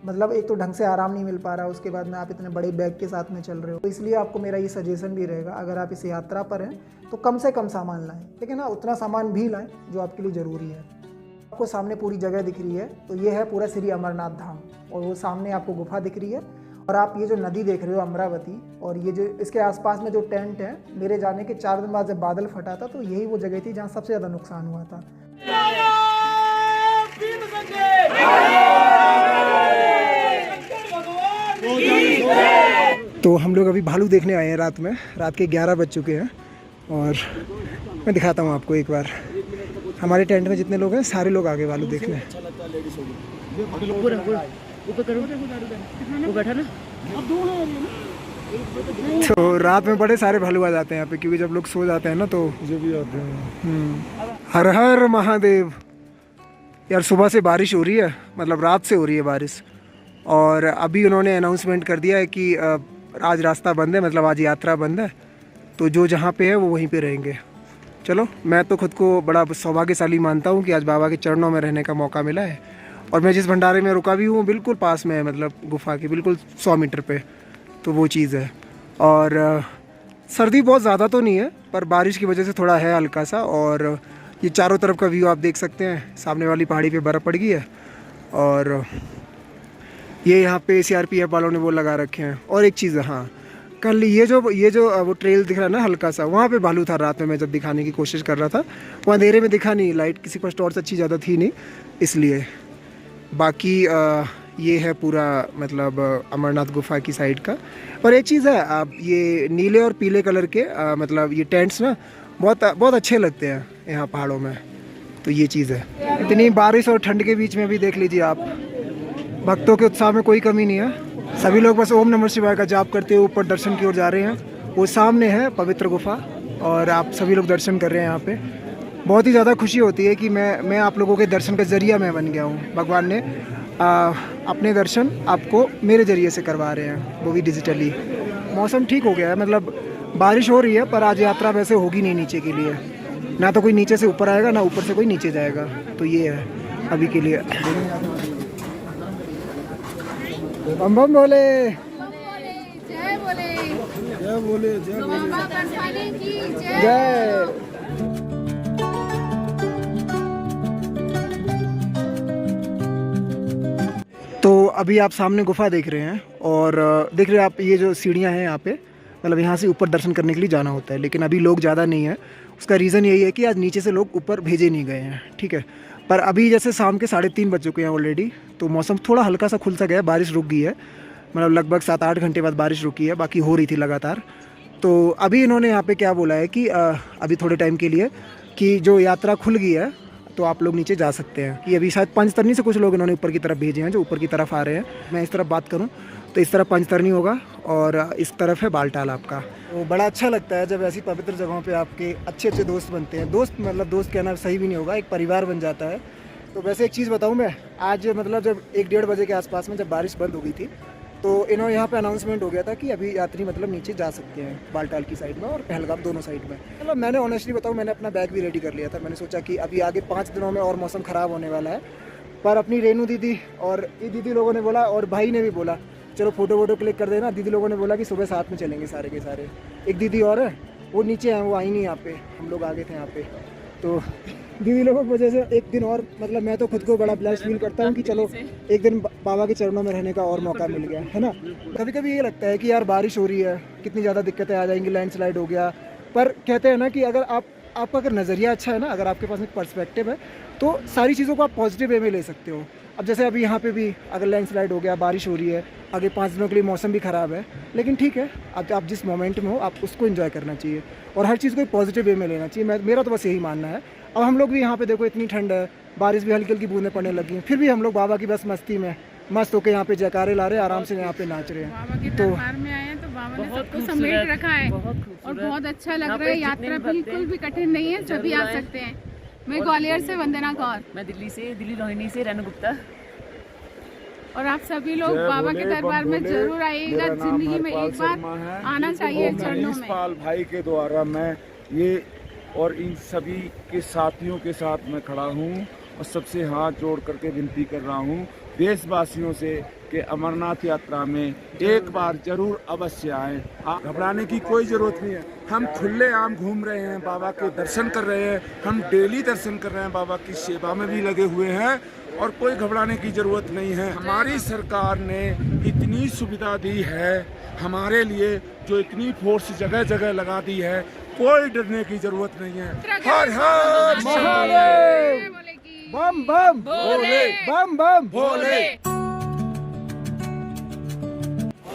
मतलब एक तो ढंग से आराम नहीं मिल पा रहा, उसके बाद में आप इतने बड़े बैग के साथ में चल रहे हो। तो इसलिए आपको मेरा ये सजेशन भी रहेगा, अगर आप इस यात्रा पर हैं तो कम से कम सामान लाएं, लेकिन हाँ उतना सामान भी लाएं जो आपके लिए ज़रूरी है। आपको सामने पूरी जगह दिख रही है, तो ये है पूरा श्री अमरनाथ धाम, और वो सामने आपको गुफा दिख रही है, और आप ये जो नदी देख रहे हो अमरावती, और ये जो इसके आसपास में जो टेंट है, मेरे जाने के 4 दिन बाद जब बादल फटा था तो यही वो जगह थी जहाँ सबसे ज़्यादा नुकसान हुआ था। तो हम लोग अभी भालू देखने आए हैं रात में, रात के 11 बज चुके हैं, और मैं दिखाता हूँ आपको एक बार। हमारे टेंट में जितने लोग हैं सारे लोग आगे भालू देखने। तो रात में बड़े सारे भालू आ जाते हैं यहाँ पे, क्योंकि जब लोग सो जाते हैं ना तो जो भी आते हैं। हर हर महादेव। यार सुबह से बारिश हो रही है, मतलब रात से हो रही है बारिश, और अभी उन्होंने अनाउंसमेंट कर दिया है कि आज रास्ता बंद है, मतलब आज यात्रा बंद है, तो जो जहाँ पे है वो वहीं पे रहेंगे। चलो, मैं तो खुद को बड़ा सौभाग्यशाली मानता हूँ कि आज बाबा के चरणों में रहने का मौका मिला है। और मैं जिस भंडारे में रुका भी हूँ बिल्कुल पास में है, मतलब गुफा के बिल्कुल 100 मीटर पे, तो वो चीज़ है। और सर्दी बहुत ज़्यादा तो नहीं है, पर बारिश की वजह से थोड़ा है हल्का सा। और ये चारों तरफ का व्यू आप देख सकते हैं, सामने वाली पहाड़ी पे बर्फ़ पड़ गई है। और ये यहाँ पे CRPF वालों ने वो लगा रखे हैं। और एक चीज़, हाँ, कल ये जो वो ट्रेल दिख रहा है ना हल्का सा, वहाँ पे भालू था रात में। मैं जब दिखाने की कोशिश कर रहा था, वो अंधेरे में दिखा नहीं, लाइट किसी पास टॉर्च अच्छी ज़्यादा थी नहीं, इसलिए। बाकी ये है पूरा मतलब अमरनाथ गुफा की साइड का। पर एक चीज़ है, आप ये नीले और पीले कलर के मतलब ये टेंट्स ना बहुत अच्छे लगते हैं यहाँ पहाड़ों में, तो ये चीज़ है। इतनी बारिश और ठंड के बीच में भी देख लीजिए आप, भक्तों के उत्साह में कोई कमी नहीं है। सभी लोग बस ओम नमः शिवाय का जाप करते हुए ऊपर दर्शन की ओर जा रहे हैं। वो सामने है पवित्र गुफा और आप सभी लोग दर्शन कर रहे हैं यहाँ पे। बहुत ही ज़्यादा खुशी होती है कि मैं आप लोगों के दर्शन का ज़रिया मैं बन गया हूँ। भगवान ने अपने दर्शन आपको मेरे ज़रिए से करवा रहे हैं, वो भी डिजिटली। मौसम ठीक हो गया है, मतलब बारिश हो रही है, पर आज यात्रा वैसे होगी नहीं नीचे के लिए। ना तो कोई नीचे से ऊपर आएगा, ना ऊपर से कोई नीचे जाएगा, तो ये है अभी के लिए। बम बम बोले, जय बोले, जय बोले, जय बोले, बाबा बर्फानी की जय। जय। तो अभी आप सामने गुफा देख रहे हैं और देख रहे हैं आप ये जो सीढ़ियाँ हैं यहाँ पे, मतलब यहाँ से ऊपर दर्शन करने के लिए जाना होता है। लेकिन अभी लोग ज़्यादा नहीं है, उसका रीज़न यही है कि आज नीचे से लोग ऊपर भेजे नहीं गए हैं, ठीक है। पर अभी जैसे शाम के 3:30 बज चुके हैं ऑलरेडी, तो मौसम थोड़ा हल्का सा खुल सा गया है, बारिश रुक गई है। मतलब लगभग 7-8 घंटे बाद बारिश रुकी है, बाकी हो रही थी लगातार। तो अभी इन्होंने यहाँ पे क्या बोला है कि अभी थोड़े टाइम के लिए कि जो यात्रा खुल गई है तो आप लोग नीचे जा सकते हैं। कि अभी शायद पंचतरनी से कुछ लोग इन्होंने ऊपर की तरफ भेजे हैं, जो ऊपर की तरफ आ रहे हैं। मैं इस तरफ बात करूँ तो इस तरफ पंचतरनी होगा और इस तरफ है बालटाल आपका। तो बड़ा अच्छा लगता है जब ऐसी पवित्र जगहों पे आपके अच्छे अच्छे दोस्त बनते हैं। दोस्त मतलब दोस्त कहना सही भी नहीं होगा, एक परिवार बन जाता है। तो वैसे एक चीज़ बताऊँ मैं, आज मतलब जब 1-1:30 बजे के आसपास में जब बारिश बंद हो गई थी, तो इन्होंने यहाँ पे अनाउंसमेंट हो गया था कि अभी यात्री मतलब नीचे जा सकते हैं, बालटाल की साइड में और पहलगाम दोनों साइड में। मतलब मैंने ऑनेस्टली बताऊँ, मैंने अपना बैग भी रेडी कर लिया था। मैंने सोचा कि अभी आगे 5 दिनों में और मौसम ख़राब होने वाला है, पर अपनी रेनू दीदी और ये दीदी लोगों ने बोला और भाई ने भी बोला चलो फ़ोटो क्लिक कर देना। दीदी लोगों ने बोला कि सुबह साथ में चलेंगे सारे के सारे। एक दीदी और है, वो नीचे हैं, वो आई नहीं यहाँ पे, हम लोग आगे थे यहाँ पे। तो दीदी लोगों की वजह से एक दिन और मतलब मैं तो खुद को बड़ा ब्लेस्ड फील करता हूँ कि चलो एक दिन बाबा के चरणों में रहने का और मौका मिल गया है ना। कभी कभी ये लगता है कि यार बारिश हो रही है, कितनी ज़्यादा दिक्कतें आ जाएंगी, लैंडस्लाइड हो गया, पर कहते हैं ना कि अगर आपका अगर नज़रिया अच्छा है ना, अगर आपके पास एक पर्सपेक्टिव है, तो सारी चीज़ों को आप पॉजिटिव वे में ले सकते हो। अब जैसे अभी यहाँ पे भी अगर लैंडस्लाइड हो गया, बारिश हो रही है, आगे 5 दिनों के लिए मौसम भी ख़राब है, लेकिन ठीक है, आप जिस मोमेंट में हो आप उसको एंजॉय करना चाहिए और हर चीज़ को एक पॉजिटिव वे में लेना चाहिए। मेरा तो बस यही मानना है। अब हम लोग भी यहाँ पे देखो, इतनी ठंड है, बारिश भी हल्की हल्की बूंदें पड़ने लगी हैं, फिर भी हम लोग बाबा की बस मस्ती में मस्त होकर यहाँ पे जयकारे ला रहे हैं, आराम से यहाँ पे नाच रहे हैं। बाबा के दरबार में आए हैं तो बाबा ने सबको समेट रखा है और बहुत अच्छा लग रहा है। यात्रा बिल्कुल भी कठिन नहीं है, सभी आ सकते हैं। मैं ग्वालियर से वंदना कौर। मैं दिल्ली रोहिणी से रेणु गुप्ता। और आप सभी लोग बाबा के दरबार में जरूर आइएगा, जिंदगी में एक बार आना चाहिए चरणों में। पाल भाई के द्वारा मैं ये और इन सभी के साथियों के साथ मैं खड़ा हूँ और सबसे हाथ जोड़ करके विनती कर रहा हूँ देशवासियों से कि अमरनाथ यात्रा में एक बार जरूर अवश्य आएं। घबराने की कोई ज़रूरत नहीं है। हम खुले आम घूम रहे हैं, बाबा के दर्शन कर रहे हैं, हम डेली दर्शन कर रहे हैं, बाबा की सेवा में भी लगे हुए हैं और कोई घबराने की ज़रूरत नहीं है। हमारी सरकार ने इतनी सुविधा दी है हमारे लिए, जो इतनी फोर्स जगह जगह लगा दी है, कोई डरने की ज़रूरत नहीं है। हर हर महादेव, बम बम भोले, बम बम भोले।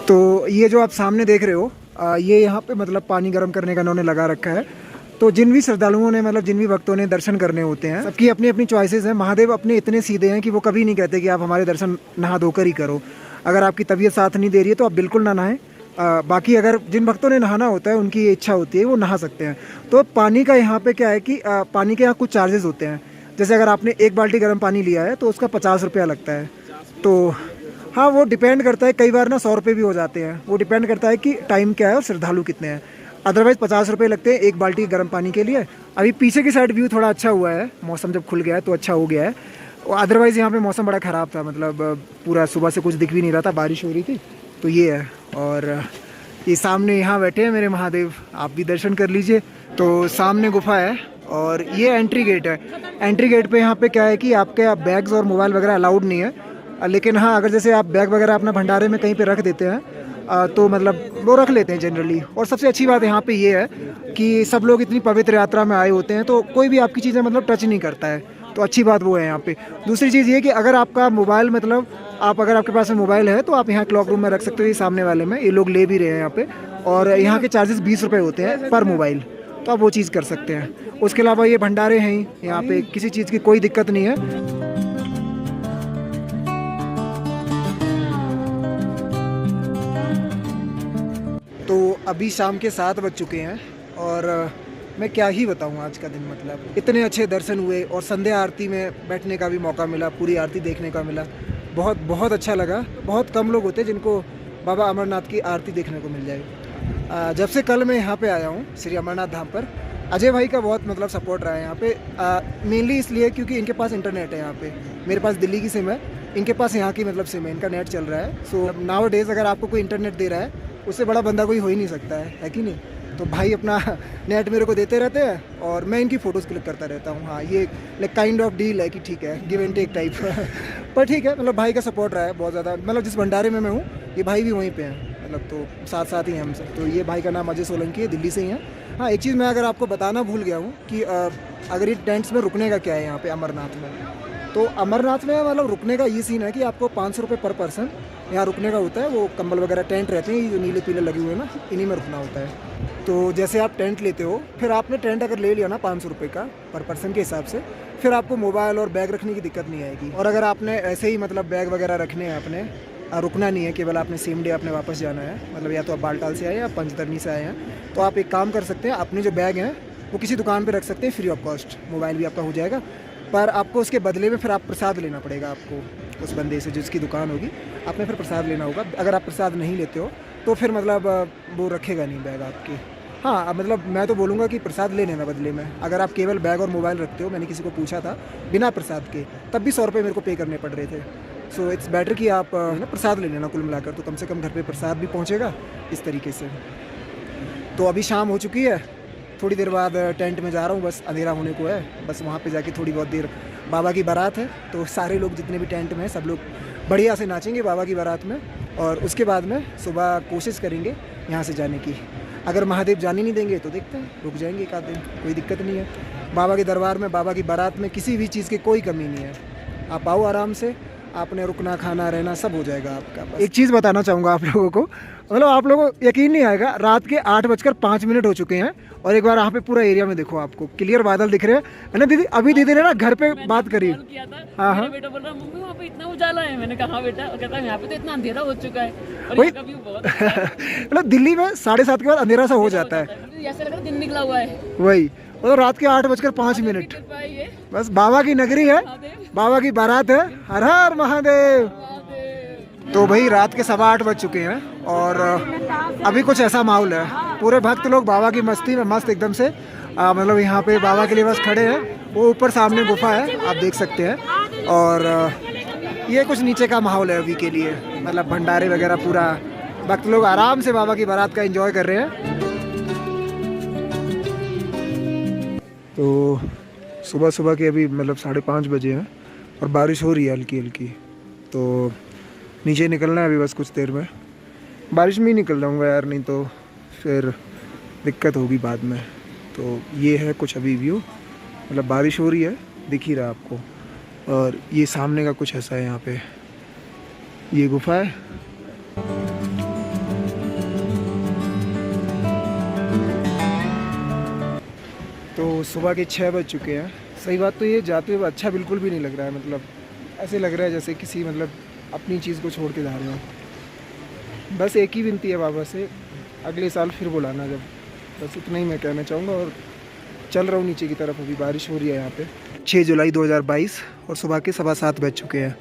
तो ये जो आप सामने देख रहे हो, ये यहाँ पे मतलब पानी गर्म करने का इन्होंने लगा रखा है। तो जिन भी श्रद्धालुओं ने मतलब जिन भी भक्तों ने दर्शन करने होते हैं, सबकी अपनी अपनी चॉइसेस हैं। महादेव अपने इतने सीधे हैं कि वो कभी नहीं कहते कि आप हमारे दर्शन नहा धोकर ही करो। अगर आपकी तबीयत साथ नहीं दे रही है तो आप बिल्कुल ना नहाएं। बाकी अगर जिन भक्तों ने नहाना होता है, उनकी ये इच्छा होती है, वो नहा सकते हैं। तो पानी का यहाँ पे क्या है कि पानी के यहाँ कुछ चार्जेस होते हैं। जैसे अगर आपने 1 बाल्टी गर्म पानी लिया है तो उसका 50 रुपया लगता है। तो हाँ, वो डिपेंड करता है, कई बार ना 100 रुपये भी हो जाते हैं। वो डिपेंड करता है कि टाइम क्या है और श्रद्धालु कितने हैं। अदरवाइज़ 50 रुपये लगते हैं 1 बाल्टी गर्म पानी के लिए। अभी पीछे की साइड व्यू थोड़ा अच्छा हुआ है, मौसम जब खुल गया है तो अच्छा हो गया है। अदरवाइज़ यहाँ पे मौसम बड़ा ख़राब था, मतलब पूरा सुबह से कुछ दिख भी नहीं रहा था, बारिश हो रही थी। तो ये है। और ये सामने यहाँ बैठे हैं मेरे महादेव, आप भी दर्शन कर लीजिए। तो सामने गुफा है और ये एंट्री गेट है। एंट्री गेट पे यहाँ पे क्या है कि आपके बैग्स और मोबाइल वगैरह अलाउड नहीं है, लेकिन हाँ अगर जैसे आप बैग वगैरह अपना भंडारे में कहीं पे रख देते हैं तो मतलब वो रख लेते हैं जनरली। और सबसे अच्छी बात यहाँ पे ये है कि सब लोग इतनी पवित्र यात्रा में आए होते हैं तो कोई भी आपकी चीज़ें मतलब टच नहीं करता है, तो अच्छी बात वो है यहाँ पे। दूसरी चीज़ ये कि अगर आपका मोबाइल मतलब अगर आपके पास में मोबाइल है तो आप यहाँ क्लॉक रूम में रख सकते हो, ये सामने वाले में ये लोग ले भी रहे हैं यहाँ पे। और यहाँ के चार्जेस 20 रुपये होते हैं पर मोबाइल, तो आप वो चीज़ कर सकते हैं। उसके अलावा ये भंडारे हैं ही, यहाँ पे किसी चीज़ की कोई दिक्कत नहीं है। तो अभी शाम के 7 बज चुके हैं और मैं क्या ही बताऊँ आज का दिन, मतलब इतने अच्छे दर्शन हुए और संध्या आरती में बैठने का भी मौका मिला, पूरी आरती देखने का मिला। बहुत बहुत अच्छा लगा। बहुत कम लोग होते हैं जिनको बाबा अमरनाथ की आरती देखने को मिल जाए। जब से कल मैं यहाँ पे आया हूँ श्री अमरनाथ धाम पर, अजय भाई का बहुत मतलब सपोर्ट रहा है यहाँ पे। मेनली इसलिए क्योंकि इनके पास इंटरनेट है यहाँ पे, मेरे पास दिल्ली की सिम है, इनके पास यहाँ की मतलब सिम है, इनका नेट चल रहा है। सो नाउ डेज अगर आपको कोई इंटरनेट दे रहा है उससे बड़ा बंदा कोई हो ही नहीं सकता है कि नहीं। तो भाई अपना नेट मेरे को देते रहते हैं और मैं इनकी फ़ोटोज़ क्लिक करता रहता हूँ। हाँ ये लाइक काइंड ऑफ डील है कि ठीक है, गिव एंड टेक टाइप पर ठीक है, मतलब भाई का सपोर्ट रहा है बहुत ज़्यादा। मतलब जिस भंडारे में मैं हूँ ये भाई भी वहीं पे हैं, मतलब तो साथ साथ ही हैं हमसे। तो ये भाई का नाम अजय सोलंकी है, दिल्ली से ही है। हाँ एक चीज़ मैं अगर आपको बताना भूल गया हूँ कि अगर ये टेंट्स में रुकने का क्या है यहाँ पे अमरनाथ में, तो अमरनाथ में मतलब रुकने का ये सीन है कि आपको 500 रुपये पर पर्सन यहाँ रुकने का होता है। वो कंबल वगैरह टेंट रहते हैं, ये जो नीले पीले लगे हुए हैं ना, इन्हीं में रुकना होता है। तो जैसे आप टेंट लेते हो, फिर आपने टेंट अगर ले लिया ना 500 रुपये का पर पर्सन के हिसाब से, फिर आपको मोबाइल और बैग रखने की दिक्कत नहीं आएगी। और अगर आपने ऐसे ही मतलब बैग वगैरह रखने हैं अपने, रुकना नहीं है, केवल आपने सेम डे आपने वापस जाना है, मतलब या तो आप बालटाल से आए या पंचतरनी से आए हैं, तो आप एक काम कर सकते हैं, अपने जो बैग हैं वो किसी दुकान पे रख सकते हैं फ्री ऑफ कॉस्ट, मोबाइल भी आपका हो जाएगा। पर आपको उसके बदले में फिर आप प्रसाद लेना पड़ेगा आपको उस बंदे से जिसकी दुकान होगी, आपने फिर प्रसाद लेना होगा। अगर आप प्रसाद नहीं लेते हो तो फिर मतलब वो रखेगा नहीं बैग आपके। हाँ मतलब मैं तो बोलूँगा कि प्रसाद ले लेना बदले में। अगर आप केवल बैग और मोबाइल रखते हो, मैंने किसी को पूछा था बिना प्रसाद के, तब भी 100 रुपये मेरे को पे करने पड़ रहे थे। सो इट्स बेटर कि आप ना प्रसाद ले लेना कुल मिलाकर, तो कम से कम घर पे प्रसाद भी पहुँचेगा इस तरीके से। तो अभी शाम हो चुकी है, थोड़ी देर बाद टेंट में जा रहा हूँ, बस अंधेरा होने को है। बस वहाँ पे जाके थोड़ी बहुत देर, बाबा की बारात है तो सारे लोग जितने भी टेंट में हैं सब लोग बढ़िया से नाचेंगे बाबा की बारात में। और उसके बाद में सुबह कोशिश करेंगे यहाँ से जाने की। अगर महादेव जाने नहीं देंगे तो देखते हैं, रुक जाएंगे एक आध दिन, कोई दिक्कत नहीं है। बाबा के दरबार में, बाबा की बारात में किसी भी चीज़ की कोई कमी नहीं है। आप आओ आराम से, आपने रुकना खाना रहना सब हो जाएगा आपका। एक चीज़ बताना चाहूँगा आप लोगों को, मतलब आप लोगों को यकीन नहीं आएगा, रात के 8:05 हो चुके हैं और एक बार यहाँ पे पूरा एरिया में देखो, आपको क्लियर बादल दिख रहे हैं। मैंने दीदी अभी दीदी ने ना घर पे बात करी। हाँ हाँ बेटा बोल रहा मम्मी वहाँ पे इतना उजाला है। मैंने कहा बेटा, कहता है यहाँ पे तो इतना अंधेरा हो चुका है और वही यहाँ का व्यू बहुत मतलब दिल्ली में 7:30 के बाद अंधेरा सा हो जाता है, ऐसा लग रहा है दिन निकला हुआ है। वही मतलब रात के 8:05। बस बाबा की नगरी है, बाबा की बारात है, हर हर महादेव। तो भाई रात के 8:15 बज चुके हैं और अभी कुछ ऐसा माहौल है, पूरे भक्त लोग बाबा की मस्ती में मस्त एकदम से मतलब यहाँ पे बाबा के लिए बस खड़े हैं। वो ऊपर सामने गुफा है, आप देख सकते हैं। और ये कुछ नीचे का माहौल है अभी के लिए, मतलब भंडारे वगैरह, पूरा भक्त लोग आराम से बाबा की बारात का एंजॉय कर रहे हैं। तो सुबह सुबह के अभी मतलब 5:30 बजे हैं और बारिश हो रही है हल्की हल्की। तो नीचे निकलना है अभी बस कुछ देर में। बारिश में ही निकल जाऊँगा यार, नहीं तो फिर दिक्कत होगी बाद में। तो ये है कुछ अभी व्यू, मतलब बारिश हो रही है, दिख ही रहा आपको। और ये सामने का कुछ ऐसा है, यहाँ पे ये गुफा है। तो सुबह के 6 बज चुके हैं। सही बात तो ये जाते हुए अच्छा बिल्कुल भी नहीं लग रहा है, मतलब ऐसे लग रहा है जैसे किसी मतलब अपनी चीज़ को छोड़ के जा रहे हो। बस एक ही विनती है बाबा से, अगले साल फिर बुलाना जब, बस इतना ही मैं कहना चाहूँगा। और चल रहा हूँ नीचे की तरफ, अभी बारिश हो रही है यहाँ पे। 6 जुलाई 2022 और सुबह के 7:15 बज चुके हैं।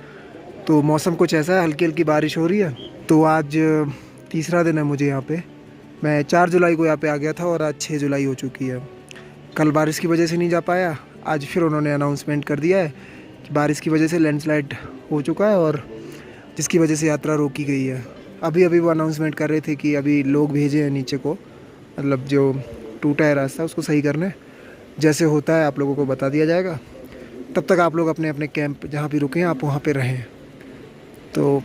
तो मौसम कुछ ऐसा है, हल्की हल्की बारिश हो रही है। तो आज तीसरा दिन है मुझे यहाँ पे। मैं 4 जुलाई को यहाँ पे आ गया था और आज 6 जुलाई हो चुकी है। कल बारिश की वजह से नहीं जा पाया, आज फिर उन्होंने अनाउंसमेंट कर दिया है कि बारिश की वजह से लैंडस्लाइड हो चुका है और जिसकी वजह से यात्रा रोकी गई है। अभी अभी वो अनाउंसमेंट कर रहे थे कि अभी लोग भेजे हैं नीचे को, मतलब जो टूटा है रास्ता उसको सही करने। जैसे होता है आप लोगों को बता दिया जाएगा। तब तक आप लोग अपने अपने कैंप जहाँ भी रुके हैं आप वहाँ पे रहें। तो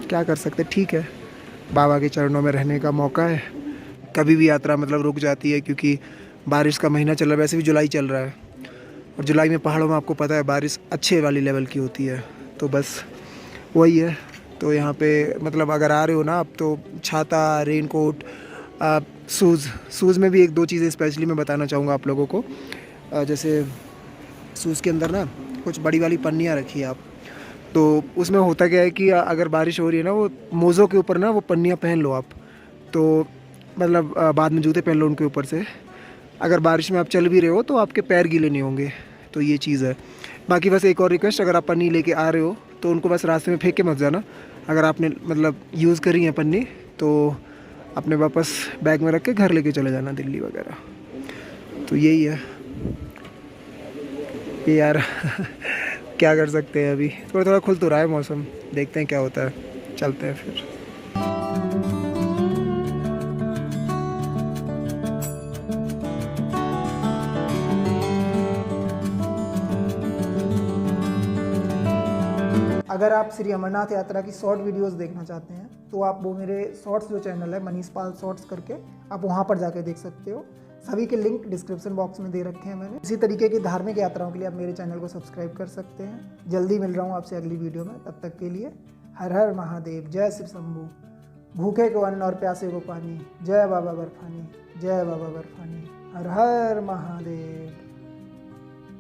क्या कर सकते, ठीक है, बाबा के चरणों में रहने का मौका है। कभी भी यात्रा मतलब रुक जाती है क्योंकि बारिश का महीना चल रहा है, वैसे भी जुलाई चल रहा है और जुलाई में पहाड़ों में आपको पता है बारिश अच्छे वाली लेवल की होती है। तो बस वही है। तो यहाँ पे मतलब अगर आ रहे हो ना आप तो छाता, रेनकोट, शूज़ में भी एक दो चीज़ें स्पेशली मैं बताना चाहूँगा आप लोगों को। जैसे शूज़ के अंदर ना कुछ बड़ी वाली पन्नियाँ रखी है आप, तो उसमें होता क्या है कि अगर बारिश हो रही है ना, वो मोज़ों के ऊपर ना वो पन्नियाँ पहन लो आप, तो मतलब बाद में जूते पहन लो उनके ऊपर से। अगर बारिश में आप चल भी रहे हो तो आपके पैर गीले नहीं होंगे। तो ये चीज़ है। बाकी बस एक और रिक्वेस्ट, अगर आप पन्नी लेके आ रहे हो तो उनको बस रास्ते में फेंक के मत जाना। अगर आपने मतलब यूज़ करी है पन्नी तो अपने वापस बैग में रख के घर लेके चले जाना, दिल्ली वगैरह। तो यही है ये यार क्या कर सकते हैं, अभी थोड़ा थोड़ा खुल तो रहा है मौसम, देखते हैं क्या होता है, चलते हैं फिर। अगर आप श्री अमरनाथ यात्रा की शॉर्ट वीडियोस देखना चाहते हैं तो आप वो मेरे शॉर्ट्स जो चैनल है मनीष पाल शॉर्ट्स करके, आप वहाँ पर जाके देख सकते हो। सभी के लिंक डिस्क्रिप्शन बॉक्स में दे रखे हैं मैंने। इसी तरीके की धार्मिक यात्राओं के लिए आप मेरे चैनल को सब्सक्राइब कर सकते हैं। जल्दी मिल रहा हूँ आपसे अगली वीडियो में, तब तक के लिए हर हर महादेव, जय शिव शंभू। भूखे को अन्न और प्यासे को पानी, जय बाबा बर्फानी, जय बाबा बर्फानी, हर हर महादेव।